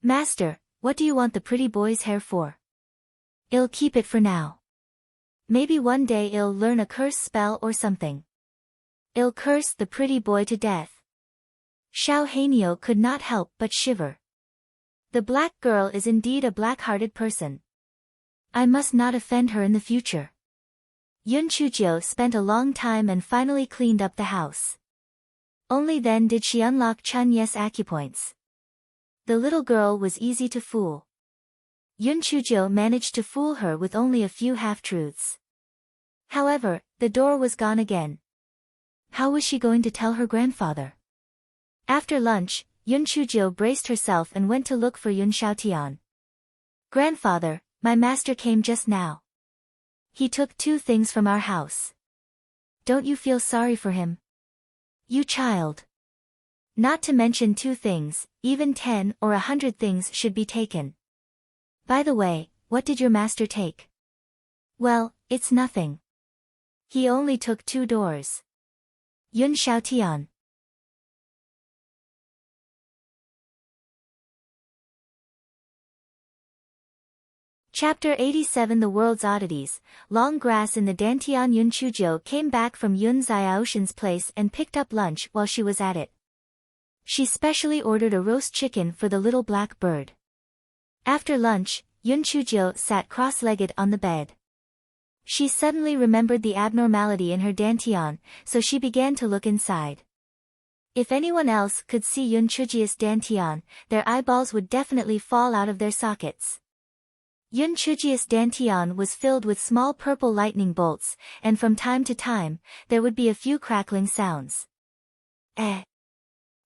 Master, what do you want the pretty boy's hair for? I'll keep it for now. Maybe one day I'll learn a curse spell or something. I'll curse the pretty boy to death. Xiao Hanyo could not help but shiver. The black girl is indeed a black-hearted person. I must not offend her in the future. Yun Chujo spent a long time and finally cleaned up the house. Only then did she unlock Chun Ye's acupoints. The little girl was easy to fool. Yun Chujo managed to fool her with only a few half-truths. However, the door was gone again. How was she going to tell her grandfather? After lunch, Yun Chujo braced herself and went to look for Yun Xiaotian. Grandfather, my master came just now. He took 2 things from our house. Don't you feel sorry for him? You child. Not to mention 2 things, even 10 or 100 things should be taken. By the way, what did your master take? Well, it's nothing. He only took 2 doors. Yun Xiaotian. Chapter 87 The World's Oddities. Long grass in the Dantian. Yun Chujo came back from Yun Xiaoshan's place and picked up lunch while she was at it. She specially ordered a roast chicken for the little black bird. After lunch, Yun Chujo sat cross-legged on the bed. She suddenly remembered the abnormality in her dantian, so she began to look inside. If anyone else could see Yun Chujia's dantian, their eyeballs would definitely fall out of their sockets. Yun Chujia's dantian was filled with small purple lightning bolts, and from time to time, there would be a few crackling sounds.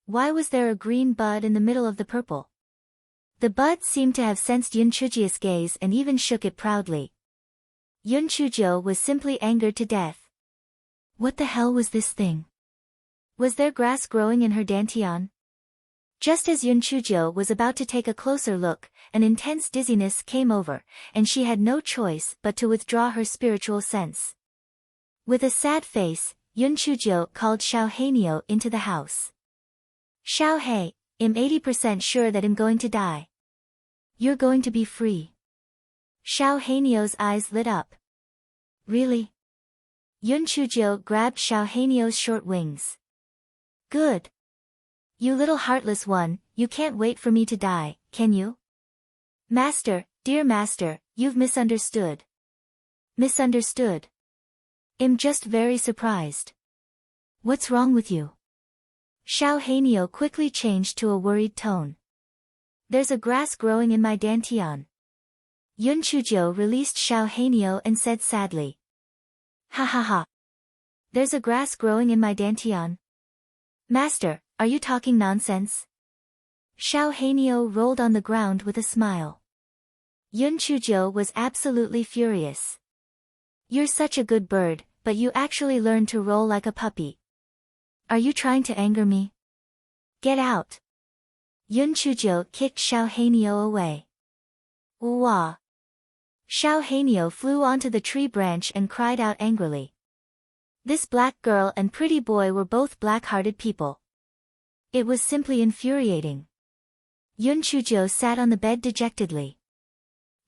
Why was there a green bud in the middle of the purple? The bud seemed to have sensed Yun Chujia's gaze and even shook it proudly. Yun Chujo was simply angered to death. What the hell was this thing? Was there grass growing in her dantian? Just as Yun Chujo was about to take a closer look, an intense dizziness came over, and she had no choice but to withdraw her spiritual sense. With a sad face, Yun Chujo called Xiao Hanyo into the house. Xiao Hei, I'm 80% sure that I'm going to die. You're going to be free. Xiao Hanyo's eyes lit up. Really? Yun Chujo grabbed Xiao Hanyo's short wings. Good. You little heartless one, you can't wait for me to die, can you? Master, dear master, you've misunderstood. Misunderstood? I'm just very surprised. What's wrong with you? Xiao Hanyo quickly changed to a worried tone. There's a grass growing in my dantian. Yun Chujo released Xiao Hanyo and said sadly. Ha ha ha. There's a grass growing in my dantian. Master, are you talking nonsense? Xiao Hanyo rolled on the ground with a smile. Yun Chujo was absolutely furious. You're such a good bird, but you actually learned to roll like a puppy. Are you trying to anger me? Get out. Yun Chujo kicked Xiao Hanyo away. Wah. Xiao Hanyo flew onto the tree branch and cried out angrily. This black girl and pretty boy were both black-hearted people. It was simply infuriating. Yun Chujo sat on the bed dejectedly.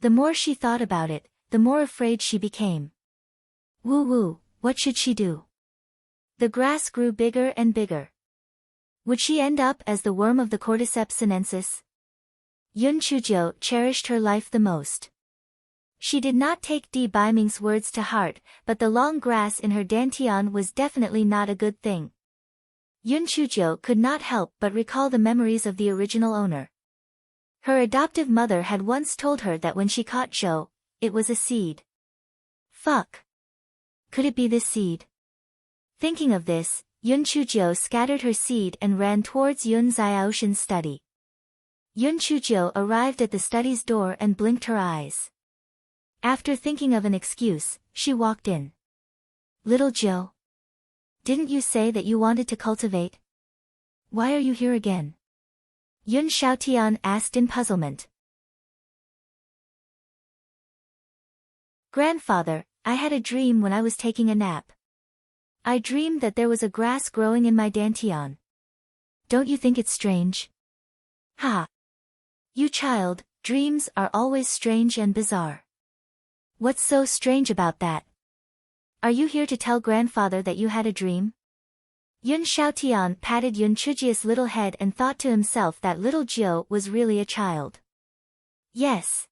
The more she thought about it, the more afraid she became. Woo-woo, what should she do? The grass grew bigger and bigger. Would she end up as the worm of the Cordyceps sinensis? Yun Chujo cherished her life the most. She did not take Di Baiming's words to heart, but the long grass in her dantian was definitely not a good thing. Yun Chujiu could not help but recall the memories of the original owner. Her adoptive mother had once told her that when she caught Zhou, it was a seed. Fuck. Could it be this seed? Thinking of this, Yun Chujiu scattered her seed and ran towards Yun Xiaoshan's study. Yun Chujiu arrived at the study's door and blinked her eyes. After thinking of an excuse, she walked in. Little Zhou. Didn't you say that you wanted to cultivate? Why are you here again? Yun Xiaotian asked in puzzlement. Grandfather, I had a dream when I was taking a nap. I dreamed that there was a grass growing in my dantian. Don't you think it's strange? Ha! You child, dreams are always strange and bizarre. What's so strange about that? Are you here to tell grandfather that you had a dream? Yun Xiaotian patted Yun Chujiu's little head and thought to himself that little Jiu was really a child. Yes.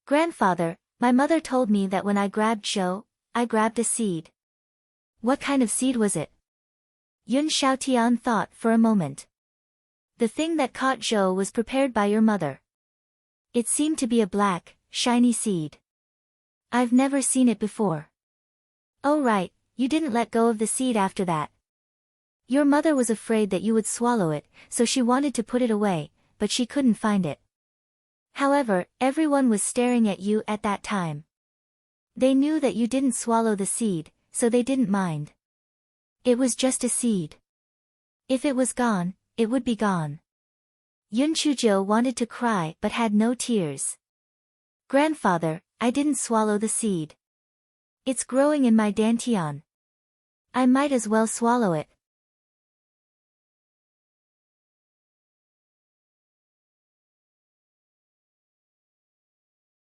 Grandfather, my mother told me that when I grabbed Zhou, I grabbed a seed. What kind of seed was it? Yun Xiaotian thought for a moment. The thing that caught Zhou was prepared by your mother. It seemed to be a black, shiny seed. I've never seen it before. Oh right, you didn't let go of the seed after that. Your mother was afraid that you would swallow it, so she wanted to put it away, but she couldn't find it. However, everyone was staring at you at that time. They knew that you didn't swallow the seed, so they didn't mind. It was just a seed. If it was gone, it would be gone. Yun Chujiu wanted to cry but had no tears. Grandfather, I didn't swallow the seed. It's growing in my dantian. I might as well swallow it.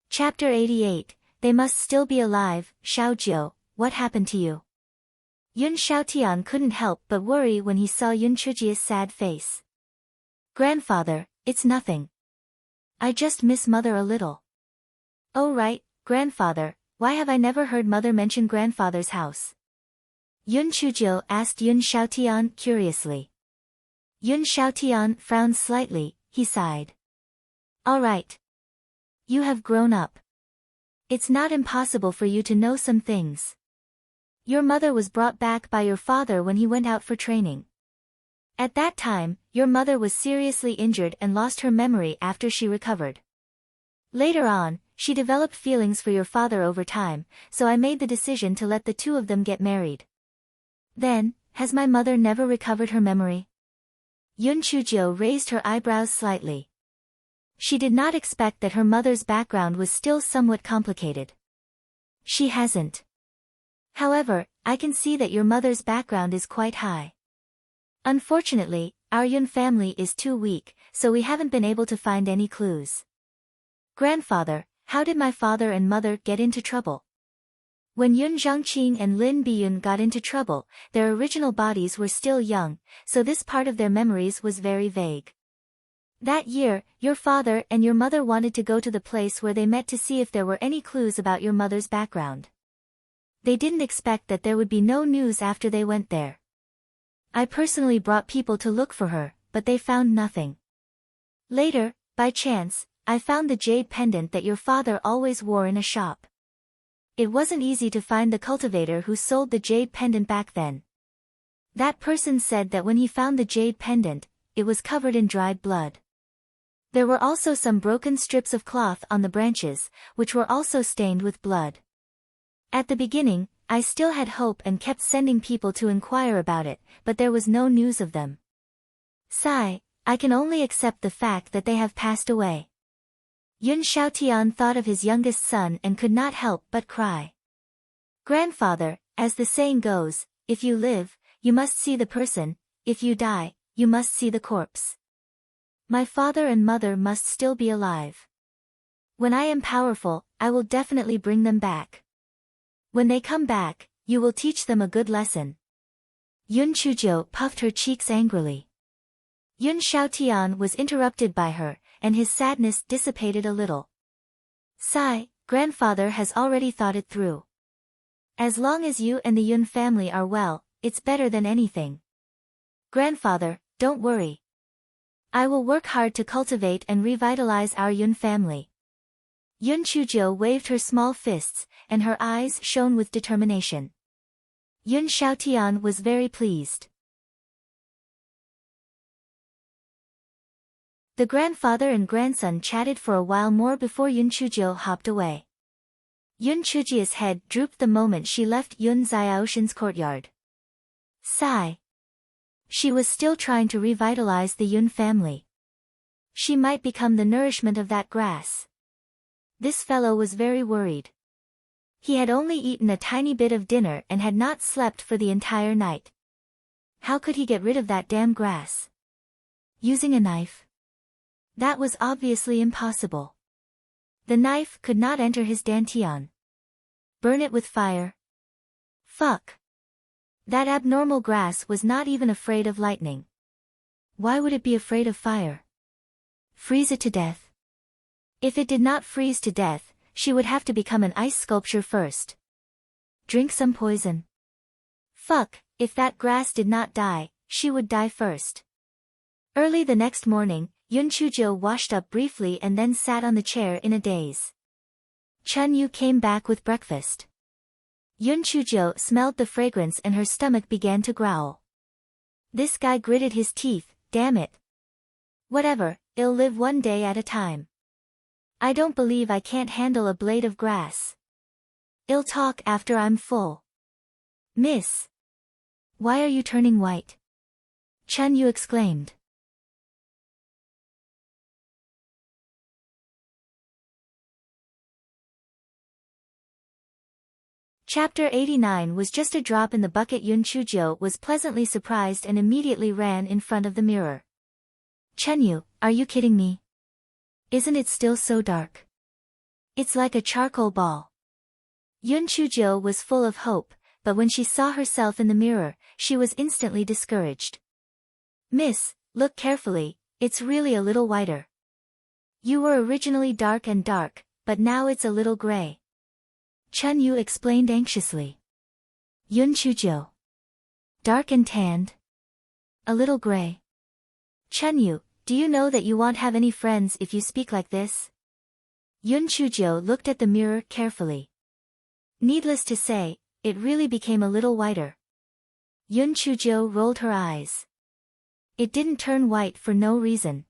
Chapter 88, They Must Still Be Alive. Xiaojiu, what happened to you? Yun Xiaotian couldn't help but worry when he saw Yun Chujiu's sad face. Grandfather, it's nothing. I just miss mother a little. Oh right, grandfather, why have I never heard mother mention grandfather's house? Yun Chujiu asked Yun Xiaotian curiously. Yun Xiaotian frowned slightly, he sighed. All right. You have grown up. It's not impossible for you to know some things. Your mother was brought back by your father when he went out for training. At that time, your mother was seriously injured and lost her memory after she recovered. Later on, she developed feelings for your father over time, so I made the decision to let the two of them get married. Then, has my mother never recovered her memory? Yun Chujiu raised her eyebrows slightly. She did not expect that her mother's background was still somewhat complicated. She hasn't. However, I can see that your mother's background is quite high. Unfortunately, our Yun family is too weak, so we haven't been able to find any clues. Grandfather, how did my father and mother get into trouble? When Yun Zhangqing and Lin Biyun got into trouble, their original bodies were still young, so this part of their memories was very vague. That year, your father and your mother wanted to go to the place where they met to see if there were any clues about your mother's background. They didn't expect that there would be no news after they went there. I personally brought people to look for her, but they found nothing. Later, by chance, I found the jade pendant that your father always wore in a shop. It wasn't easy to find the cultivator who sold the jade pendant back then. That person said that when he found the jade pendant, it was covered in dried blood. There were also some broken strips of cloth on the branches, which were also stained with blood. At the beginning, I still had hope and kept sending people to inquire about it, but there was no news of them. Sigh, I can only accept the fact that they have passed away. Yun Xiaotian thought of his youngest son and could not help but cry. Grandfather, as the saying goes, if you live, you must see the person, if you die, you must see the corpse. My father and mother must still be alive. When I am powerful, I will definitely bring them back. When they come back, you will teach them a good lesson. Yun Chujiu puffed her cheeks angrily. Yun Xiaotian was interrupted by her, and his sadness dissipated a little. Sigh, Grandfather has already thought it through. As long as you and the Yun family are well, it's better than anything. Grandfather, don't worry. I will work hard to cultivate and revitalize our Yun family. Yun Chuzhou waved her small fists, and her eyes shone with determination. Yun Xiaotian was very pleased. The grandfather and grandson chatted for a while more before Yun Chuzhou hopped away. Yun Chujia's head drooped the moment she left Yun Xiaoshan's courtyard. Sigh. She was still trying to revitalize the Yun family. She might become the nourishment of that grass. This fellow was very worried. He had only eaten a tiny bit of dinner and had not slept for the entire night. How could he get rid of that damn grass? Using a knife? That was obviously impossible. The knife could not enter his dantian. Burn it with fire? Fuck. That abnormal grass was not even afraid of lightning. Why would it be afraid of fire? Freeze it to death? If it did not freeze to death, she would have to become an ice sculpture first. Drink some poison. Fuck, if that grass did not die, she would die first. Early the next morning, Yun Chuzhou washed up briefly and then sat on the chair in a daze. Chun Yu came back with breakfast. Yun Chuzhou smelled the fragrance and her stomach began to growl. This guy gritted his teeth, damn it. Whatever, I'll live one day at a time. I don't believe I can't handle a blade of grass. I'll talk after I'm full. Miss. Why are you turning white? Chun Yu exclaimed. Chapter 89 was just a drop in the bucket. Yun Chuzhou was pleasantly surprised and immediately ran in front of the mirror. Chun Yu, are you kidding me? Isn't it still so dark? It's like a charcoal ball. Yun Chuzhou was full of hope, but when she saw herself in the mirror, she was instantly discouraged. Miss, look carefully, it's really a little whiter. You were originally dark, but now it's a little gray. Chun Yu explained anxiously. Yun Chuzhou. Dark and tanned? A little gray. Chun Yu, do you know that you won't have any friends if you speak like this? Yun Chuzhou looked at the mirror carefully. Needless to say, it really became a little whiter. Yun Chuzhou rolled her eyes. It didn't turn white for no reason.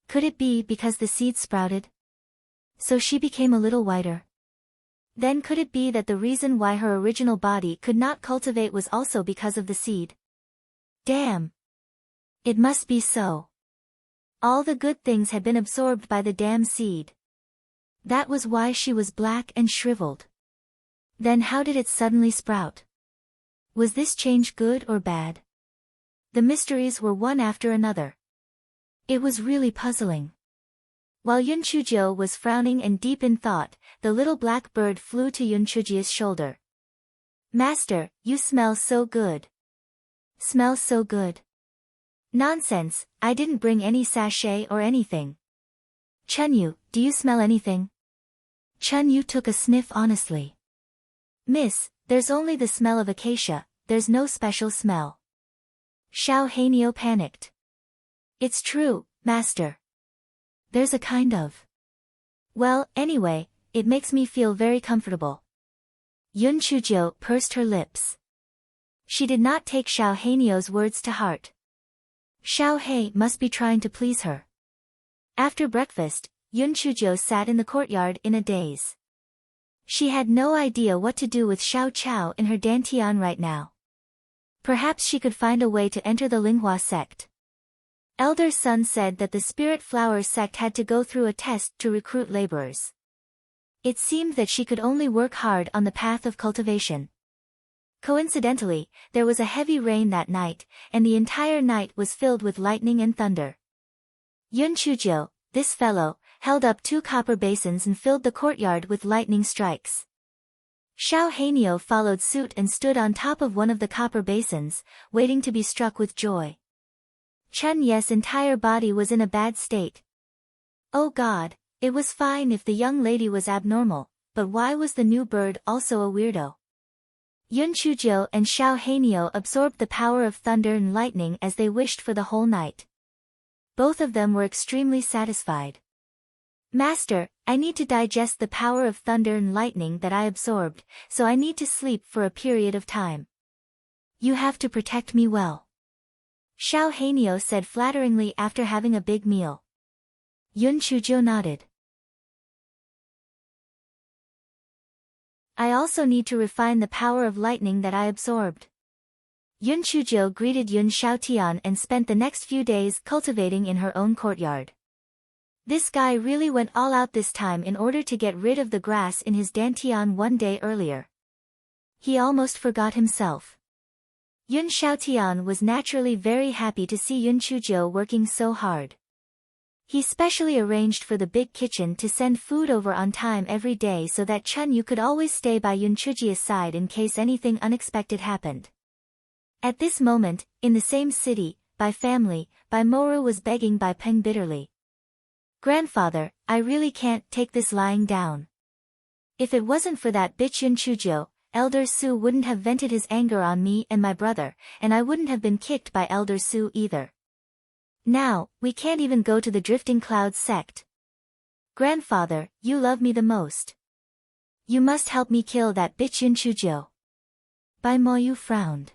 Could it be because the seed sprouted? So she became a little whiter. Then could it be that the reason why her original body could not cultivate was also because of the seed? Damn. It must be so. All the good things had been absorbed by the damn seed. That was why she was black and shriveled. Then how did it suddenly sprout? Was this change good or bad? The mysteries were one after another. It was really puzzling. While Yun Chuzhou was frowning and deep in thought, the little black bird flew to Yun Chujia's shoulder. Master, you smell so good. Smells so good. Nonsense, I didn't bring any sachet or anything. Chun Yu, do you smell anything? Chun Yu took a sniff honestly. Miss, there's only the smell of acacia, there's no special smell. Xiao Hanio panicked. It's true, master. There's a kind of. Well, anyway, it makes me feel very comfortable. Yun Chuzhou pursed her lips. She did not take Xiao Hanio's words to heart. Xiao He must be trying to please her. After breakfast, Yun Chuzhou sat in the courtyard in a daze. She had no idea what to do with Xiao Chao in her dantian right now. Perhaps she could find a way to enter the Linghua sect. Elder Sun said that the Spirit Flower sect had to go through a test to recruit laborers. It seemed that she could only work hard on the path of cultivation. Coincidentally, there was a heavy rain that night, and the entire night was filled with lightning and thunder. Yun Chuzhou, this fellow, held up 2 copper basins and filled the courtyard with lightning strikes. Xiao Hanio followed suit and stood on top of one of the copper basins, waiting to be struck with joy. Chun Ye's entire body was in a bad state. Oh God, It was fine if the young lady was abnormal, but why was the new bird also a weirdo? Yun Chuzhou and Xiao Hanio absorbed the power of thunder and lightning as they wished for the whole night. Both of them were extremely satisfied. Master, I need to digest the power of thunder and lightning that I absorbed, so I need to sleep for a period of time. You have to protect me well. Xiao Hanio said flatteringly after having a big meal. Yun Chuzhou nodded. I also need to refine the power of lightning that I absorbed. Yun Chuzhou greeted Yun Xiaotian and spent the next few days cultivating in her own courtyard. This guy really went all out this time in order to get rid of the grass in his dantian one day earlier. He almost forgot himself. Yun Xiaotian was naturally very happy to see Yun Chuzhou working so hard. He specially arranged for the big kitchen to send food over on time every day so that Chun Yu could always stay by Yun Chuzhi's side in case anything unexpected happened. At this moment, in the same city, Bai family, Bai Moru was begging Bai Peng bitterly. Grandfather, I really can't take this lying down. If it wasn't for that bitch Yun Chuzhou, Elder Su wouldn't have vented his anger on me and my brother, and I wouldn't have been kicked by Elder Su either. Now, we can't even go to the Drifting Clouds sect. Grandfather, you love me the most. You must help me kill that bitch Yun Chuzhou. Bai Moyu frowned.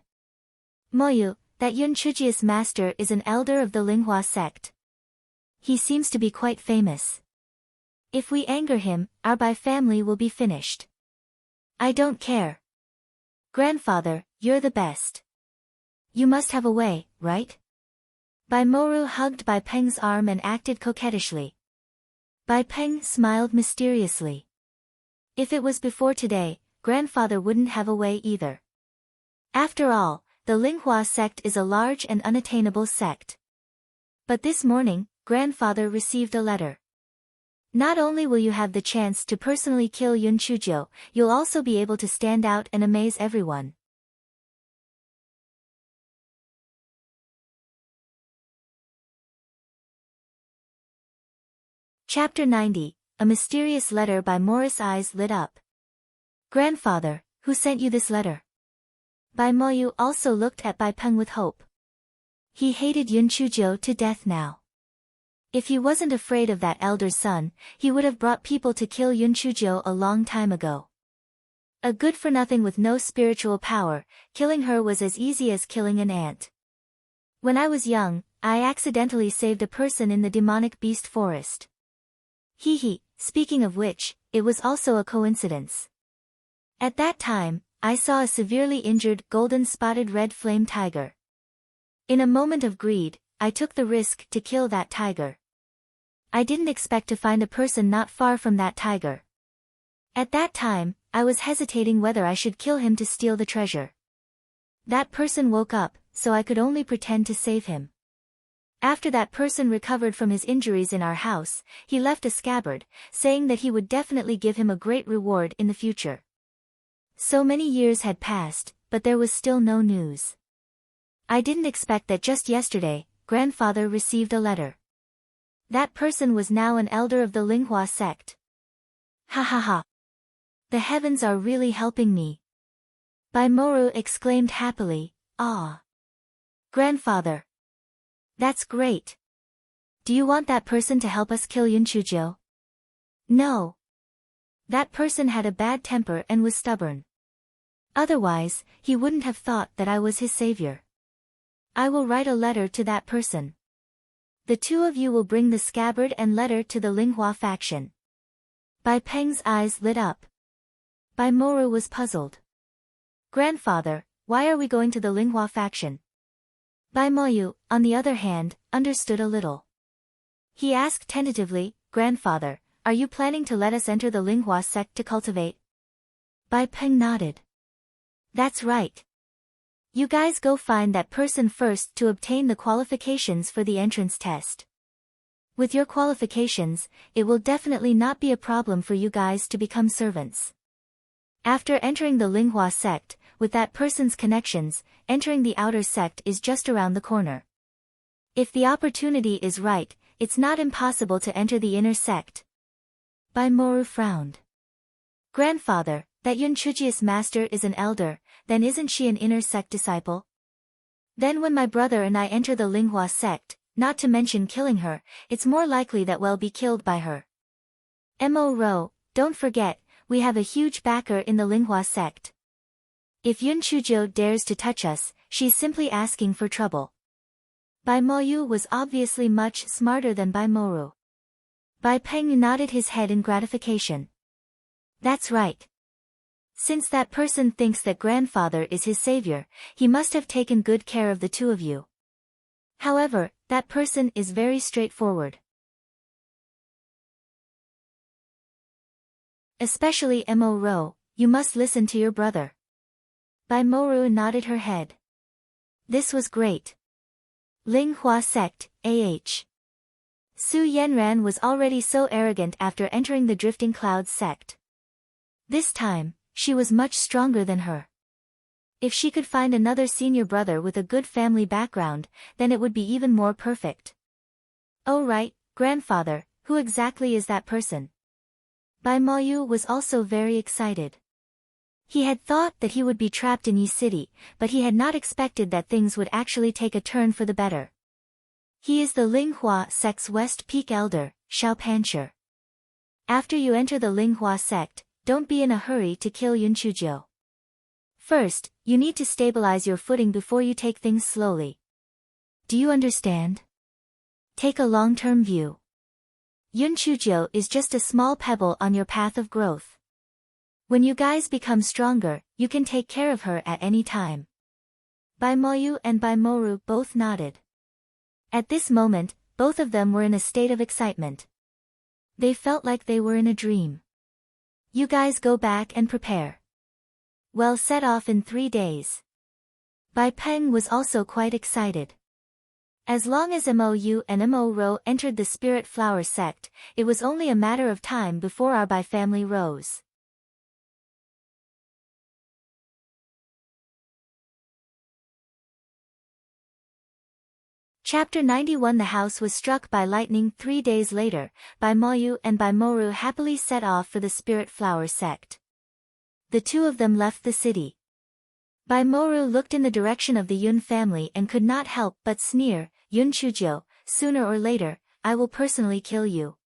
Moyu, that Yun Chuzhi's master is an elder of the Linghua sect. He seems to be quite famous. If we anger him, our Bai family will be finished. I don't care. Grandfather, you're the best. You must have a way, right? Bai Moru hugged Bai Peng's arm and acted coquettishly. Bai Peng smiled mysteriously. If it was before today, grandfather wouldn't have a way either. After all, the Linghua sect is a large and unattainable sect. But this morning, grandfather received a letter. Not only will you have the chance to personally kill Yun Chuzhou, you'll also be able to stand out and amaze everyone. Chapter 90, A Mysterious Letter by Morris. Eyes lit up. Grandfather, who sent you this letter? Bai Moyu also looked at Bai Peng with hope. He hated Yun Chuzhou to death now. If he wasn't afraid of that elder son, he would have brought people to kill Yun Chuzhou a long time ago. A good-for-nothing with no spiritual power, killing her was as easy as killing an ant. When I was young, I accidentally saved a person in the demonic beast forest. Speaking of which, it was also a coincidence. At that time, I saw a severely injured golden-spotted red flame tiger. In a moment of greed, I took the risk to kill that tiger. I didn't expect to find a person not far from that tiger. At that time, I was hesitating whether I should kill him to steal the treasure. That person woke up, so I could only pretend to save him. After that person recovered from his injuries in our house, he left a scabbard, saying that he would definitely give him a great reward in the future. So many years had passed, but there was still no news. I didn't expect that just yesterday, grandfather received a letter. That person was now an elder of the Linghua sect. Ha ha ha. The heavens are really helping me. Bai Moru exclaimed happily, ah. Grandfather. That's great. Do you want that person to help us kill Yun Chuzhou? No. That person had a bad temper and was stubborn. Otherwise, he wouldn't have thought that I was his savior. I will write a letter to that person. The two of you will bring the scabbard and letter to the Linghua faction. Bai Peng's eyes lit up. Bai Moru was puzzled. Grandfather, why are we going to the Linghua faction? Bai Moyu, on the other hand, understood a little. He asked tentatively, Grandfather, are you planning to let us enter the Linghua sect to cultivate? Bai Peng nodded. That's right. You guys go find that person first to obtain the qualifications for the entrance test. With your qualifications, it will definitely not be a problem for you guys to become servants. After entering the Linghua sect, with that person's connections, entering the outer sect is just around the corner. If the opportunity is right, it's not impossible to enter the inner sect. Baimoru frowned. Grandfather, that Yun Chuji's master is an elder, then isn't she an inner sect disciple? Then when my brother and I enter the Linghua sect, not to mention killing her, it's more likely that we'll be killed by her. Mo, don't forget, we have a huge backer in the Linghua sect. If Yun Chujo dares to touch us, she's simply asking for trouble. Bai Moyu was obviously much smarter than Bai Moru. Bai Peng nodded his head in gratification. That's right. Since that person thinks that grandfather is his savior, he must have taken good care of the two of you. However, that person is very straightforward. Especially Mo, you must listen to your brother. Bai Moru nodded her head. This was great. Linghua sect, A.H. Su Yenran was already so arrogant after entering the Drifting Clouds sect. This time, she was much stronger than her. If she could find another senior brother with a good family background, then it would be even more perfect. Oh right, grandfather, who exactly is that person? Bai Moyu was also very excited. He had thought that he would be trapped in Yi City, but he had not expected that things would actually take a turn for the better. He is the Linghua sect's West Peak elder, Xiao Pancher. After you enter the Linghua sect, don't be in a hurry to kill Yun Chujo. First, you need to stabilize your footing before you take things slowly. Do you understand? Take a long-term view. Yun Chujo is just a small pebble on your path of growth. When you guys become stronger, you can take care of her at any time. Bai Moyu and Bai Moru both nodded. At this moment, both of them were in a state of excitement. They felt like they were in a dream. You guys go back and prepare. Well, set off in 3 days. Bai Peng was also quite excited. As long as Mou and Mo entered the Spirit Flower sect, it was only a matter of time before our Bai family rose. Chapter 91. The house was struck by lightning 3 days later. Bai Moyu and Bai Moru happily set off for the Spirit Flower sect. The two of them left the city. Bai Moru looked in the direction of the Yun family and could not help but sneer, Yun Chujo, sooner or later, I will personally kill you.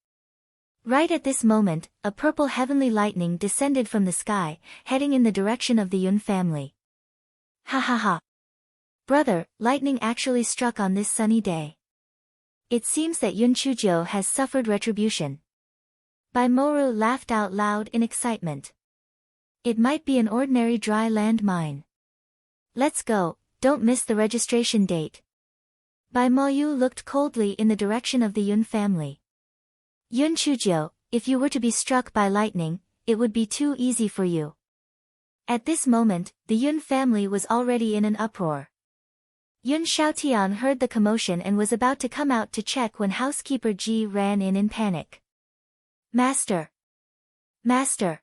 Right at this moment, a purple heavenly lightning descended from the sky, heading in the direction of the Yun family. Ha ha ha. Brother, lightning actually struck on this sunny day. It seems that Yun Chujo has suffered retribution. Bai Moru laughed out loud in excitement. It might be an ordinary dry land mine. Let's go, don't miss the registration date. Bai Moyu looked coldly in the direction of the Yun family. Yun Chujo, if you were to be struck by lightning, it would be too easy for you. At this moment, the Yun family was already in an uproar. Yun Xiaotian heard the commotion and was about to come out to check when housekeeper Ji ran in panic. Master! Master!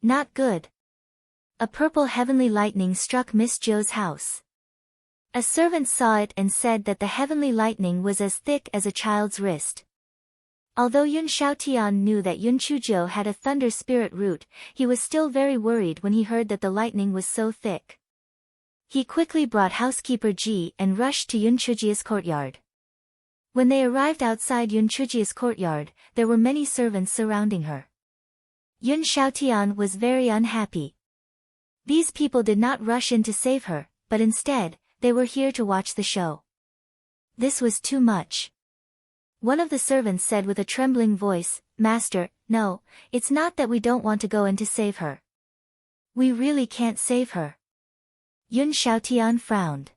Not good. A purple heavenly lightning struck Miss Zhou's house. A servant saw it and said that the heavenly lightning was as thick as a child's wrist. Although Yun Xiaotian knew that Yun Chujo had a thunder spirit root, he was still very worried when he heard that the lightning was so thick. He quickly brought housekeeper Ji and rushed to Yun Chuji's courtyard. When they arrived outside Yun Chuji's courtyard, there were many servants surrounding her. Yun Xiaotian was very unhappy. These people did not rush in to save her, but instead, they were here to watch the show. This was too much. One of the servants said with a trembling voice, Master, no, it's not that we don't want to go in to save her. We really can't save her. Yun Xiaotian frowned.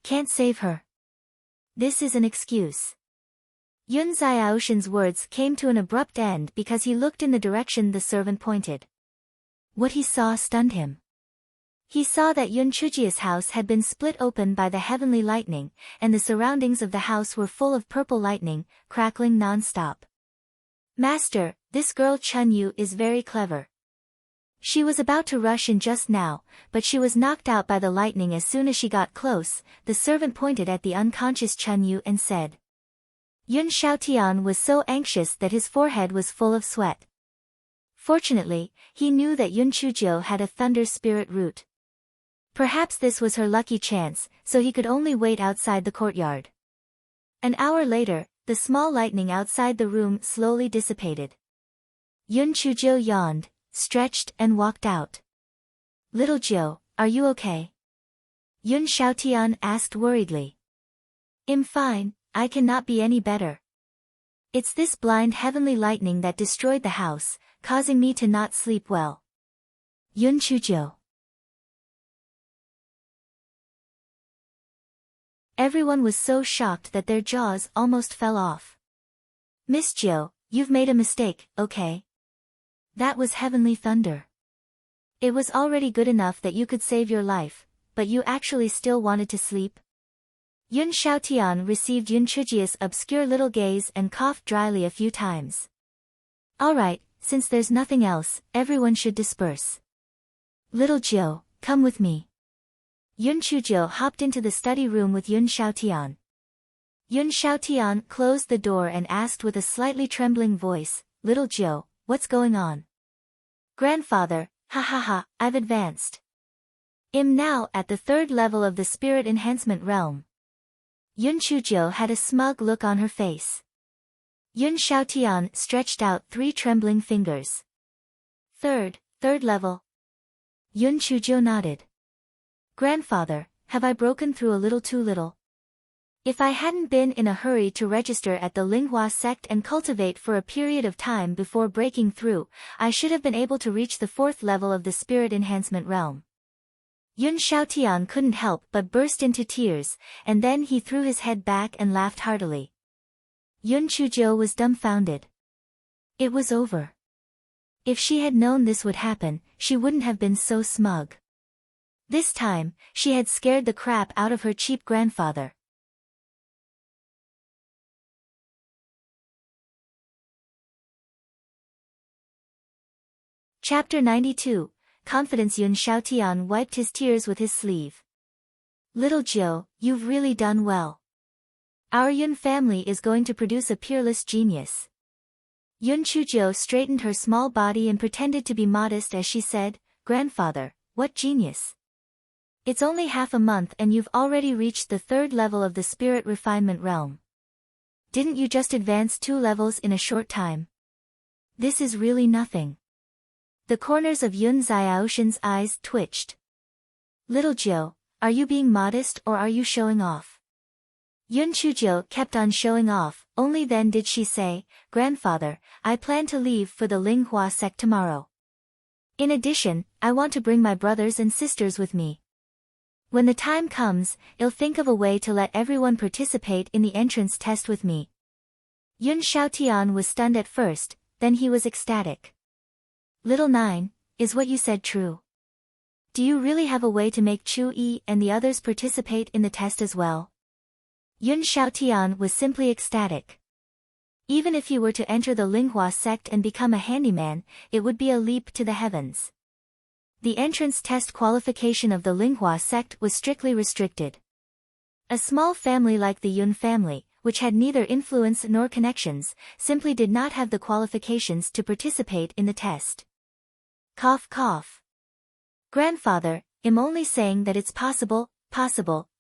Can't save her. This is an excuse. Yun Xiaoshan's words came to an abrupt end because he looked in the direction the servant pointed. What he saw stunned him. He saw that Yun Chuji's house had been split open by the heavenly lightning, and the surroundings of the house were full of purple lightning, crackling non-stop. Master, this girl Chun Yu is very clever. She was about to rush in just now, but she was knocked out by the lightning as soon as she got close. The servant pointed at the unconscious Chun Yu and said. Yun Xiaotian was so anxious that his forehead was full of sweat. Fortunately, he knew that Yun Chuzhou had a thunder spirit root. Perhaps this was her lucky chance, so he could only wait outside the courtyard. An hour later, the small lightning outside the room slowly dissipated. Yun Chuzhou yawned, stretched and walked out. Little Jiu, are you okay? Yun Xiaotian asked worriedly. I'm fine, I cannot be any better. It's this blind heavenly lightning that destroyed the house, causing me to not sleep well. Yun Chuzhou. Everyone was so shocked that their jaws almost fell off. Miss Jiu, you've made a mistake, okay? That was heavenly thunder. It was already good enough that you could save your life, but you actually still wanted to sleep? Yun Xiaotian received Yun Chuzhou's obscure little gaze and coughed dryly a few times. Alright, since there's nothing else, everyone should disperse. Little Jiu, come with me. Yun Chuzhou hopped into the study room with Yun Xiaotian. Yun Xiaotian closed the door and asked with a slightly trembling voice, Little Jiu, what's going on? Grandfather, ha ha ha, I've advanced. I'm now at the 3rd level of the spirit enhancement realm. Yun Chuzhou had a smug look on her face. Yun Xiaotian stretched out 3 trembling fingers. Third level. Yun Chuzhou nodded. Grandfather, have I broken through a little too little? If I hadn't been in a hurry to register at the Linghua sect and cultivate for a period of time before breaking through, I should have been able to reach the 4th level of the spirit enhancement realm. Yun Xiaotian couldn't help but burst into tears, and then he threw his head back and laughed heartily. Yun Chuzhou was dumbfounded. It was over. If she had known this would happen, she wouldn't have been so smug. This time, she had scared the crap out of her cheap grandfather. Chapter 92, Confidence. Yun Xiaotian wiped his tears with his sleeve. Little Jiu, you've really done well. Our Yun family is going to produce a peerless genius. Yun Chuzhou straightened her small body and pretended to be modest as she said, Grandfather, what genius? It's only half a month and you've already reached the 3rd level of the spirit refinement realm. Didn't you just advance 2 levels in a short time? This is really nothing. The corners of Yun Xiaoshan's eyes twitched. Little Jiu, are you being modest or are you showing off? Yun Chuzhou kept on showing off, only then did she say, Grandfather, I plan to leave for the Linghua sect tomorrow. In addition, I want to bring my brothers and sisters with me. When the time comes, I'll think of a way to let everyone participate in the entrance test with me. Yun Xiaotian was stunned at first, then he was ecstatic. Little Nine, is what you said true? Do you really have a way to make Chu-Yi and the others participate in the test as well? Yun Xiaotian was simply ecstatic. Even if he were to enter the Linghua sect and become a handyman, it would be a leap to the heavens. The entrance test qualification of the Linghua sect was strictly restricted. A small family like the Yun family, which had neither influence nor connections, simply did not have the qualifications to participate in the test. Cough cough. Grandfather, I'm only saying that it's possible,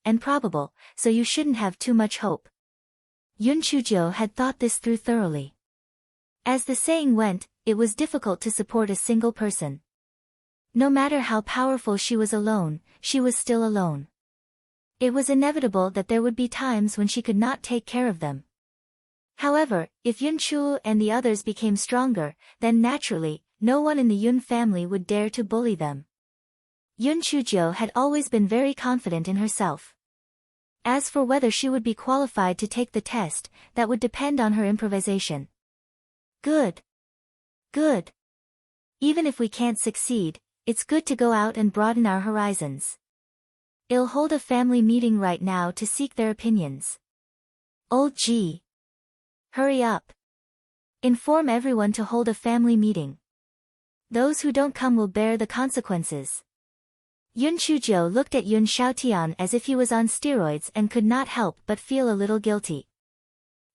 and probable, so you shouldn't have too much hope. Yun Chuzhou had thought this through thoroughly. As the saying went, it was difficult to support a single person. No matter how powerful she was alone, she was still alone. It was inevitable that there would be times when she could not take care of them. However, if Yun Chu and the others became stronger, then naturally, no one in the Yun family would dare to bully them. Yun Chuzhou had always been very confident in herself. As for whether she would be qualified to take the test, that would depend on her improvisation. Good. Good. Even if we can't succeed, it's good to go out and broaden our horizons. I'll hold a family meeting right now to seek their opinions. Oh gee. Hurry up. Inform everyone to hold a family meeting. Those who don't come will bear the consequences. Yun Chuzhou looked at Yun Xiaotian as if he was on steroids and could not help but feel a little guilty.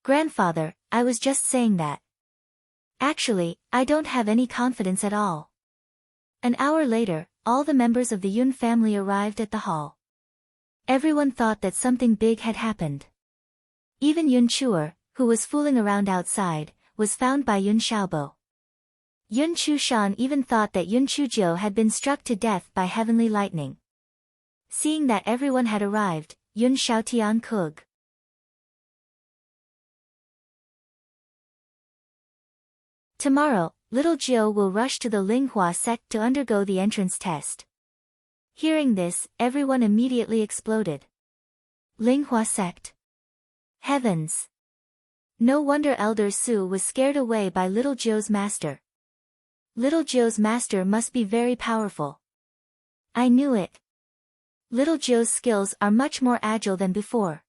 Grandfather, I was just saying that. Actually, I don't have any confidence at all. An hour later, all the members of the Yun family arrived at the hall. Everyone thought that something big had happened. Even Yun Chuer, who was fooling around outside, was found by Yun Xiaobo. Yun Chushan even thought that Yun Chujiu had been struck to death by heavenly lightning. Seeing that everyone had arrived, Yun Xiaotian Kug. Tomorrow, little Jiu will rush to the Linghua sect to undergo the entrance test. Hearing this, everyone immediately exploded. Linghua sect. Heavens! No wonder Elder Su was scared away by little Jiu's master. Little Jiu's master must be very powerful. I knew it. Little Jiu's skills are much more agile than before.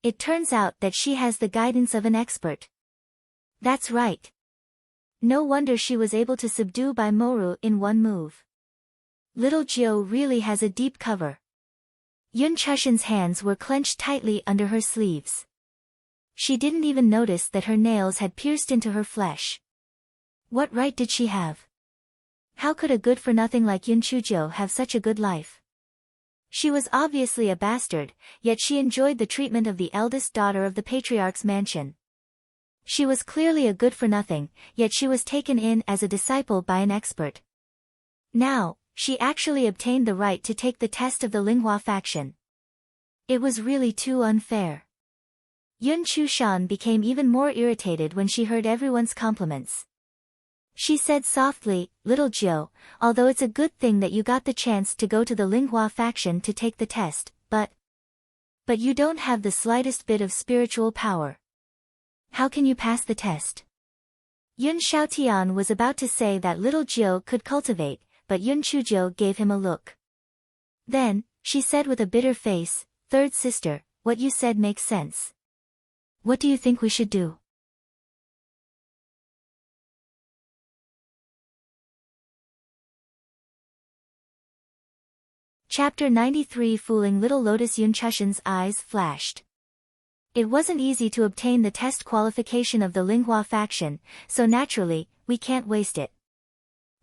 It turns out that she has the guidance of an expert. That's right. No wonder she was able to subdue Bai Moru in one move. Little Jiu really has a deep cover. Yun Chushan's hands were clenched tightly under her sleeves. She didn't even notice that her nails had pierced into her flesh. What right did she have? How could a good-for-nothing like Yun Chujiu have such a good life? She was obviously a bastard, yet she enjoyed the treatment of the eldest daughter of the patriarch's mansion. She was clearly a good-for-nothing, yet she was taken in as a disciple by an expert. Now, she actually obtained the right to take the test of the Linghua faction. It was really too unfair. Yun Chushan became even more irritated when she heard everyone's compliments. She said softly, Little Jiu, although it's a good thing that you got the chance to go to the Linghua faction to take the test, but you don't have the slightest bit of spiritual power. How can you pass the test? Yun Xiaotian was about to say that Little Jiu could cultivate, but Yun Chujiu gave him a look. Then, she said with a bitter face, Third sister, what you said makes sense. What do you think we should do? Chapter 93 Fooling Little Lotus. Yun Chushan's eyes flashed. It wasn't easy to obtain the test qualification of the Linghua faction, so naturally, we can't waste it.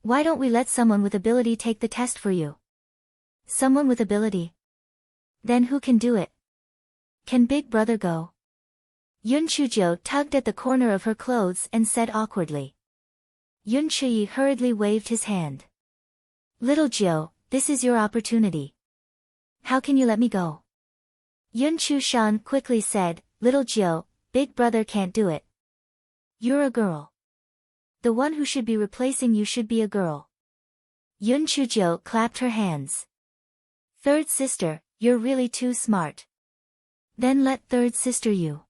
Why don't we let someone with ability take the test for you? Someone with ability? Then who can do it? Can Big Brother go? Yun Chujiu tugged at the corner of her clothes and said awkwardly. Yun Chuyi hurriedly waved his hand. Little Jiu, this is your opportunity. How can you let me go? Yun Chushan quickly said, Little Jiu, Big Brother can't do it. You're a girl. The one who should be replacing you should be a girl. Yun Chujiu clapped her hands. Third sister, you're really too smart. Then let third sister you.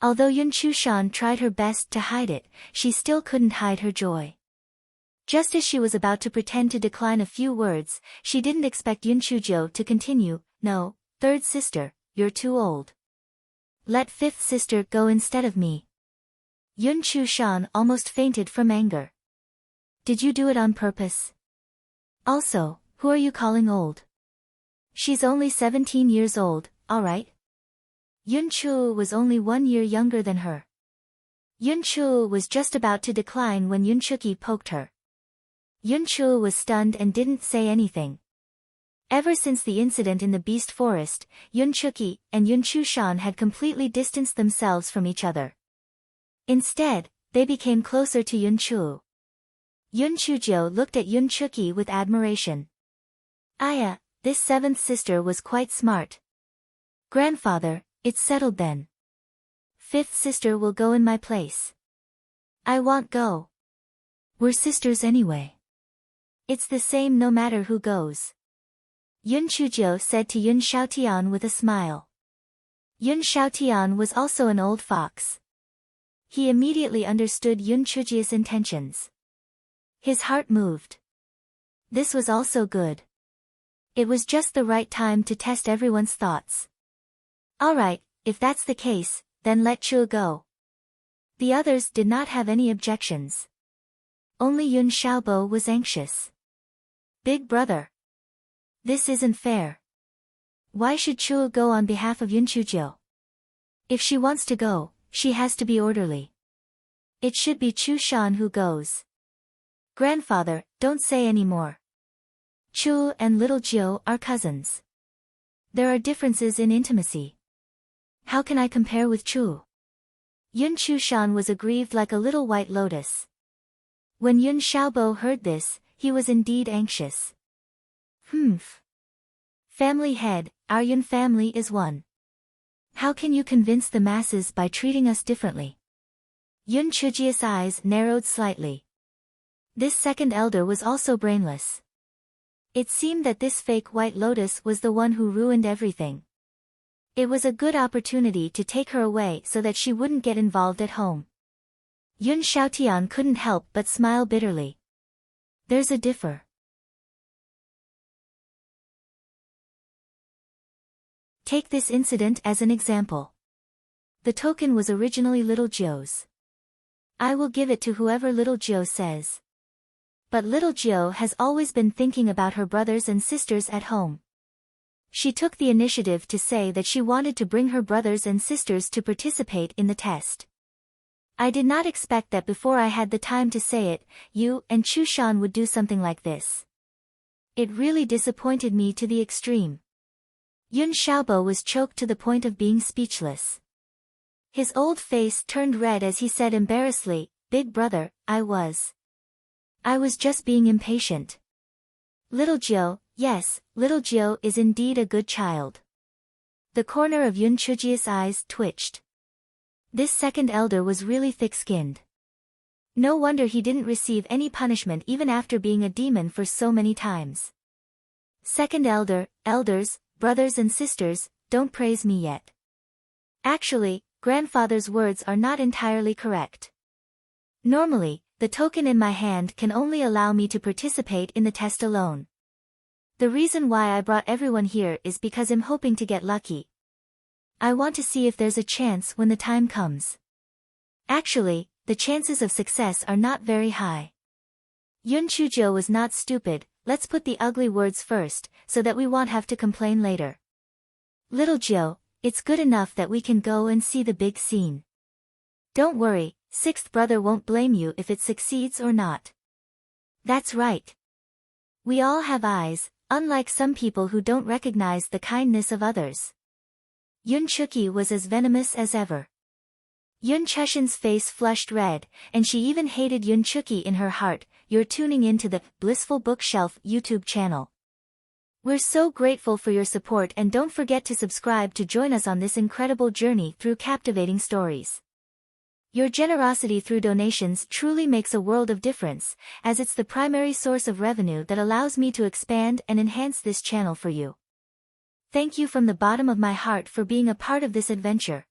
Although Yun Chushan tried her best to hide it, she still couldn't hide her joy. Just as she was about to pretend to decline a few words, she didn't expect Yun Chujiu to continue, No, third sister, you're too old. Let fifth sister go instead of me. Yun Chushan almost fainted from anger. Did you do it on purpose? Also, who are you calling old? She's only 17 years old, alright? Yun Chu was only 1 year younger than her. Yun Chu was just about to decline when Yun Chuki poked her. Yun Chu was stunned and didn't say anything. Ever since the incident in the Beast Forest, Yun Chuki and Yun Chushan had completely distanced themselves from each other. Instead, they became closer to Yun Chu. Yun Chujiu looked at Yun Chuki with admiration. Aya, this seventh sister was quite smart. Grandfather, it's settled then. Fifth sister will go in my place. I won't go. We're sisters anyway. It's the same no matter who goes. Yun Chujiu said to Yun Xiaotian with a smile. Yun Xiaotian was also an old fox. He immediately understood Yun Chujiu's intentions. His heart moved. This was also good. It was just the right time to test everyone's thoughts. Alright, if that's the case, then let Chu go. The others did not have any objections. Only Yun Xiaobo was anxious. Big brother. This isn't fair. Why should Chu go on behalf of Yun Chujiu? If she wants to go, she has to be orderly. It should be Chu Shan who goes. Grandfather, don't say any more. Chu and little Jiu are cousins. There are differences in intimacy. How can I compare with Chu? Yun Chu Shan was aggrieved like a little white lotus. When Yun Xiaobo heard this, he was indeed anxious. Humph. Family head, our Yun family is one. How can you convince the masses by treating us differently? Yun Chujia's eyes narrowed slightly. This second elder was also brainless. It seemed that this fake white lotus was the one who ruined everything. It was a good opportunity to take her away so that she wouldn't get involved at home. Yun Xiaotian couldn't help but smile bitterly. There's a differ. Take this incident as an example. The token was originally little Jiu's. I will give it to whoever little Jiu says. But little Jiu has always been thinking about her brothers and sisters at home. She took the initiative to say that she wanted to bring her brothers and sisters to participate in the test. I did not expect that before I had the time to say it, you and Chu Shan would do something like this. It really disappointed me to the extreme. Yun Xiaobo was choked to the point of being speechless. His old face turned red as he said embarrassedly, "Big brother, I was just being impatient." Little Jiu, yes, little Jiu is indeed a good child. The corner of Yun Chujia's eyes twitched. This second elder was really thick-skinned. No wonder he didn't receive any punishment even after being a demon for so many times. Second elder, elders, brothers and sisters, don't praise me yet. Actually, grandfather's words are not entirely correct. Normally, the token in my hand can only allow me to participate in the test alone. The reason why I brought everyone here is because I'm hoping to get lucky. I want to see if there's a chance when the time comes. Actually, the chances of success are not very high. Yun Chuzhou was not stupid. Let's put the ugly words first, so that we won't have to complain later. Little Jiu, it's good enough that we can go and see the big scene. Don't worry, sixth brother won't blame you if it succeeds or not. That's right. We all have eyes, unlike some people who don't recognize the kindness of others. Yun Chuki was as venomous as ever. Yun Chushin's face flushed red, and she even hated Yun Chuki in her heart. You're tuning into the Blissful Bookshelf YouTube channel. We're so grateful for your support, and don't forget to subscribe to join us on this incredible journey through captivating stories. Your generosity through donations truly makes a world of difference, as it's the primary source of revenue that allows me to expand and enhance this channel for you. Thank you from the bottom of my heart for being a part of this adventure.